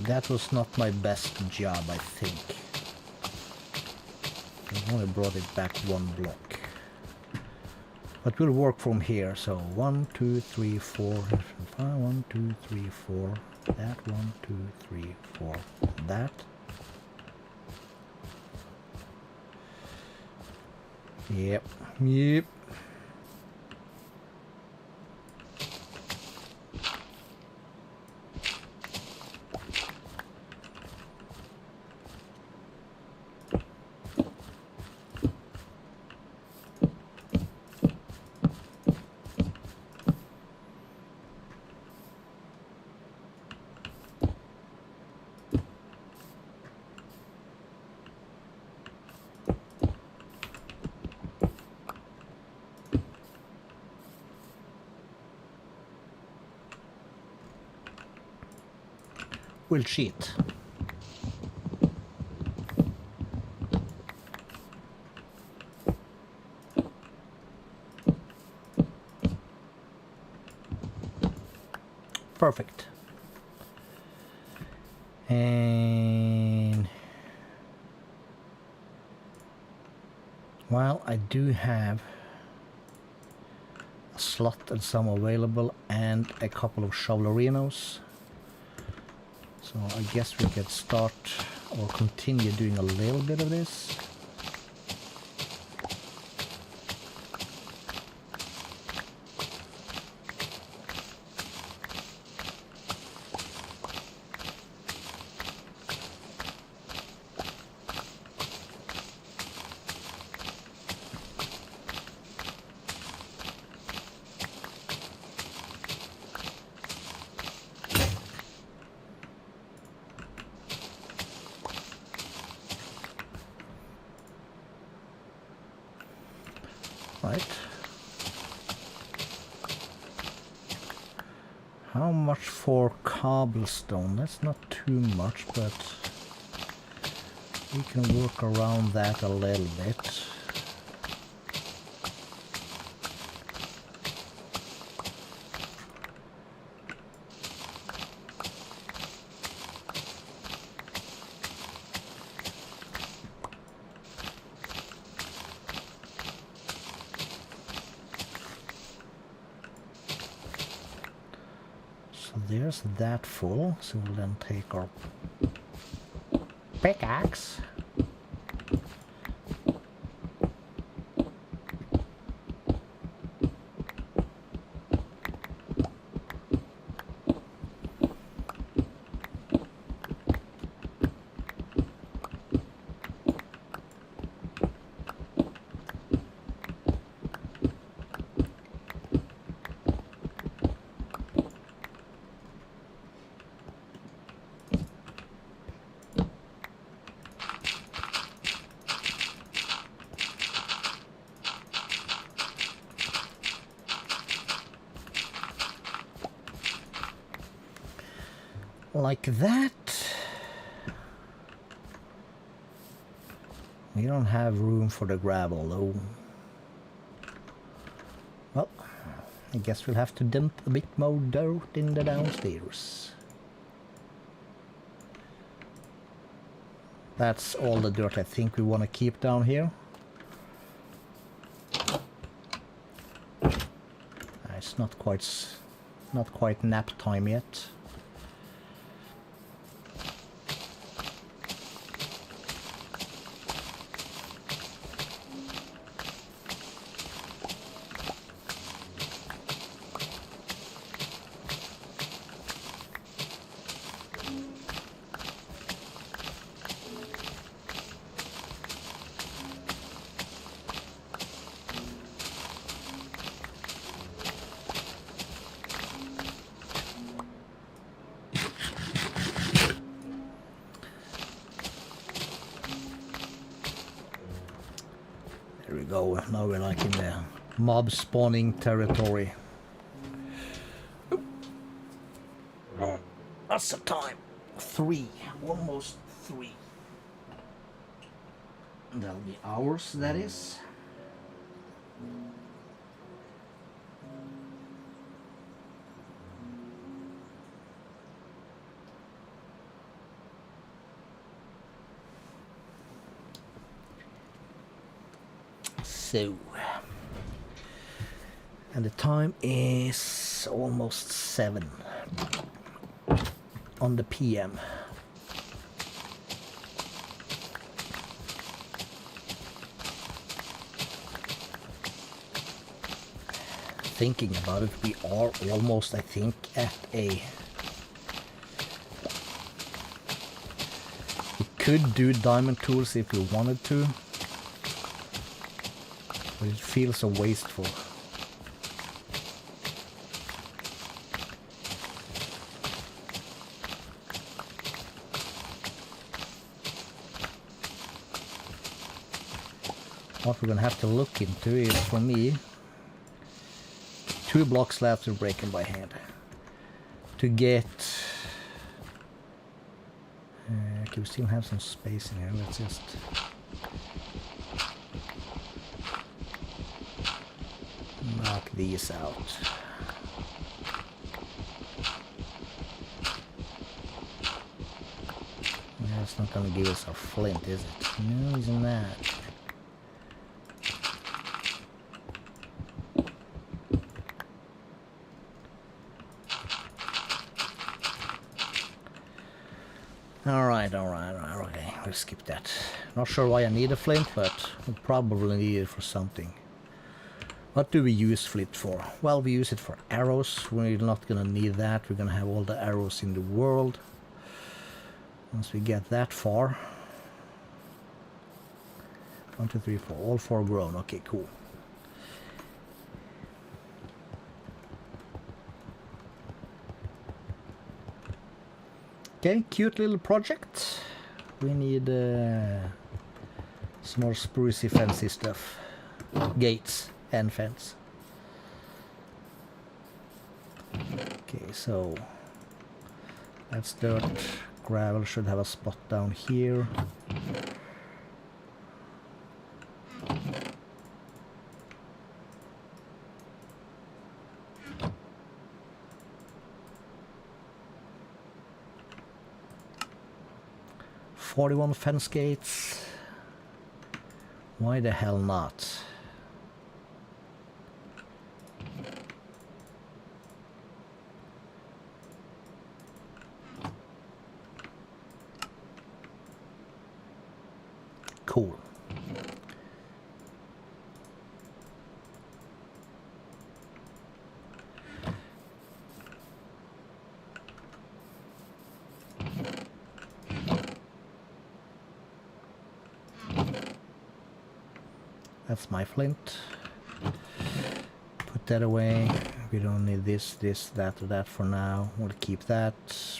That was not my best job, I think. I only brought it back 1 block. But we'll work from here. So 1, 2, 3, 4, 5, 1, 2, 3, 4. That 1, 2, 3, 4. That. Yep. Yep. We'll cheat. Perfect. And well, I do have a slot and some available and a couple of shovelerinos. So I guess we could start or continue doing a little bit of this. Right. How much for cobblestone? That's not too much, but we can work around that a little bit. There's that full, so we'll then take our pickaxe. Like that. We don't have room for the gravel though. I guess we'll have to dump a bit more dirt in the downstairs. That's all the dirt I think we want to keep down here. It's not quite nap time yet. There we go, now we're like in the mob spawning territory. That's the time. 3, almost 3. That'll be hours, that is. So, and the time is almost 7 on the PM. Thinking about it, we are almost, I think, at a... We could do diamond tools if we wanted to. But it feels so wasteful. What we're gonna have to look into is, for me, 2 block slabs to break them by hand. To get... okay, we still have some space in here, let's just... knock these out. Yeah, it's not gonna give us our flint, is it? No, isn't that? Alright, okay, we'll skip that. Not sure why I need a flint, but we'll probably need it for something. What do we use flint for? Well, we use it for arrows. We're not gonna need that. We're gonna have all the arrows in the world. Once we get that far. 1, 2, 3, 4. All 4 grown. Okay, cool. Okay, cute little project. We need some more sprucey fancy stuff. Gates. And fence. Okay, so that's dirt. Gravel should have a spot down here. "41 fence gates. Why the hell not? Cool. That's my flint. Put that away. We don't need this, that, or that for now. We'll keep that.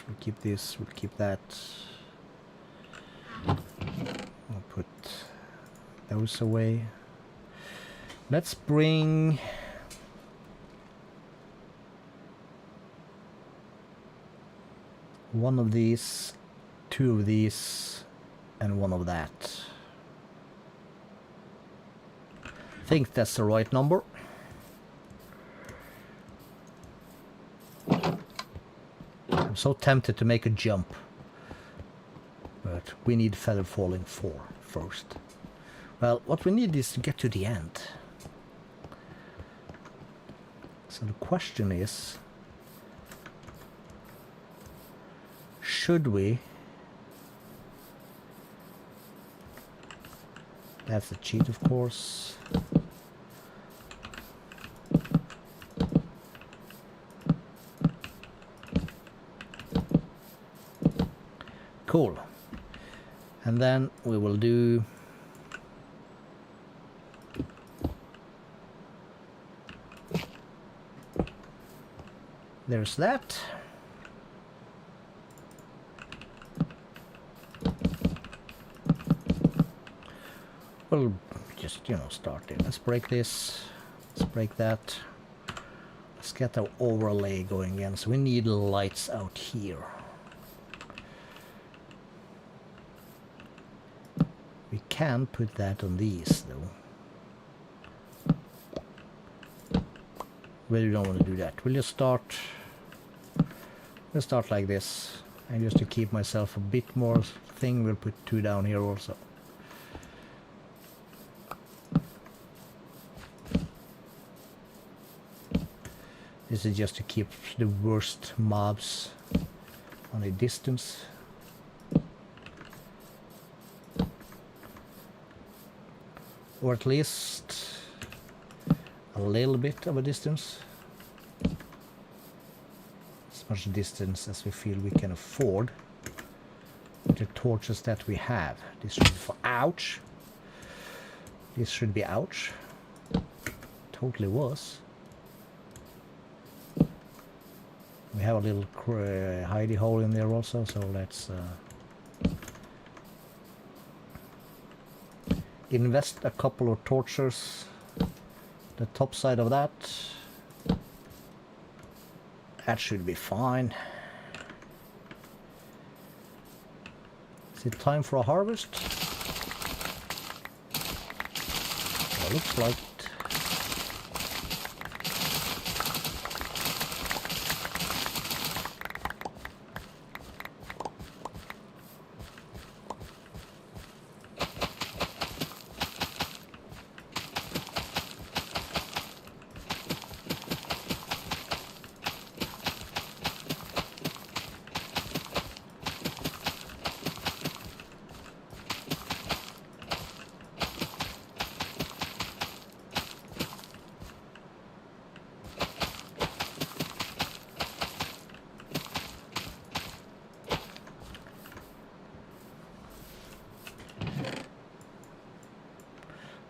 We'll keep this. We'll keep that. I'll put those away. Let's bring one of these, 2 of these, and 1 of that. I think that's the right number. I'm so tempted to make a jump. But we need feather falling 4 first. Well, what we need is to get to the end. So the question is, should we? That's a cheat, of course. Cool. And then we will do there's that. We'll just, you know, start it. Let's break this. Let's break that. Let's get our overlay going again. So we need lights out here. We can put that on these though. We don't want to do that. We'll just start. We'll start like this. And just to keep myself a bit more thing, we'll put 2 down here also. This is just to keep the worst mobs on a distance. Or at least a little bit of a distance. As much distance as we feel we can afford with the torches that we have. This should be for ouch. This should be ouch. Totally was. We have a little hidey hole in there also, so let's invest a couple of torches. The top side of that. That should be fine. Is it time for a harvest? Well, looks like it.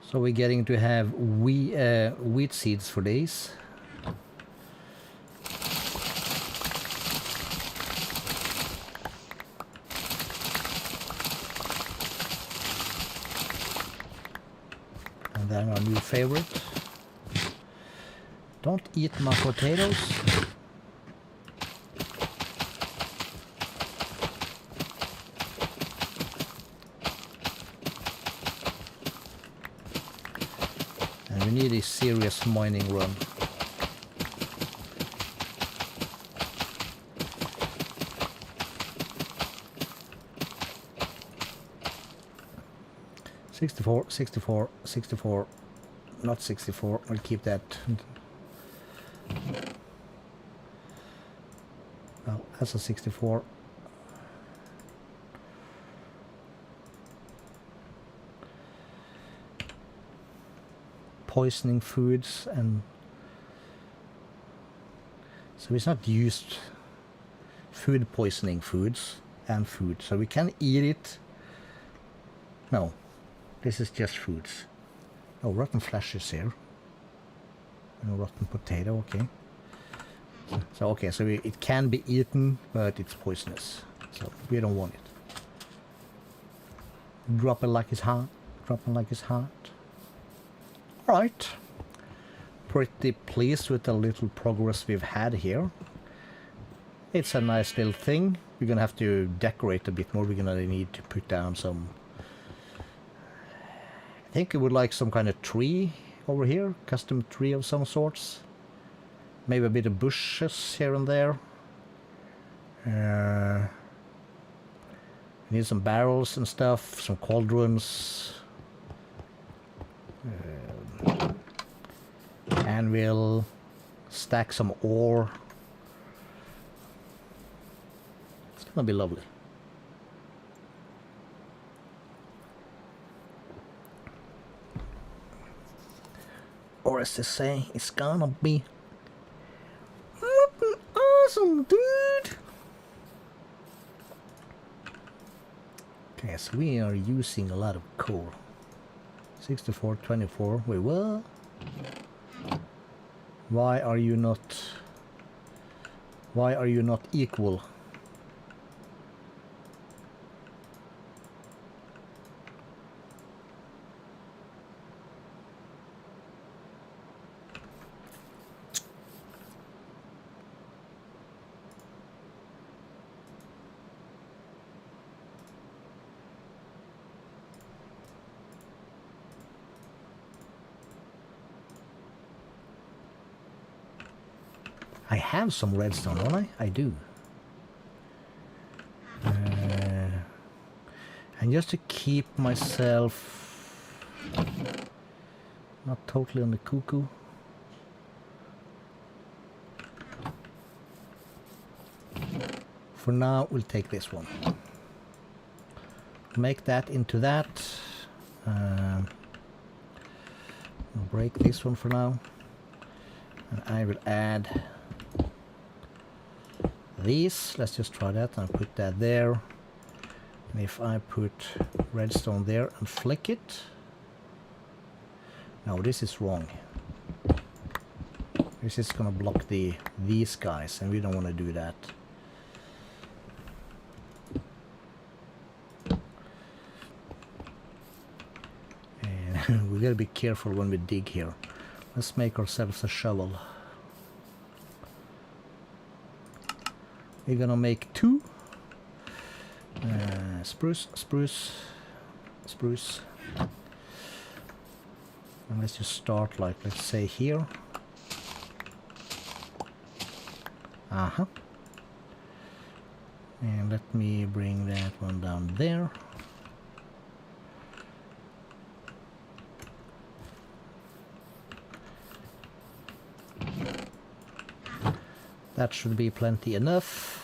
So we're getting to have wheat seeds for days. And then our new favorite. Don't eat my potatoes. We need a serious mining run. $64, not 64. We'll keep that. Well, that's a 64. Poisoning foods, and so it's not used food poisoning foods and food, so we can eat it. No, this is just foods. Oh, rotten flesh is here. And rotten potato, okay. So okay, so it can be eaten, but it's poisonous, so we don't want it. Drop it like it's hot. Drop it like it's hot. Right, pretty pleased with the little progress we've had here. It's a nice little thing. We're gonna have to decorate a bit more. We're gonna need to put down some, I think we would like some kind of tree over here, custom tree of some sorts. Maybe a bit of bushes here and there. We need some barrels and stuff, some cauldrons. Anvil. Stack some ore. It's gonna be lovely. Or as they say, it's gonna be awesome, dude! Okay, so we are using a lot of coal. 64, 24. Wait, what? Why are you not equal? I have some redstone, don't I? I do. And just to keep myself not totally on the cuckoo. For now, we'll take this one. Make that into that. Break this one for now. And I will add these. Let's just try that and put that there. And if I put redstone there and flick it. No, this is wrong. This is gonna block these guys, and we don't want to do that. And we gotta be careful when we dig here. Let's make ourselves a shovel. We're gonna make two. Spruce. And let's just start like, let's say here. And let me bring that one down there. That should be plenty enough.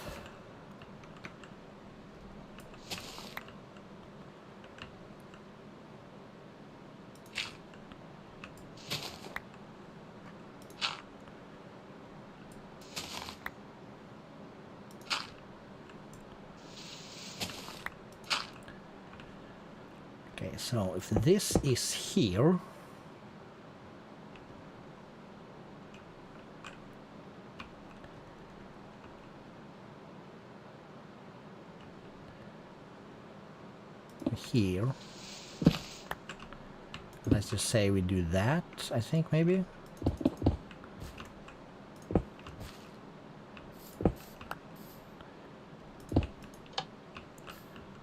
Okay, so if this is here, let's just say we do that, I think maybe.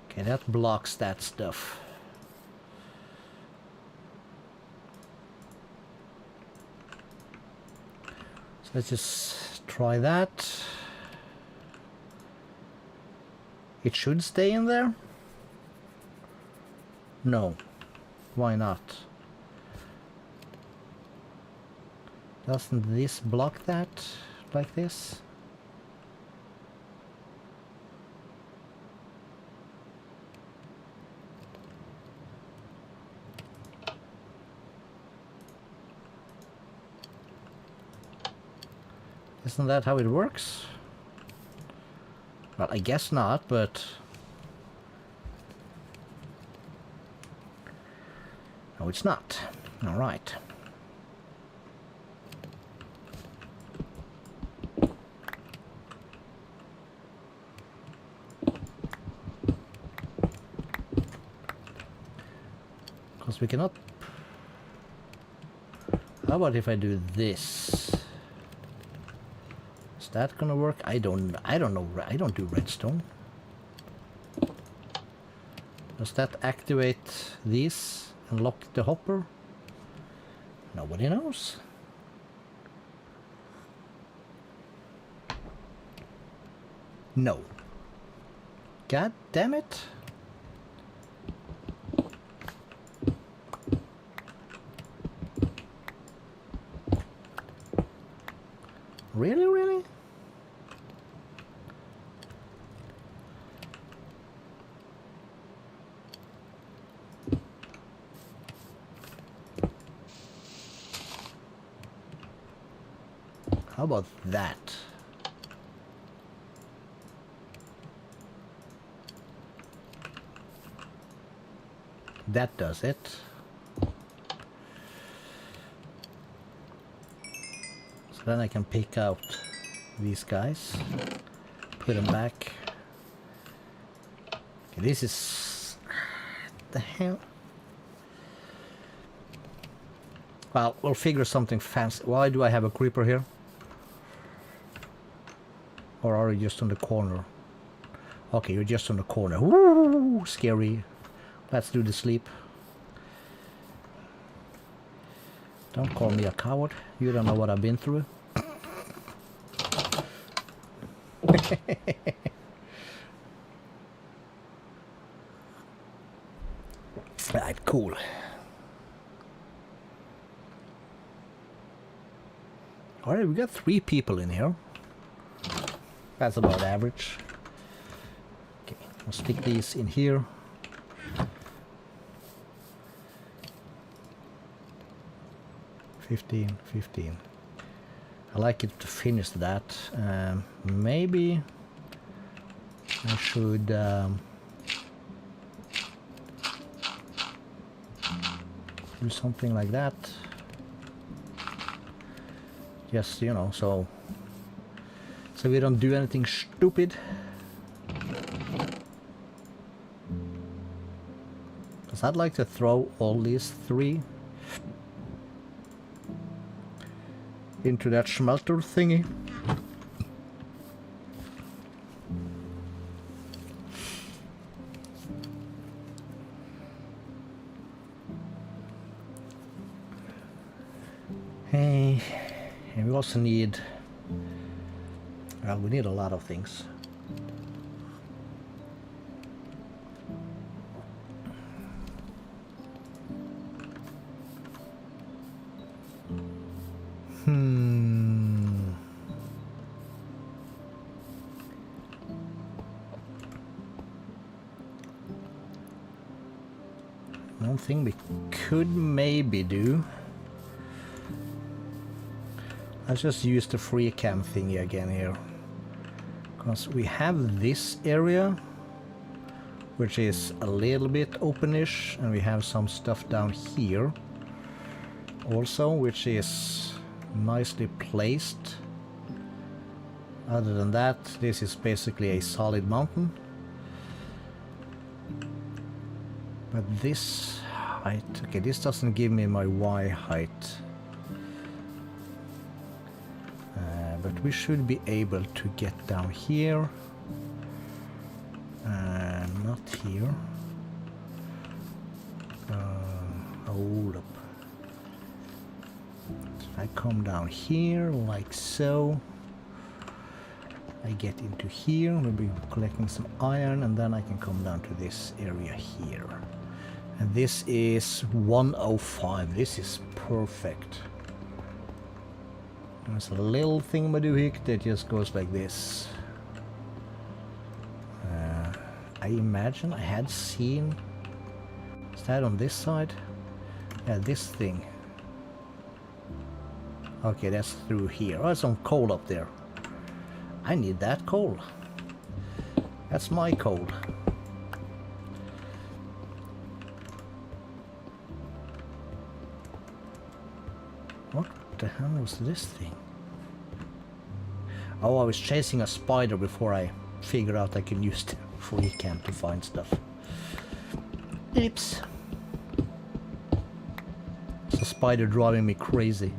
Okay, that blocks that stuff. So let's just try that. It should stay in there. No, why not? Doesn't this block that like this? Isn't that how it works? Well, I guess not, but no, it's not. All right. Because we cannot. How about if I do this? Is that gonna work? I don't know. I don't do redstone. Does that activate these? Unlock the hopper? Nobody knows. No. God damn it. Really, really? How about that? That does it. So then I can pick out these guys, put them back. Okay, this is... the hell? Well, we'll figure something fancy. Why do I have a creeper here? Or are you just on the corner? Okay, you're just on the corner. Ooh, scary. Let's do the sleep. Don't call me a coward. You don't know what I've been through. Right, cool. Alright, we got 3 people in here. That's about average. Okay, we'll stick these in here. $15. I like it to finish that. Maybe I should do something like that. Just, you know, so we don't do anything stupid. Because I'd like to throw all these 3 into that smelter thingy. Hey, and we also need, well, we need a lot of things. One thing we could maybe do, let's just use the FreeCam thingy again here, because we have this area which is a little bit openish, and we have some stuff down here also which is nicely placed. Other than that, this is basically a solid mountain. But this height, okay, this doesn't give me my Y height. But we should be able to get down here. Not here. Hold up. So I come down here like so. I get into here, we'll be collecting some iron, and then I can come down to this area here. And this is 105. This is perfect. There's a little thingamajig that just goes like this. I imagine I had seen... Is that on this side? Yeah, this thing. Okay, that's through here. Oh, there's some coal up there. I need that coal. That's my coal. What the hell was this thing? Oh, I was chasing a spider before I figured out I can use the FreeCam to find stuff. Oops. It's a spider driving me crazy.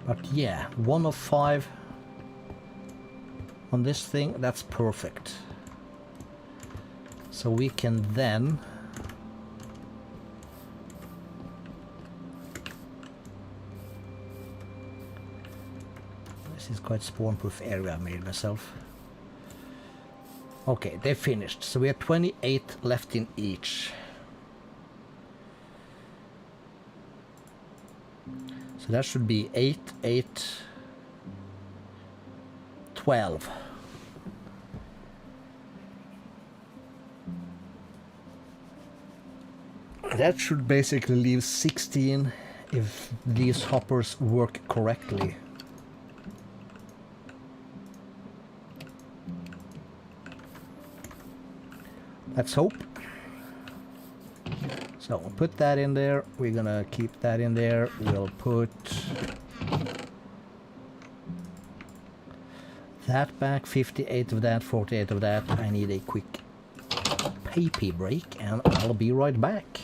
But yeah, 1 of 5 on this thing, that's perfect. So we can then This is quite spawn-proof area I made myself. Okay, they finished. So we have 28 left in each. So that should be 8, 8, 12. That should basically leave 16 if these hoppers work correctly. Let's hope. So we'll put that in there. We're gonna keep that in there. We'll put that back. 58 of that, 48 of that. I need a quick pee break and I'll be right back.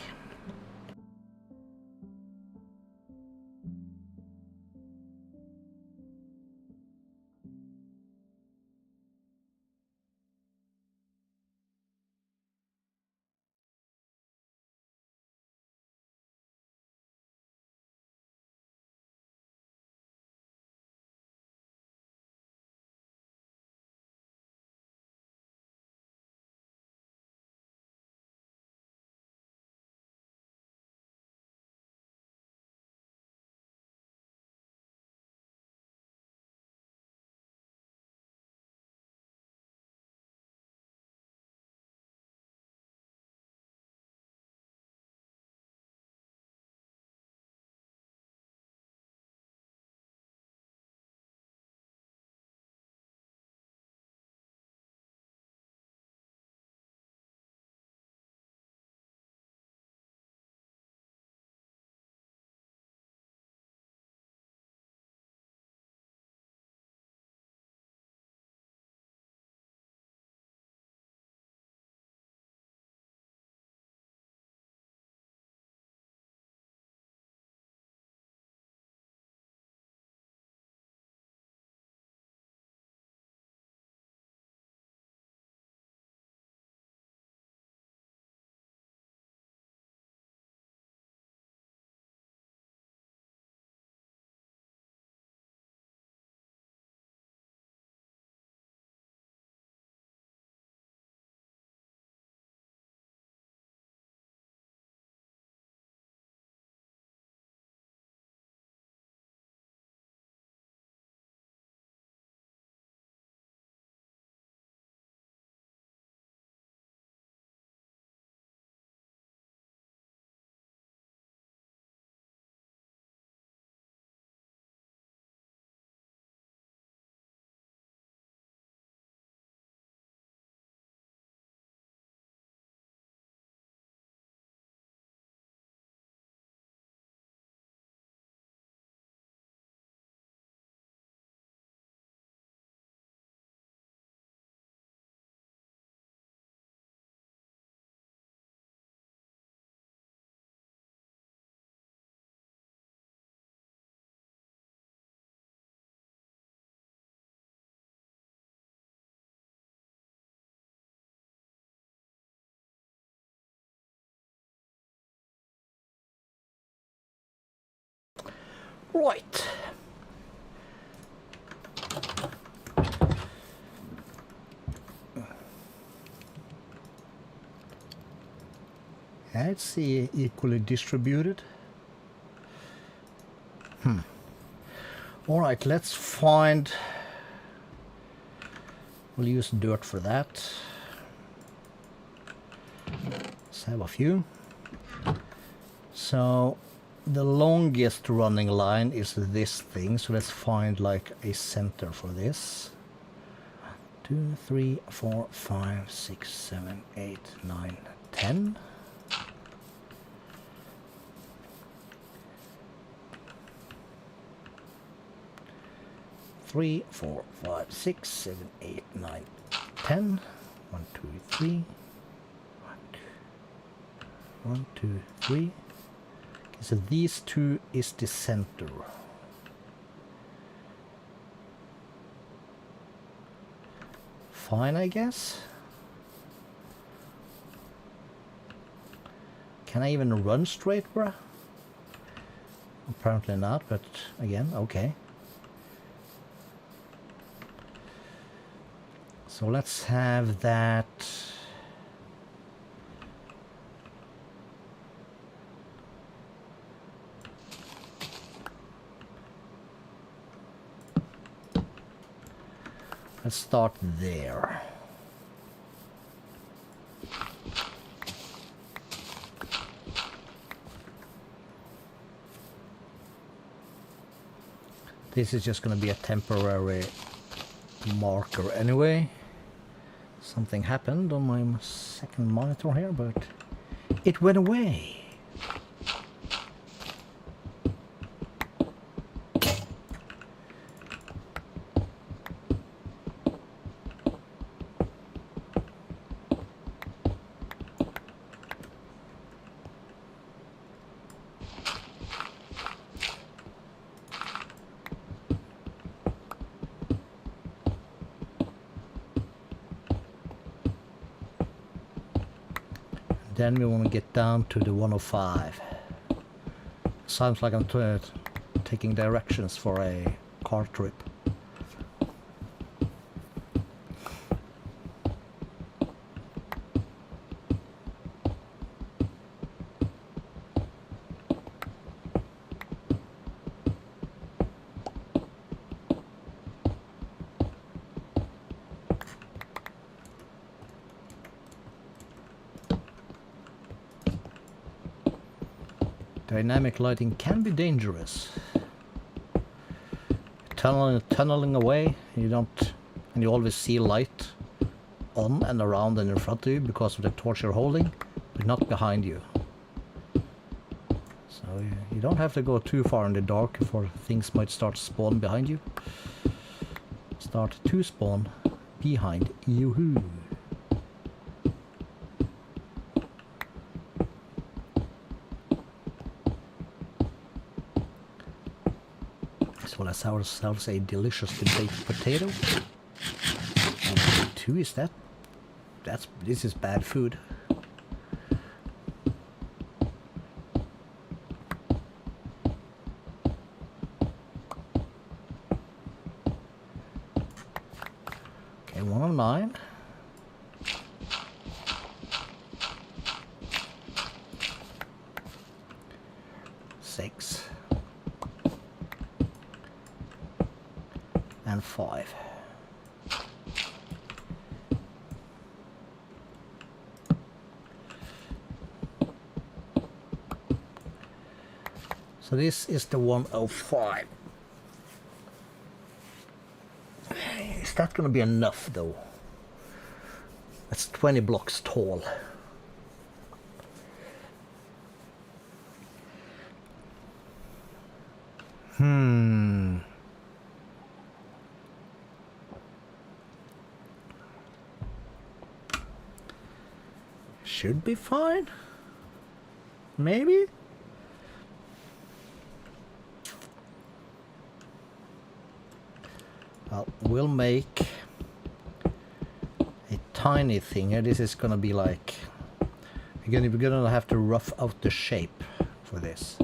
Right. Let's see, equally distributed. Alright, let's find... We'll use dirt for that. Let's have a few. So, the longest running line is this thing, so let's find like a center for this. 2, 3, 4, 5, 6, 7, 8, 9, 10. Three, 4, 5, 6, 7, 8, 9, 10. 1, 2, 3. 1, 2, 3. Okay, so these two is the center. Fine, I guess. Can I even run straight, bruh? Apparently not, but again, okay. So let's have that. Let's start there. This is just going to be a temporary marker anyway. Something happened on my second monitor here, but it went away. Then we want to get down to the 105. Sounds like I'm taking directions for a car trip. Dynamic lighting can be dangerous. Tunneling away, and you always see light on and around and in front of you because of the torch you're holding, but not behind you. So you don't have to go too far in the dark before things might start to spawn behind you. Start to spawn behind you. Let's have ourselves a deliciously baked potato. And 2 is that? This is bad food. Okay, 109. Six. And 5. So this is the 105. Is that going to be enough though? That's 20 blocks tall. Should be fine. Maybe. Well, we'll make a tiny thing here. This is gonna be like we're gonna have to rough out the shape for this.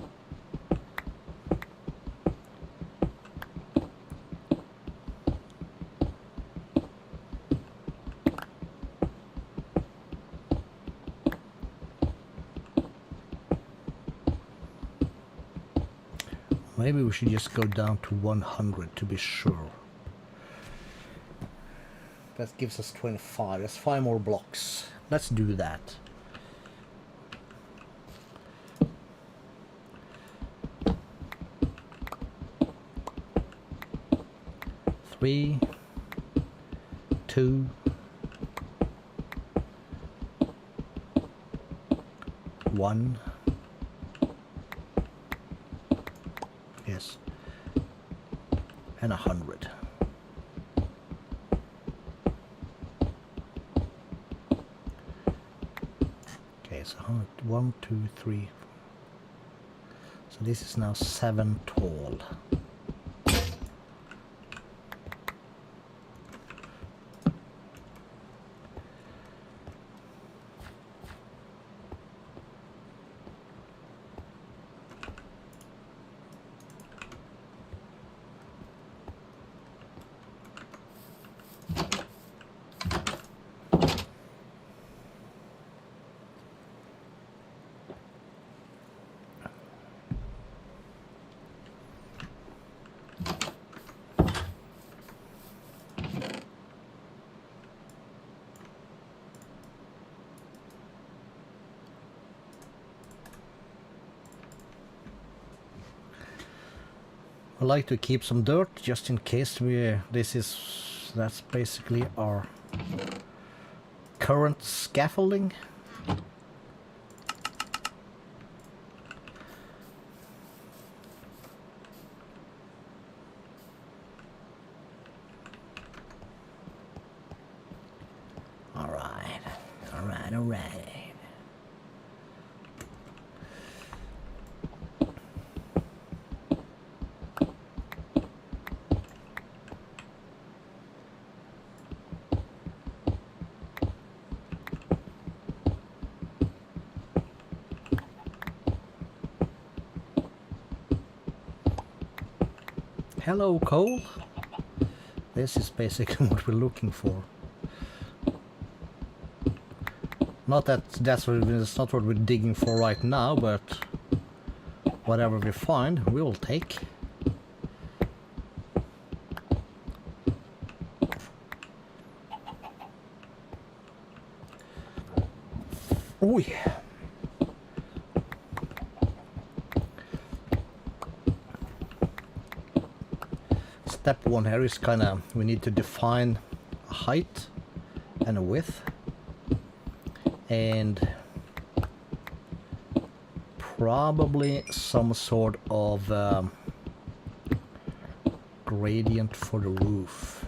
Maybe we should just go down to 100 to be sure. That gives us 25. That's 5 more blocks. Let's do that. Three, 2, 1. Yes, and 100. Okay, so 1, 2, 3. So this is now 7 tall. I like to keep some dirt just in case that's basically our current scaffolding. All right. Hello, coal. This is basically what we're looking for. Not that that's not what we're digging for right now, but whatever we find, we will take. Oh yeah. Step one here is we need to define a height and a width. And probably some sort of gradient for the roof.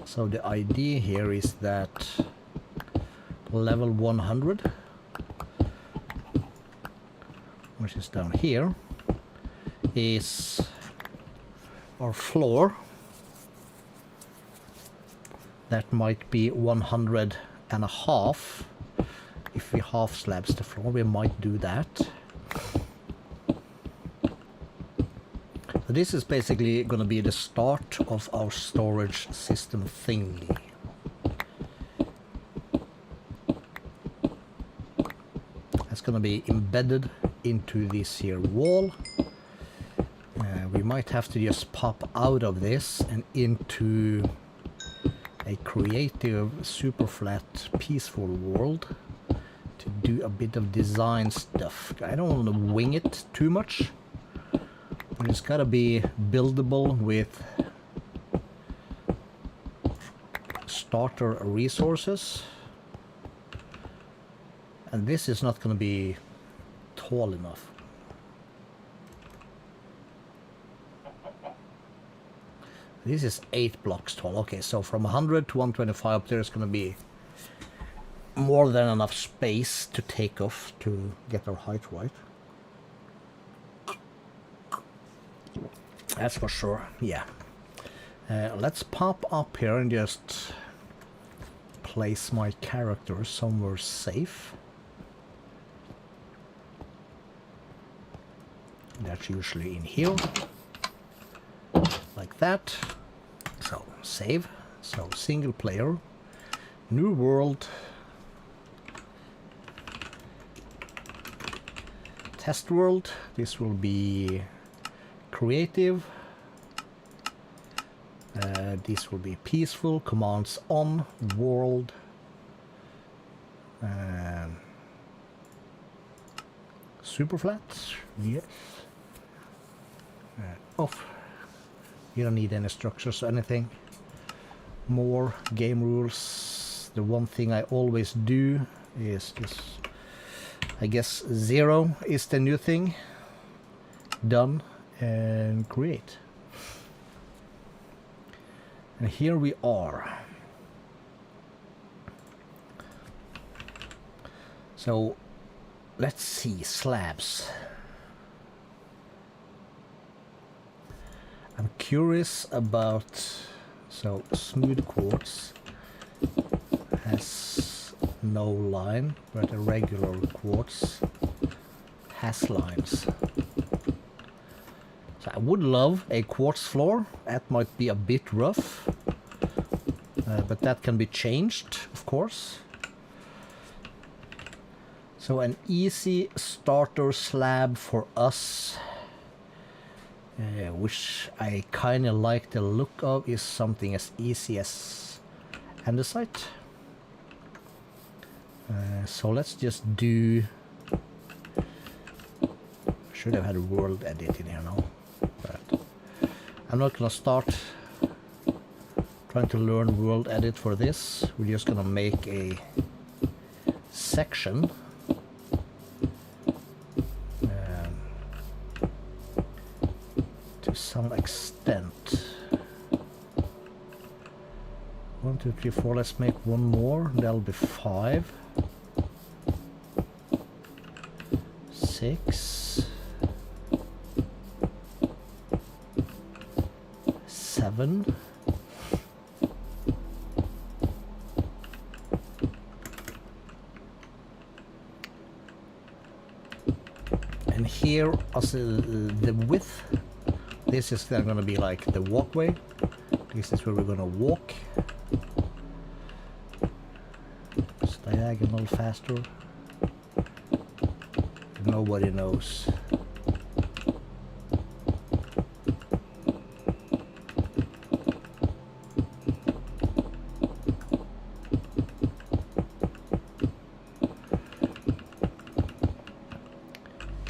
So the idea here is that level 100, which is down here, is our floor. That might be 100 and a half. If we half slabs the floor, we might do that. So this is basically going to be the start of our storage system thingy. That's going to be embedded into this here wall. We might have to just pop out of this and into a creative, super flat, peaceful world to do a bit of design stuff. I don't want to wing it too much, but it's got to be buildable with starter resources. And this is not going to be tall enough. This is 8 blocks tall. Okay, so from 100 to 125 up there is going to be more than enough space to take off to get our height right. That's for sure, yeah. Let's pop up here and just place my character somewhere safe. That's usually in here. Like that. So save. So single player, new world, test world. This will be creative. This will be peaceful. Commands on world. Super flat. Yes. Off. You don't need any structures or anything. More game rules. The one thing I always do is just, I guess 0 is the new thing. Done and create. And here we are. So let's see, slabs. I'm curious about, so smooth quartz has no line, but a regular quartz has lines. So I would love a quartz floor. That might be a bit rough, but that can be changed, of course. So an easy starter slab for us, which I kind of like the look of, is something as easy as andesite. So let's just do... Should have had a world edit in here now, but I'm not gonna start trying to learn world edit for this. We're just gonna make a section to some extent. 1, 2, 3, 4. Let's make one more. That'll be 5, 6, 7. And here, as the width, this is then going to be like the walkway. This is where we're going to walk. It's diagonal faster. Nobody knows.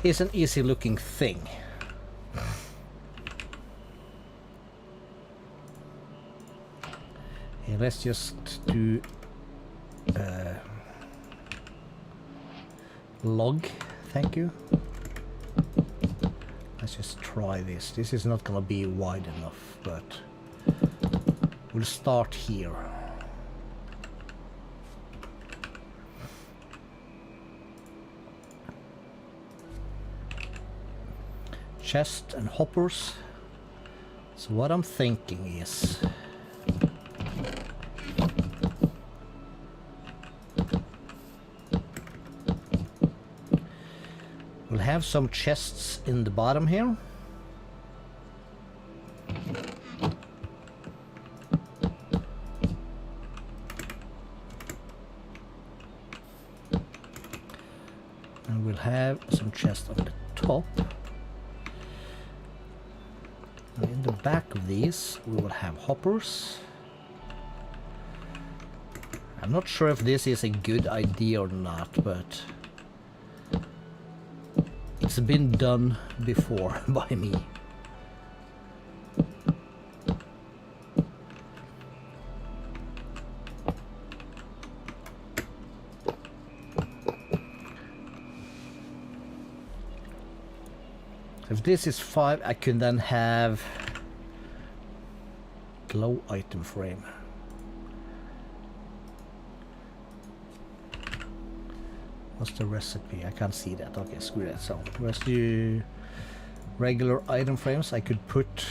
It's an easy looking thing. Yeah, let's just do log, thank you. Let's just try this. This is not gonna be wide enough, but we'll start here. Chest and hoppers. So what I'm thinking is we'll have some chests in the bottom here. And we'll have some chests on the top. In the back of these we will have hoppers. I'm not sure if this is a good idea or not, but it's been done before by me. If this is 5, I can then have glow item frame. What's the recipe? I can't see that. Okay, screw that. So let's do regular item frames. I could put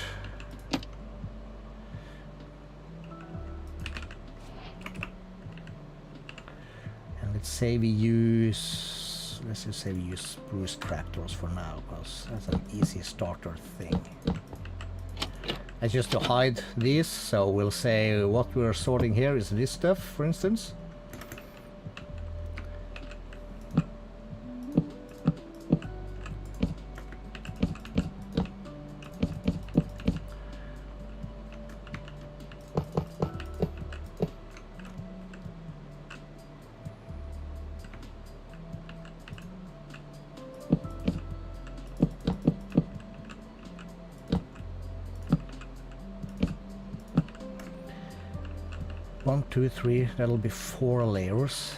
and let's say we use, let's just say we use spruce trapdoors for now, because that's an easy starter thing. And just to hide these, so we'll say what we're sorting here is this stuff, for instance. One, two, three, that'll be 4 layers.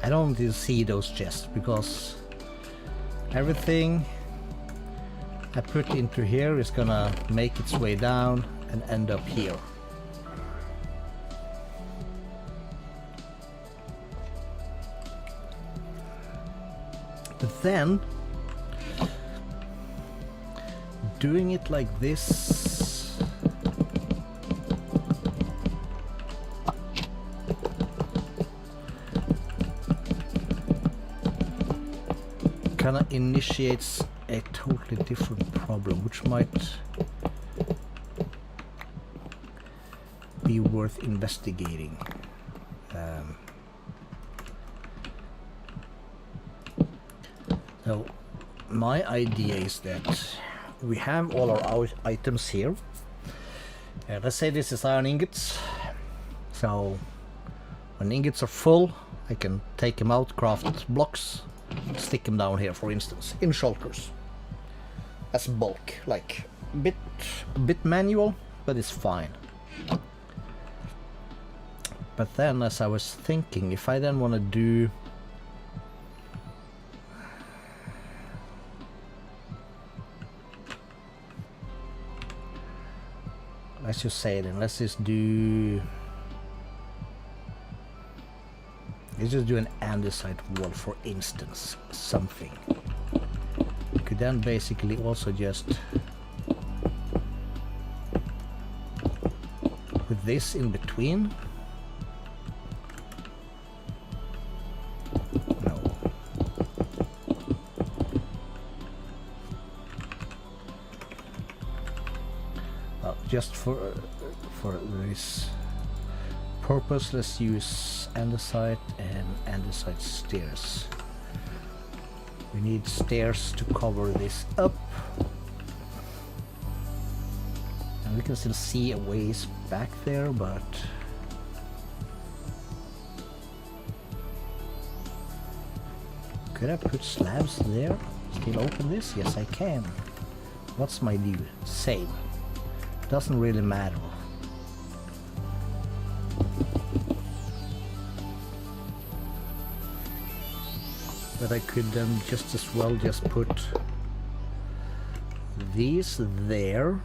I don't want to see those chests because everything I put into here is gonna make its way down and end up here. But then doing it like this kind of initiates a totally different problem, which might be worth investigating. So my idea is that we have all our items here. Let's say this is iron ingots. So when ingots are full, I can take them out, craft blocks, stick them down here, for instance, in shulkers. As bulk, like a bit manual, but it's fine. But then, as I was thinking, if I then want to do let's just say then, let's just do an andesite wall, for instance, something. You could then basically also just put this in between. No. Well, just for this purpose, let's use andesite and andesite stairs. We need stairs to cover this up, and we can still see a ways back there, but could I put slabs there? Still open this? Yes, I can. What's my view? Same. Doesn't really matter. But I could then just as well just put these there.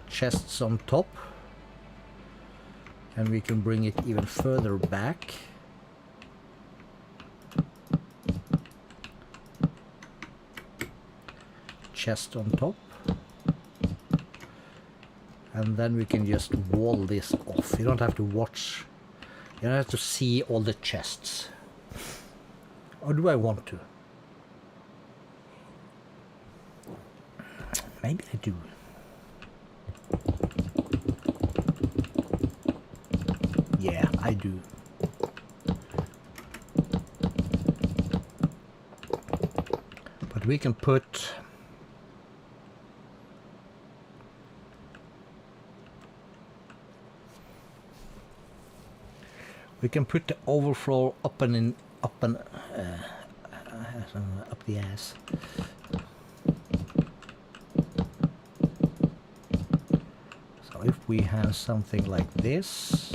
Chests on top. And we can bring it even further back. Chest on top. And then we can just wall this off. You don't have to watch. You don't have to see all the chests. Or do I want to? Maybe I do. Yeah, I do. But we can put the overflow up the ass. So if we have something like this,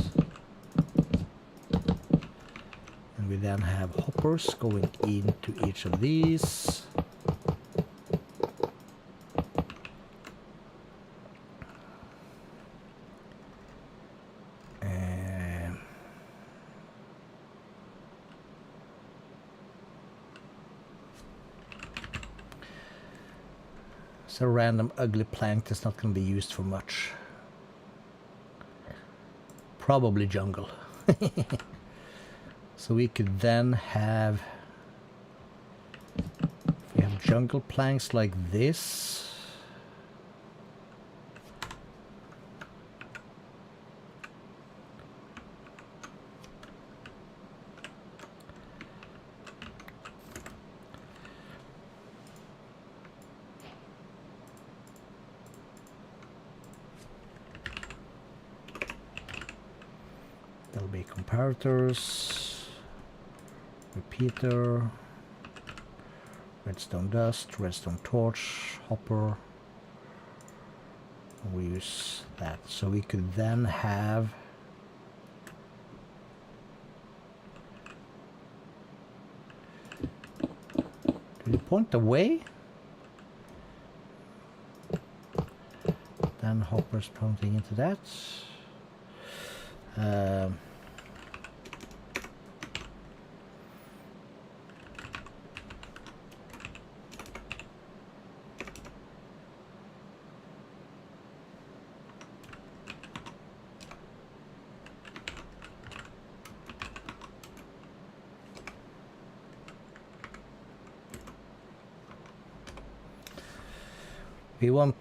and we then have hoppers going into each of these. A random ugly plank that's not going to be used for much. Probably jungle. So we could then have, if we have jungle planks like this, there'll be comparators, repeater, redstone dust, redstone torch, hopper. We use that. So we could then have do you point away? Then hoppers pointing into that. We want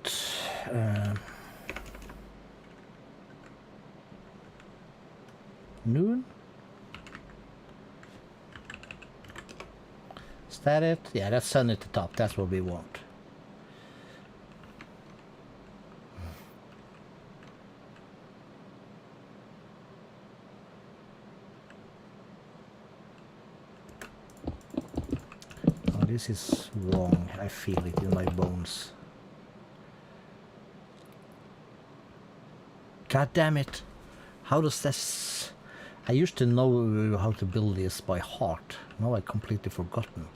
noon. Is that it? Yeah, that's sun at the top. That's what we want. Oh, this is wrong. I feel it in my bones. God damn it. How does this... I used to know how to build this by heart. Now I completely forgotten.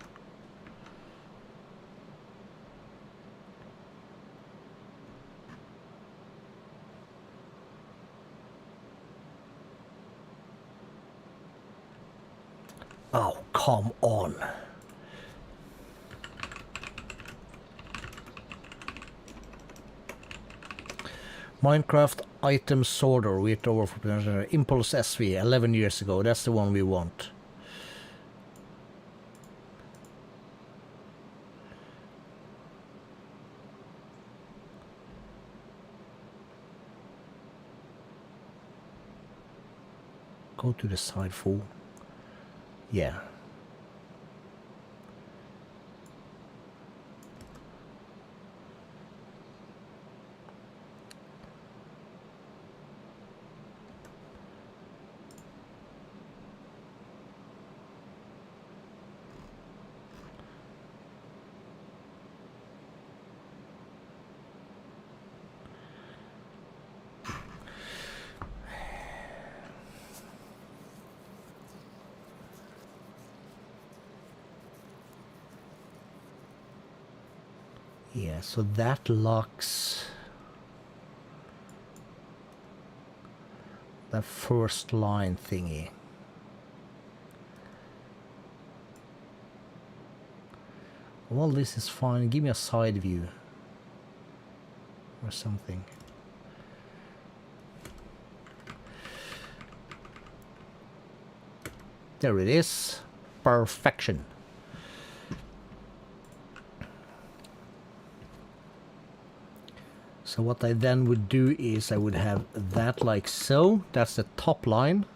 Oh, come on. Minecraft item sorter with over Impulse SV 11 years ago. That's the one we want. Go to the side, fool. Yeah. Yeah, so that locks the first line thingy. Well, this is fine. Give me a side view or something. There it is. Perfection. So what I then would do is I would have that like so. That's the top line.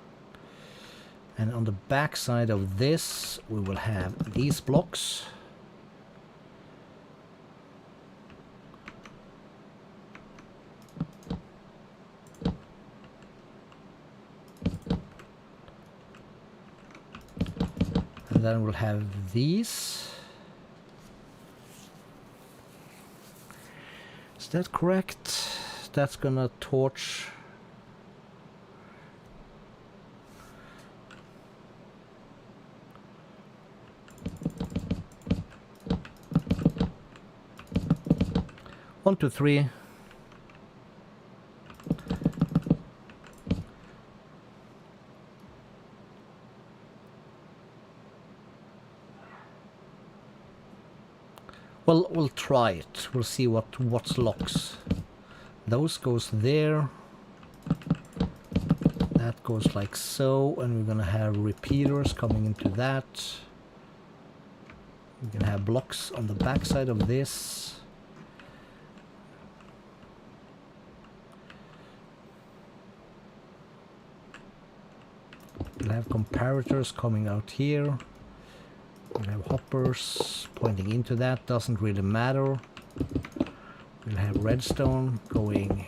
And on the back side of this, we will have these blocks. And then we'll have these. Is that correct? That's gonna torch. One, two, three. Well, we'll try it. We'll see what locks. Those goes there. That goes like so, and we're gonna have repeaters coming into that. We're gonna have blocks on the back side of this. We'll have comparators coming out here. We'll have hoppers pointing into that, doesn't really matter. We'll have redstone going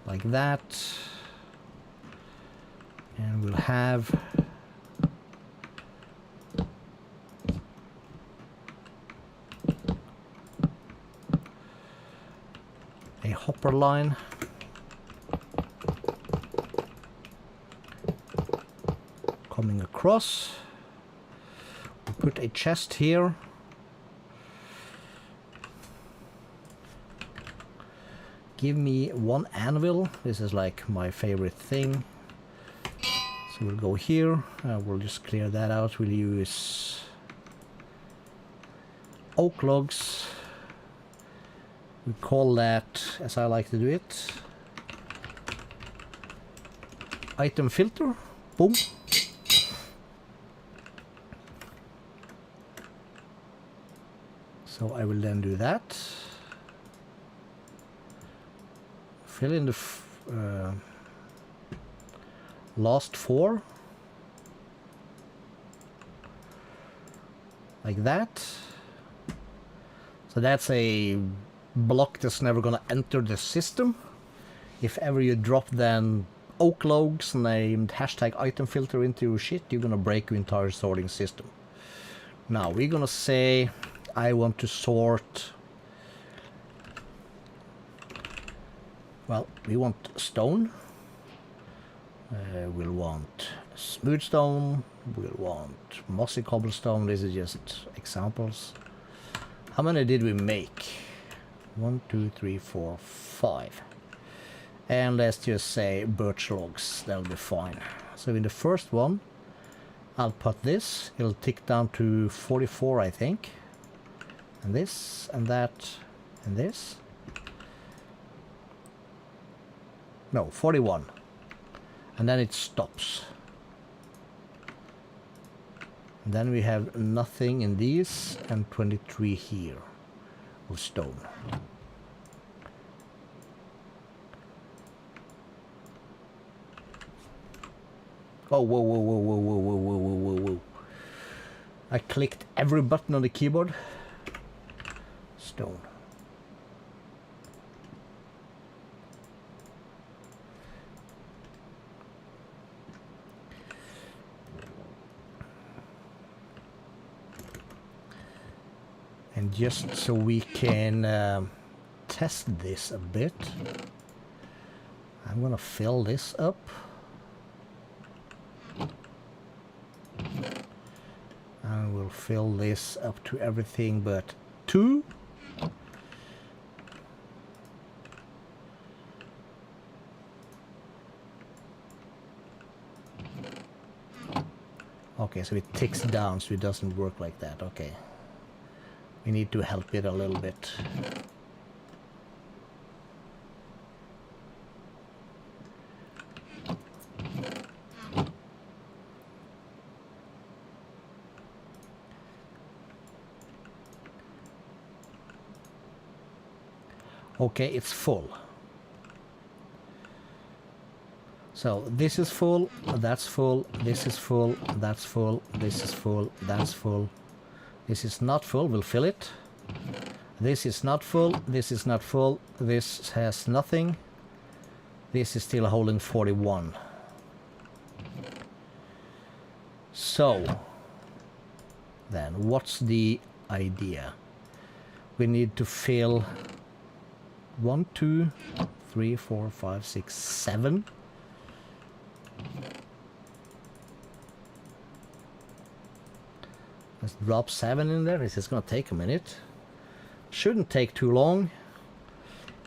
like that. And we'll have a hopper line. Coming across. Put a chest here. Give me one anvil. This is like my favorite thing. So we'll go here. We'll just clear that out. We'll use oak logs. We call that, as I like to do it, item filter. Boom. So I will then do that. fill in the last 4 like that. So that's a block that's never gonna enter the system. If ever you drop then oak logs named #item filter into your shit, you're gonna break your entire sorting system. Now we're gonna say I want to sort, well, we want stone, we'll want smooth stone, we'll want mossy cobblestone. This is just examples. How many did we make? 1, 2, 3, 4, 5. And let's just say birch logs, that'll be fine. So in the first one, I'll put this, it'll tick down to 44, I think. And this, and that, and this. No, 41. And then it stops. And then we have nothing in these, and 23 here of stone. Oh, whoa, whoa, whoa, whoa, whoa, whoa, whoa, whoa, whoa, whoa. I clicked every button on the keyboard. Stone. And just so we can test this a bit, I'm gonna fill this up. And we'll fill this up to everything but 2. Okay, so it ticks down, so it doesn't work like that. Okay. We need to help it a little bit. Okay, it's full. So this is full, that's full, this is full, that's full, this is full, that's full. This is not full, we'll fill it. This is not full, this is not full, this has nothing. This is still holding 41. So, then what's the idea? We need to fill 1, 2, 3, 4, 5, 6, 7. Let's drop 7 in there. This is gonna take a minute. Shouldn't take too long.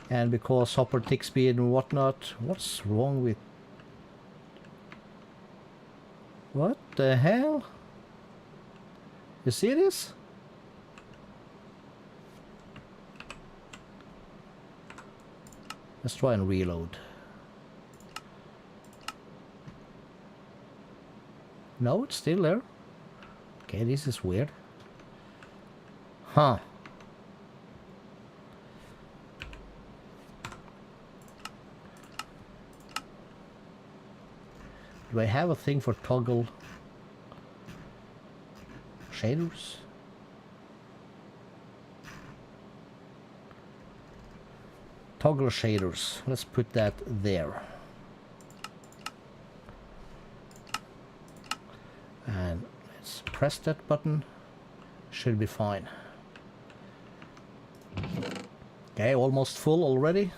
And because hopper tick speed and whatnot, what's wrong with... What the hell? You see this? Let's try and reload. No, it's still there. Okay, this is weird. Huh. Do I have a thing for toggle shaders? Toggle shaders. Let's put that there. And let's press that button. Should be fine. Okay, almost full already.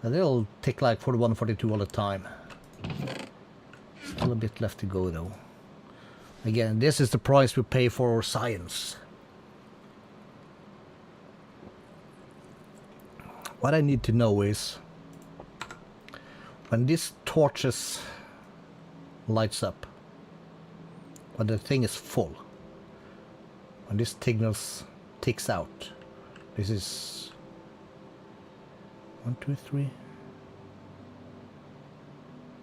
And they'll tick like 41, 42 all the time. Still a bit left to go though. Again, this is the price we pay for our science. What I need to know is when this torches lights up, when the thing is full, when this signals ticks out, this is 1, 2, 3.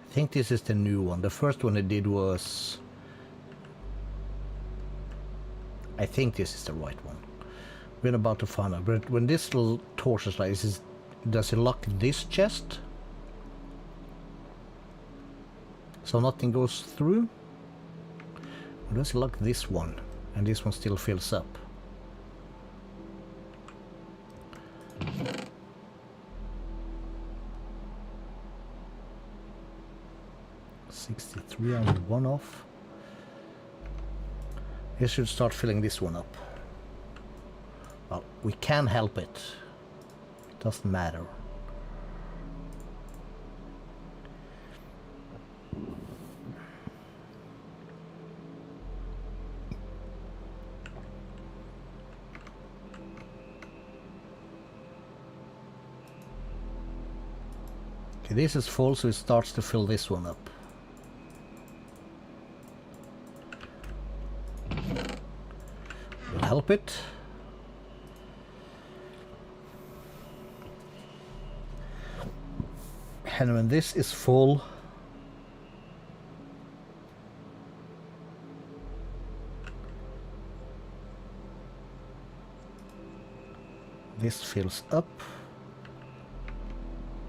I think this is the new one. The first one I did was... I think this is the right one. We're about to find out. But when this little torch is like this, does it lock this chest? So nothing goes through? Or does it lock this one? And this one still fills up? 63 on one off. This should start filling this one up. Well, we can help it. Doesn't matter. Okay, this is full, so it starts to fill this one up. We'll help it. And when this is full, this fills up,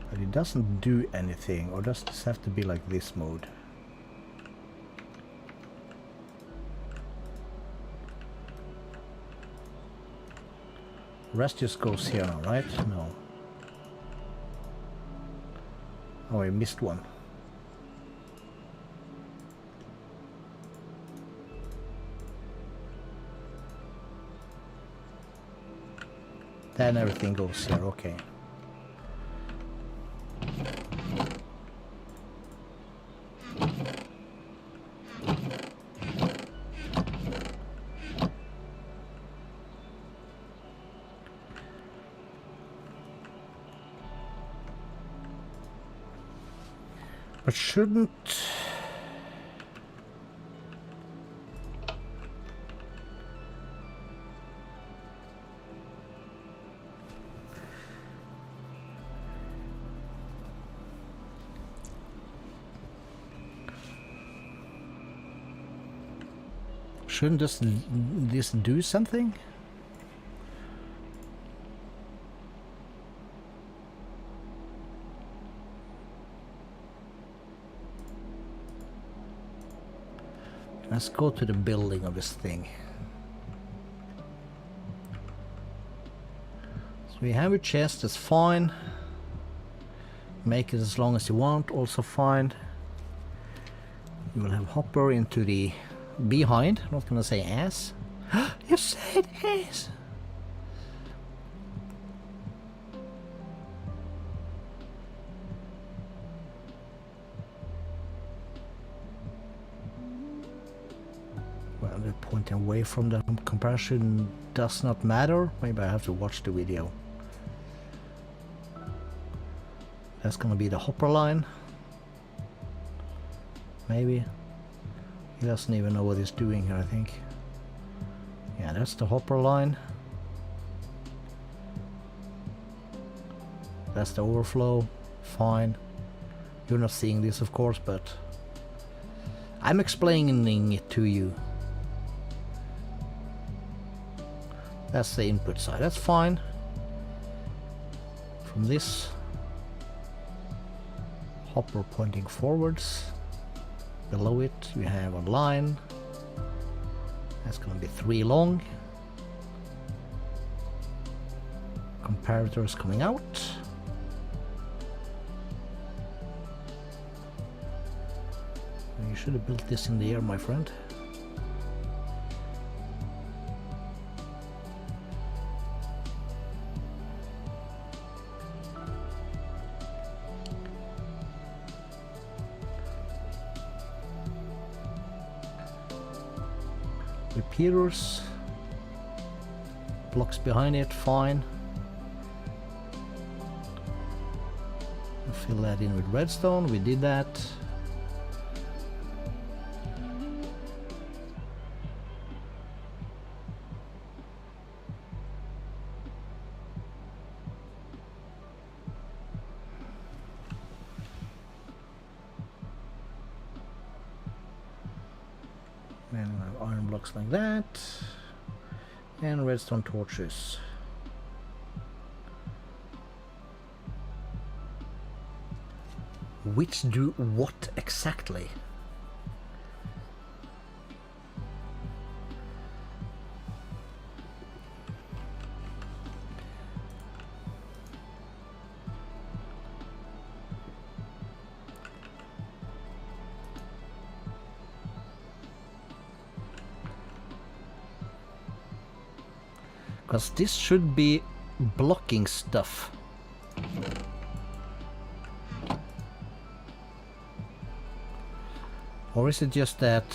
but it doesn't do anything. Or does this have to be like this mode? Rest just goes here now, right? No. Oh, I missed one. Then everything goes here, okay. But shouldn't... Shouldn't this do something? Let's go to the building of this thing. So we have a chest, that's fine. Make it as long as you want, also fine. You will have hopper into the behind. I'm not gonna say ass. You said ass! Well, the pointing away from the comparison does not matter. Maybe I have to watch the video. That's gonna be the hopper line. Maybe. He doesn't even know what he's doing here, I think. Yeah, that's the hopper line. That's the overflow. Fine. You're not seeing this, of course, but I'm explaining it to you. That's the input side. That's fine. From this hopper pointing forwards. Below it we have a line. That's going to be 3 long. Comparators coming out. You should have built this in the air, my friend. Repeaters, blocks behind it, fine. I'll fill that in with redstone, we did that. And we have iron blocks like that. And redstone torches. Which do what exactly? Because this should be blocking stuff. Or is it just that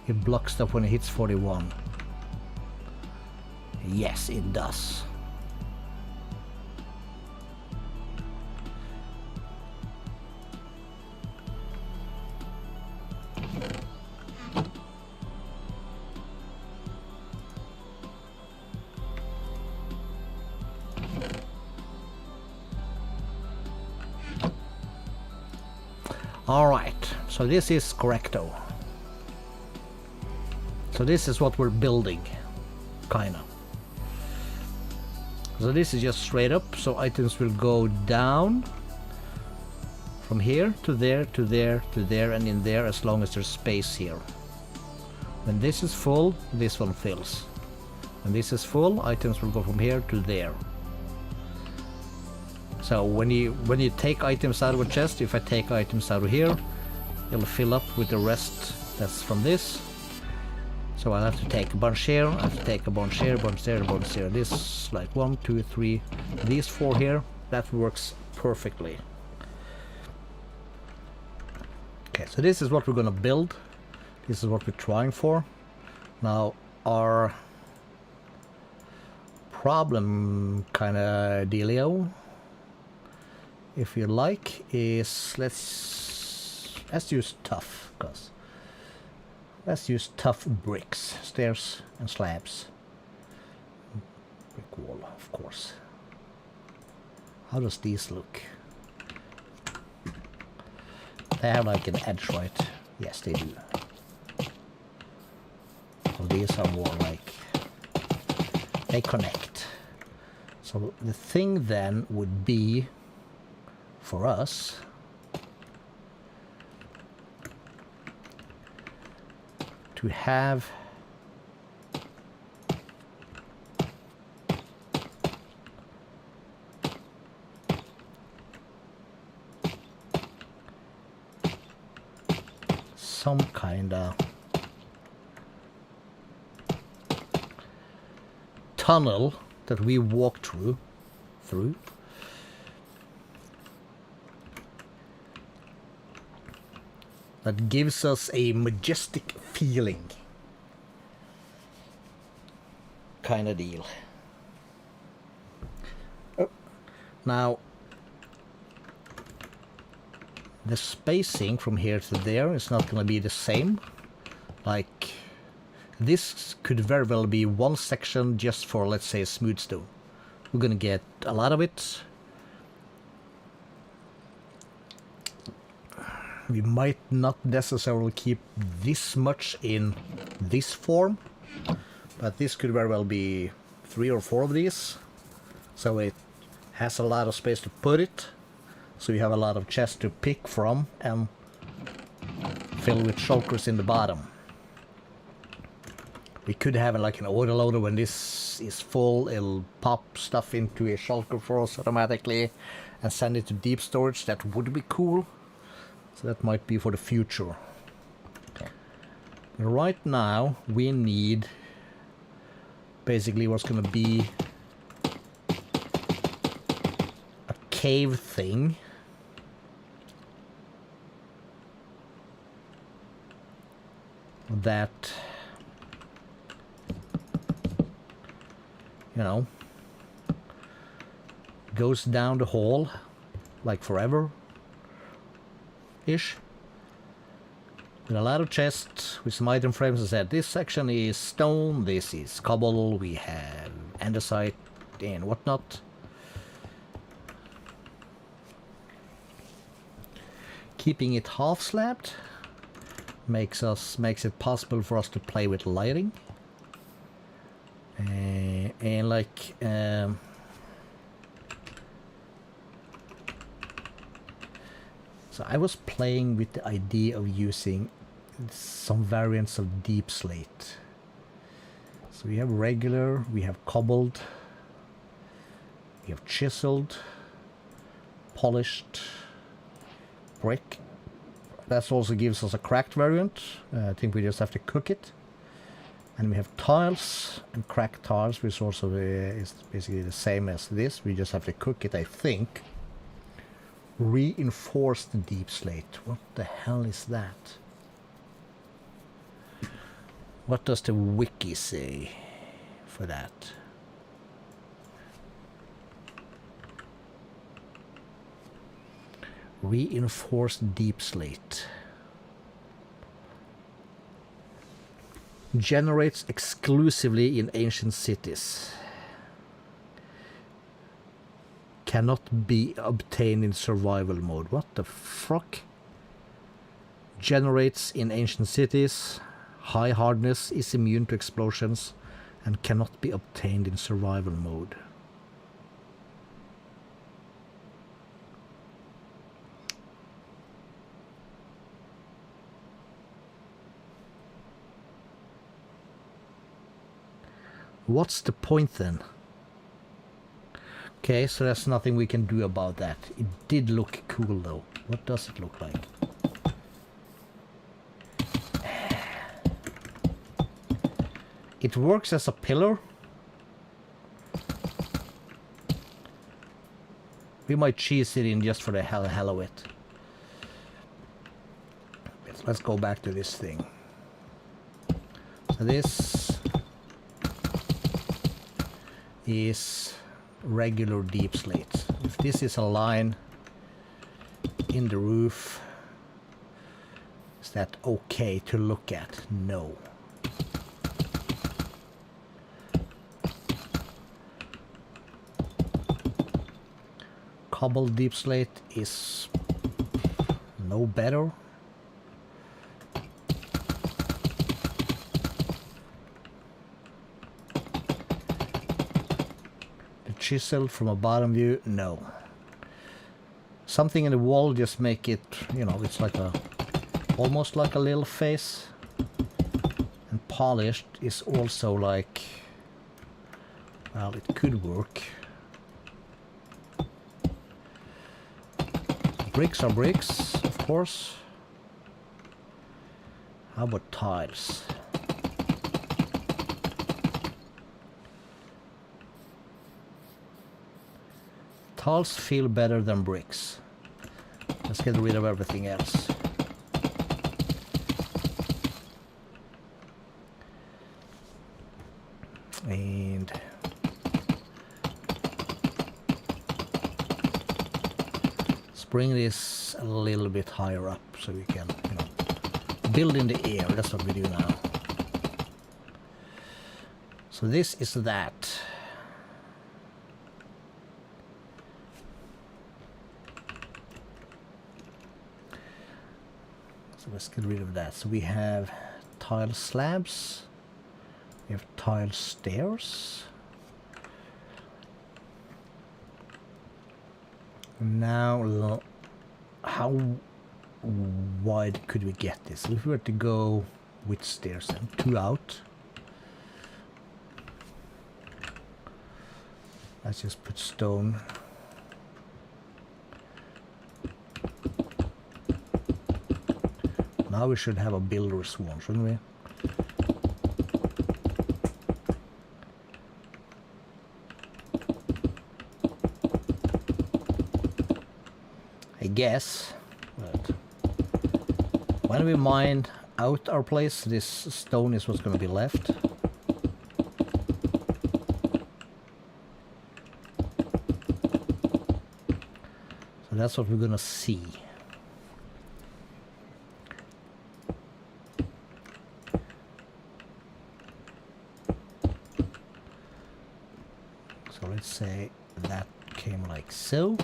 it blocks stuff when it hits 41? Yes, it does. Alright, so this is correcto. So this is what we're building, kinda. So this is just straight up, so items will go down from here to there, to there, to there, and in there as long as there's space here. When this is full, this one fills. When this is full, items will go from here to there. So when you take items out of a chest, if I take items out of here, it'll fill up with the rest that's from this. So I'll have to take a bunch here, I have to take a bunch here, a bunch there, a bunch there. This like 1, 2, 3, these 4 here, that works perfectly. Okay, so this is what we're gonna build. This is what we're trying for. Now our problem kinda dealio, if you like, is let's use tough, cause let's use tough bricks, stairs and slabs. Brick wall, of course. How does these look? They have like an edge, right? Yes, they do. So these are more like they connect. So the thing then would be for us to have some kind of tunnel that we walk through that gives us a majestic feeling kind of deal. Oh. Now the spacing from here to there is not going to be the same. Like this could very well be one section just for, let's say, smooth stone. We're going to get a lot of it. We might not necessarily keep this much in this form, but this could very well be 3 or 4 of these, so it has a lot of space to put it, so you have a lot of chests to pick from and fill with shulkers in the bottom. We could have like an autoloader. When this is full, it'll pop stuff into a shulker for us automatically and send it to deep storage. That would be cool. So that might be for the future. Okay. Right now we need basically what's going to be a cave thing. That, you know, goes down the hall like forever ish, with a lot of chests with some item frames. I said this section is stone, this is cobble, we have andesite and whatnot. Keeping it half slabbed makes it possible for us to play with lighting. And like so I was playing with the idea of using some variants of deep slate. So we have regular, we have cobbled, we have chiseled, polished, brick. That also gives us a cracked variant. I think we just have to cook it. And we have tiles and cracked tiles, which also is basically the same as this. We just have to cook it, I think. Reinforced deep slate. What the hell is that? What does the wiki say for that? Reinforced deep slate. Generates exclusively in ancient cities. Cannot be obtained in survival mode. What the fuck? Generates in ancient cities. High hardness, is immune to explosions, and cannot be obtained in survival mode. What's the point then? Okay, so there's nothing we can do about that. It did look cool though. What does it look like? It works as a pillar. We might cheese it in just for the hell of it. Let's go back to this thing. So this is regular deep slate. If this is a line in the roof, is that okay to look at? No. Cobble deep slate is no better. Chisel from a bottom view, no. Something in the wall just make it, you know, it's like a almost like a little face. And polished is also like, well, it could work. Bricks are bricks, of course. How about tiles? Tiles feel better than bricks. Let's get rid of everything else. And let's bring this a little bit higher up so we can, you know, build in the air. That's what we do now. So this is that. So let's get rid of that. So we have tile slabs, we have tile stairs. Now, how wide could we get this? If we were to go with stairs then, 2 out. Let's just put stone. Now we should have a builder swarm, shouldn't we? I guess. But when we mine out our place, this stone is what's going to be left. So that's what we're going to see. Let's say that came like so.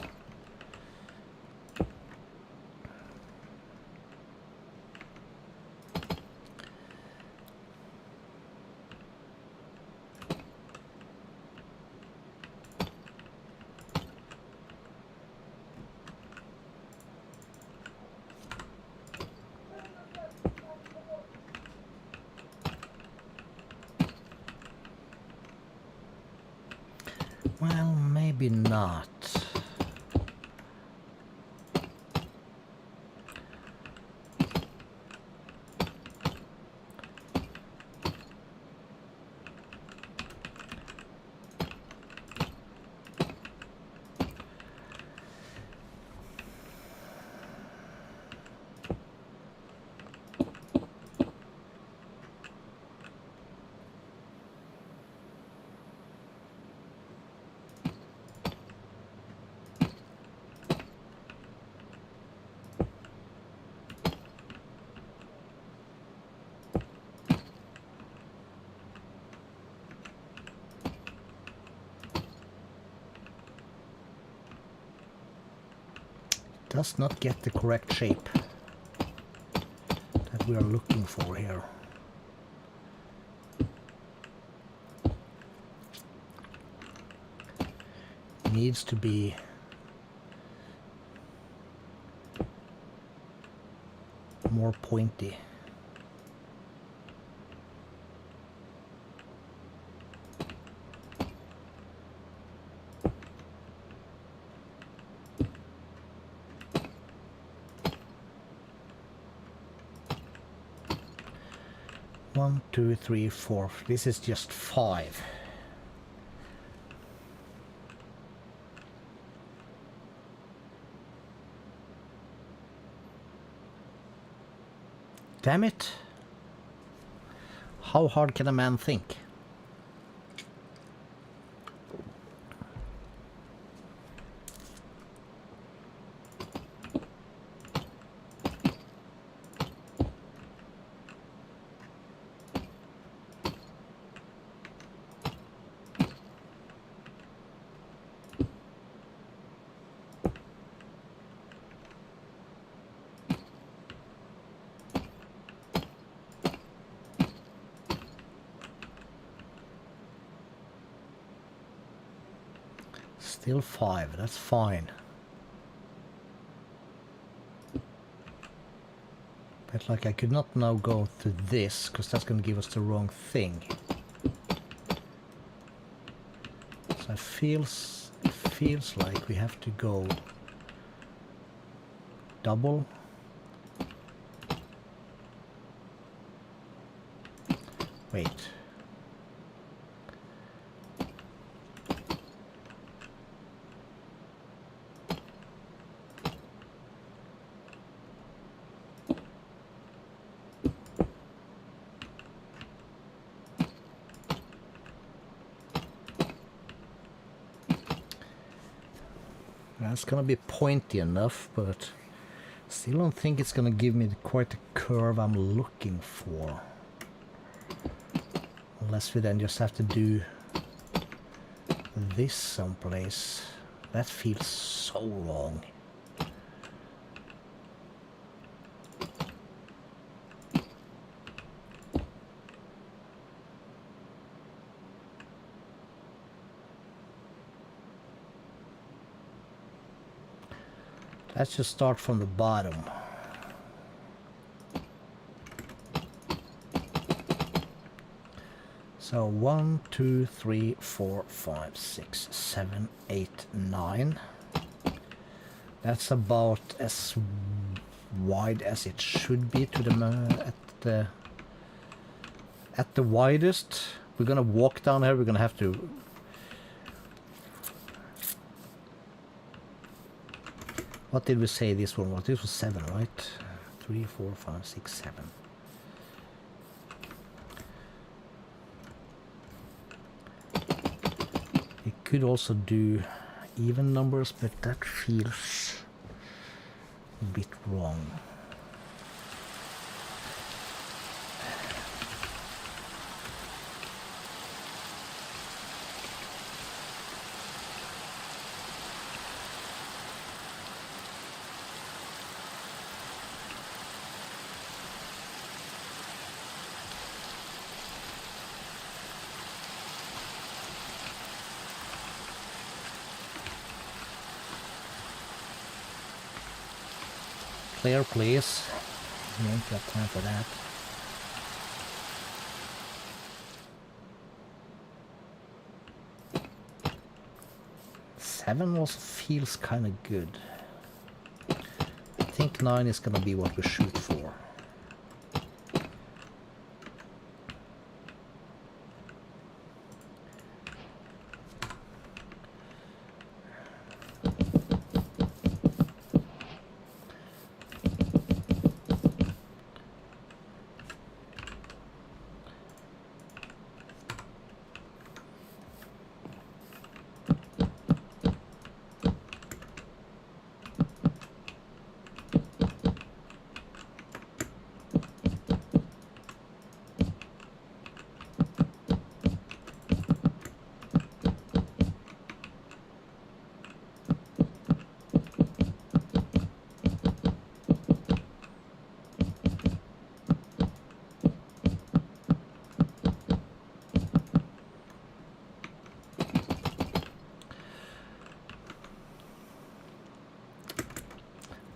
maybe not. Does not get the correct shape that we are looking for here. Needs to be more pointy. One, two, three, four. This is just 5. Damn it. How hard can a man think? Still 5, that's fine. But like I could not now go to this, because that's going to give us the wrong thing. So it feels like we have to go double. Wait. That's gonna be pointy enough, but still don't think it's gonna give me quite the curve I'm looking for. Unless we then just have to do this someplace. That feels so wrong. Let's just start from the bottom. So 1, 2, 3, 4, 5, 6, 7, 8, 9. That's about as wide as it should be to the at the widest. We're gonna walk down here. We're gonna have to. What did we say this one was? This was 7, right? 3, 4, 5, 6, 7. We could also do even numbers, but that feels a bit wrong. Clear, please. We ain't got time for that. 7 also feels kind of good. I think 9 is gonna be what we shoot for.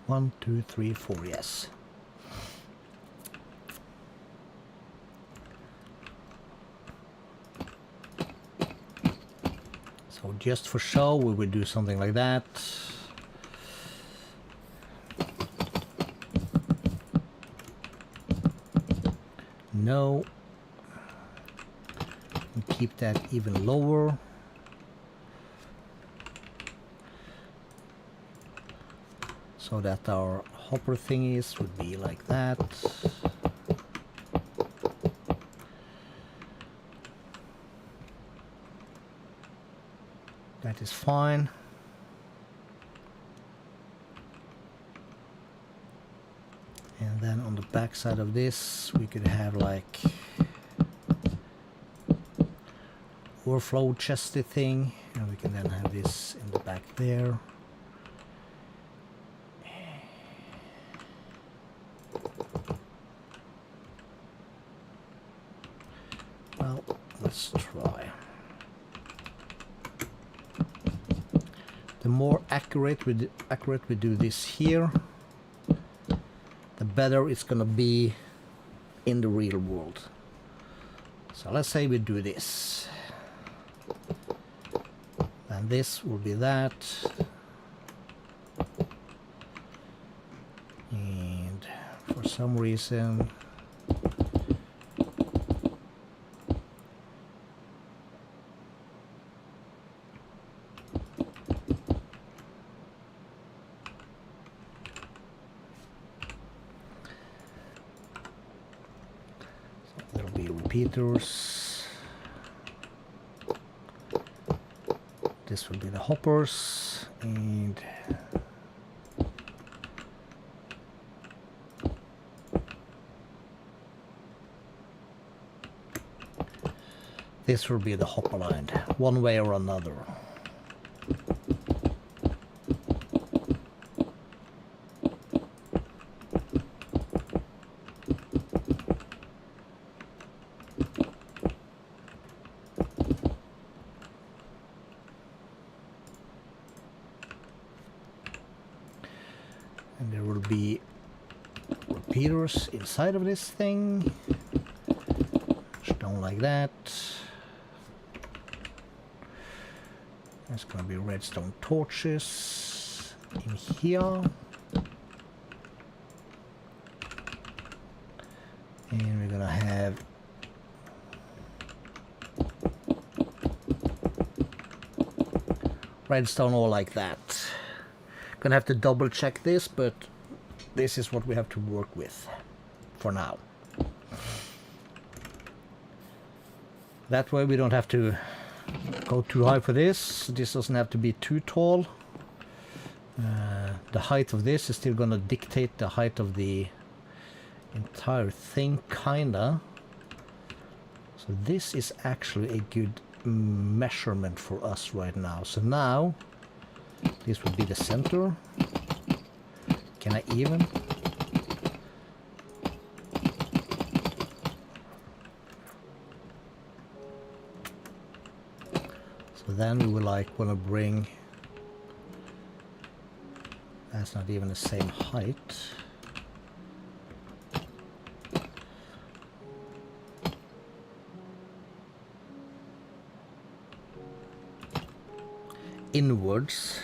One, two, three, four, yes. So just for show, we would do something like that. No. And keep that even lower. So that our hopper thingies would be like that. That is fine. And then on the back side of this, we could have like overflow chesty thing, and we can then have this in the back there. Well, let's try. The more accurate we do this here, the better it's gonna be in the real world. So let's say we do this, and this will be that, and for some reason repeaters. This will be the hoppers, and this will be the hopper line, one way or another. And there will be repeaters inside of this thing, stone like that. There's going to be redstone torches in here, and we're going to have redstone all like that. Gonna have to double check this, but this is what we have to work with for now. That way we don't have to go too high for this. This doesn't have to be too tall. The height of this is still gonna dictate the height of the entire thing, kinda. So this is actually a good measurement for us right now. So now this would be the center. Can I even? So then we will like want to bring, that's not even the same height. inwards.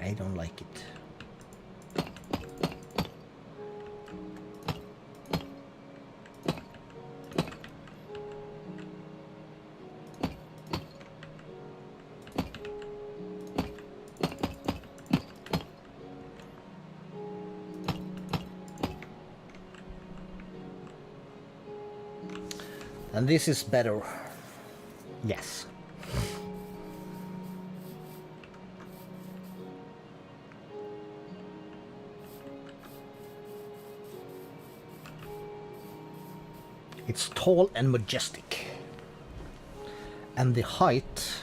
I don't like it. And this is better. Yes. It's tall and majestic. And the height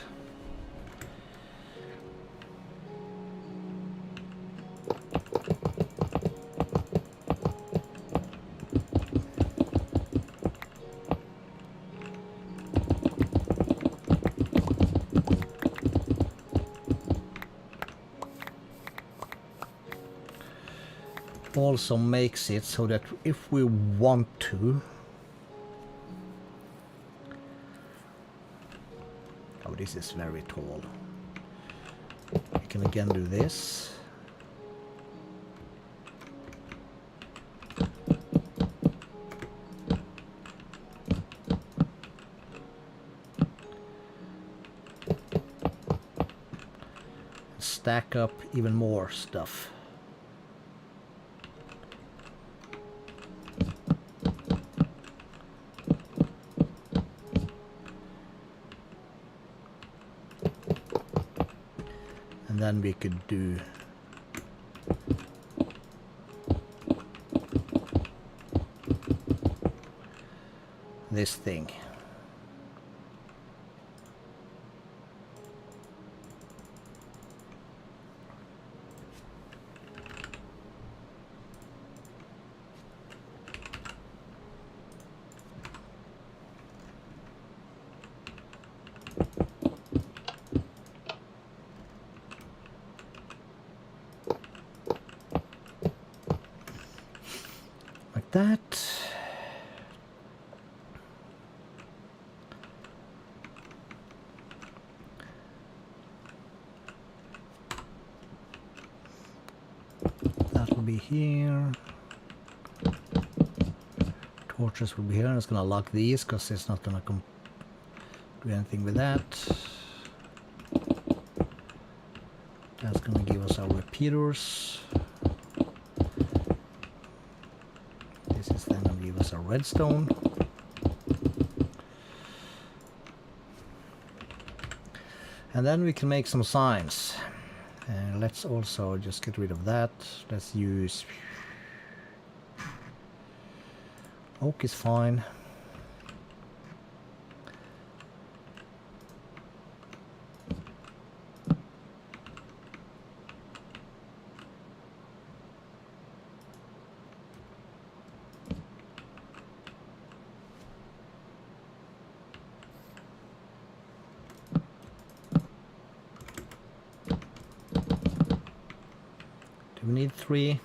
also makes it so that if we want to, oh, this is very tall. We can again do this. Stack up even more stuff. And then we could do this thing. Like that. That will be here. Torches will be here. It's gonna lock these because it's not gonna do anything with that. That's gonna give us our repeaters. This is then gonna give us a redstone. And then we can make some signs. Let's also just get rid of that. Let's use oak is fine. We need 3.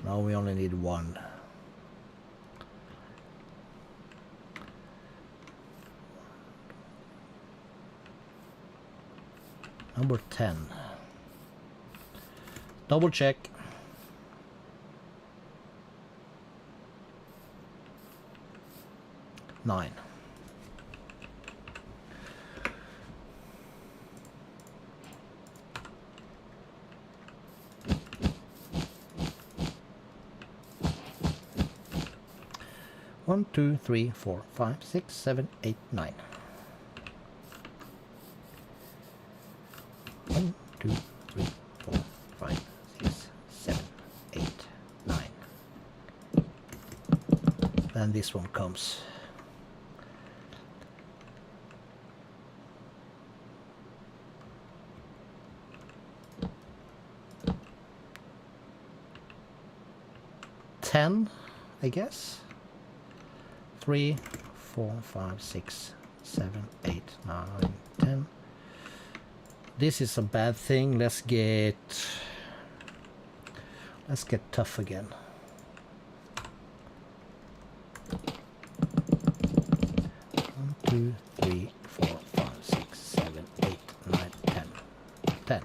Now we only need 1. Number 10. Double check. Nine. One, 2, 3, 4, 5, 6, 7, 8, 9. 1, 2, 3, 4, 5, 6, then this one comes. Ten, I guess. 3, 4, 5, 6, 7, 8, 9, 10. This is a bad thing. Let's get tough again. 1, 2, 3, 4, 5, 6, 7, 8, 9, 10. 10.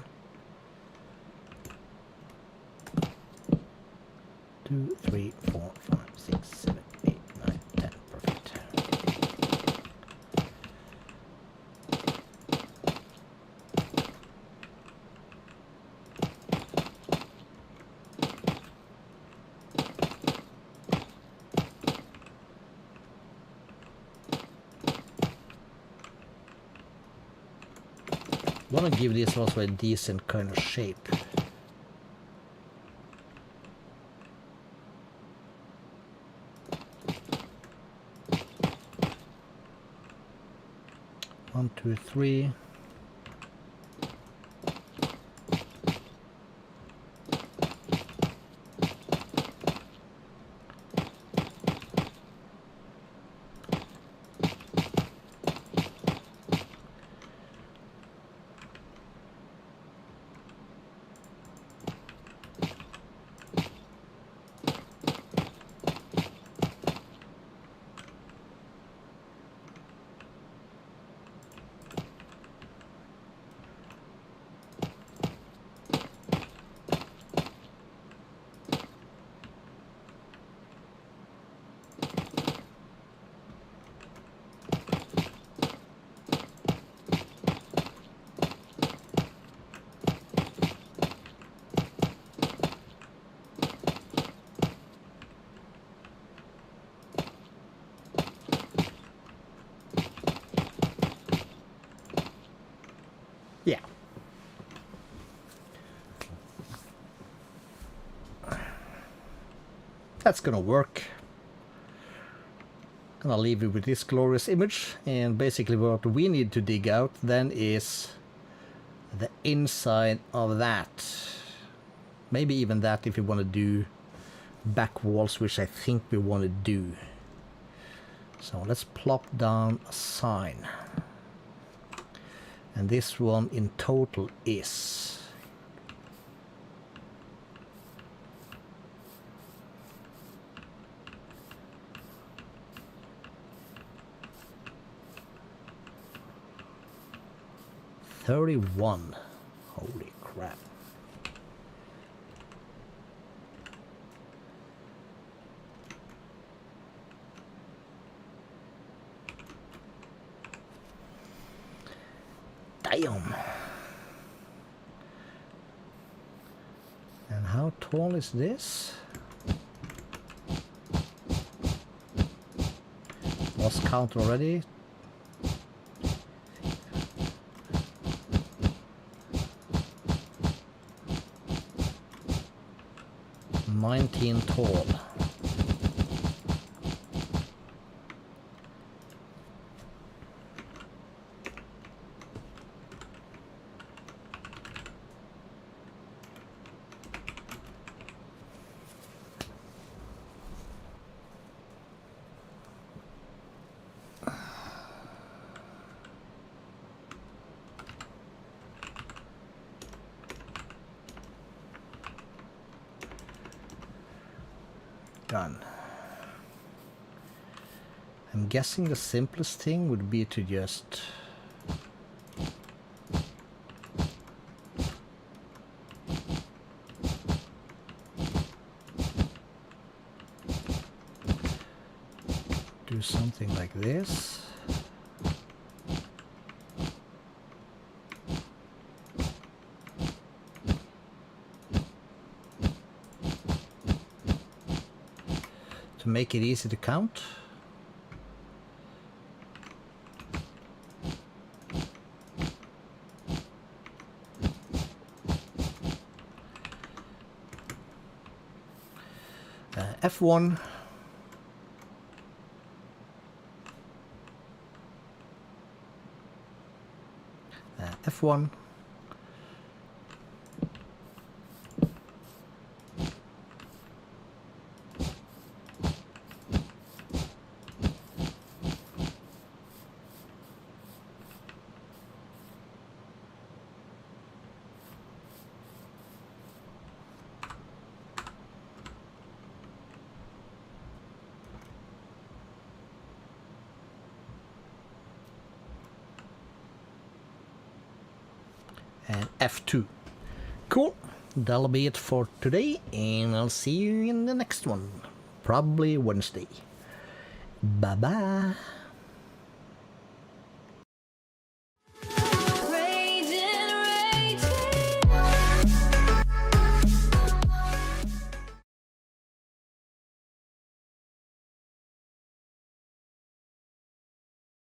2, 3, 4, 5, 6, 7, 8, 9, 10. Perfect. I want to give this also a decent kind of shape. One, two, three. Yeah. That's gonna work. Gonna leave it with this glorious image, and basically what we need to dig out then is the inside of that. Maybe even that if you want to do back walls, which I think we want to do. So let's plop down a sign. And this one in total is $31. Holy crap. Damn. And how tall is this? Lost count already. Tall. Done. I'm guessing the simplest thing would be to just do something like this. To make it easy to count. F1. F1. And F2. Cool. That'll be it for today, and I'll see you in the next one. Probably Wednesday. Bye-bye.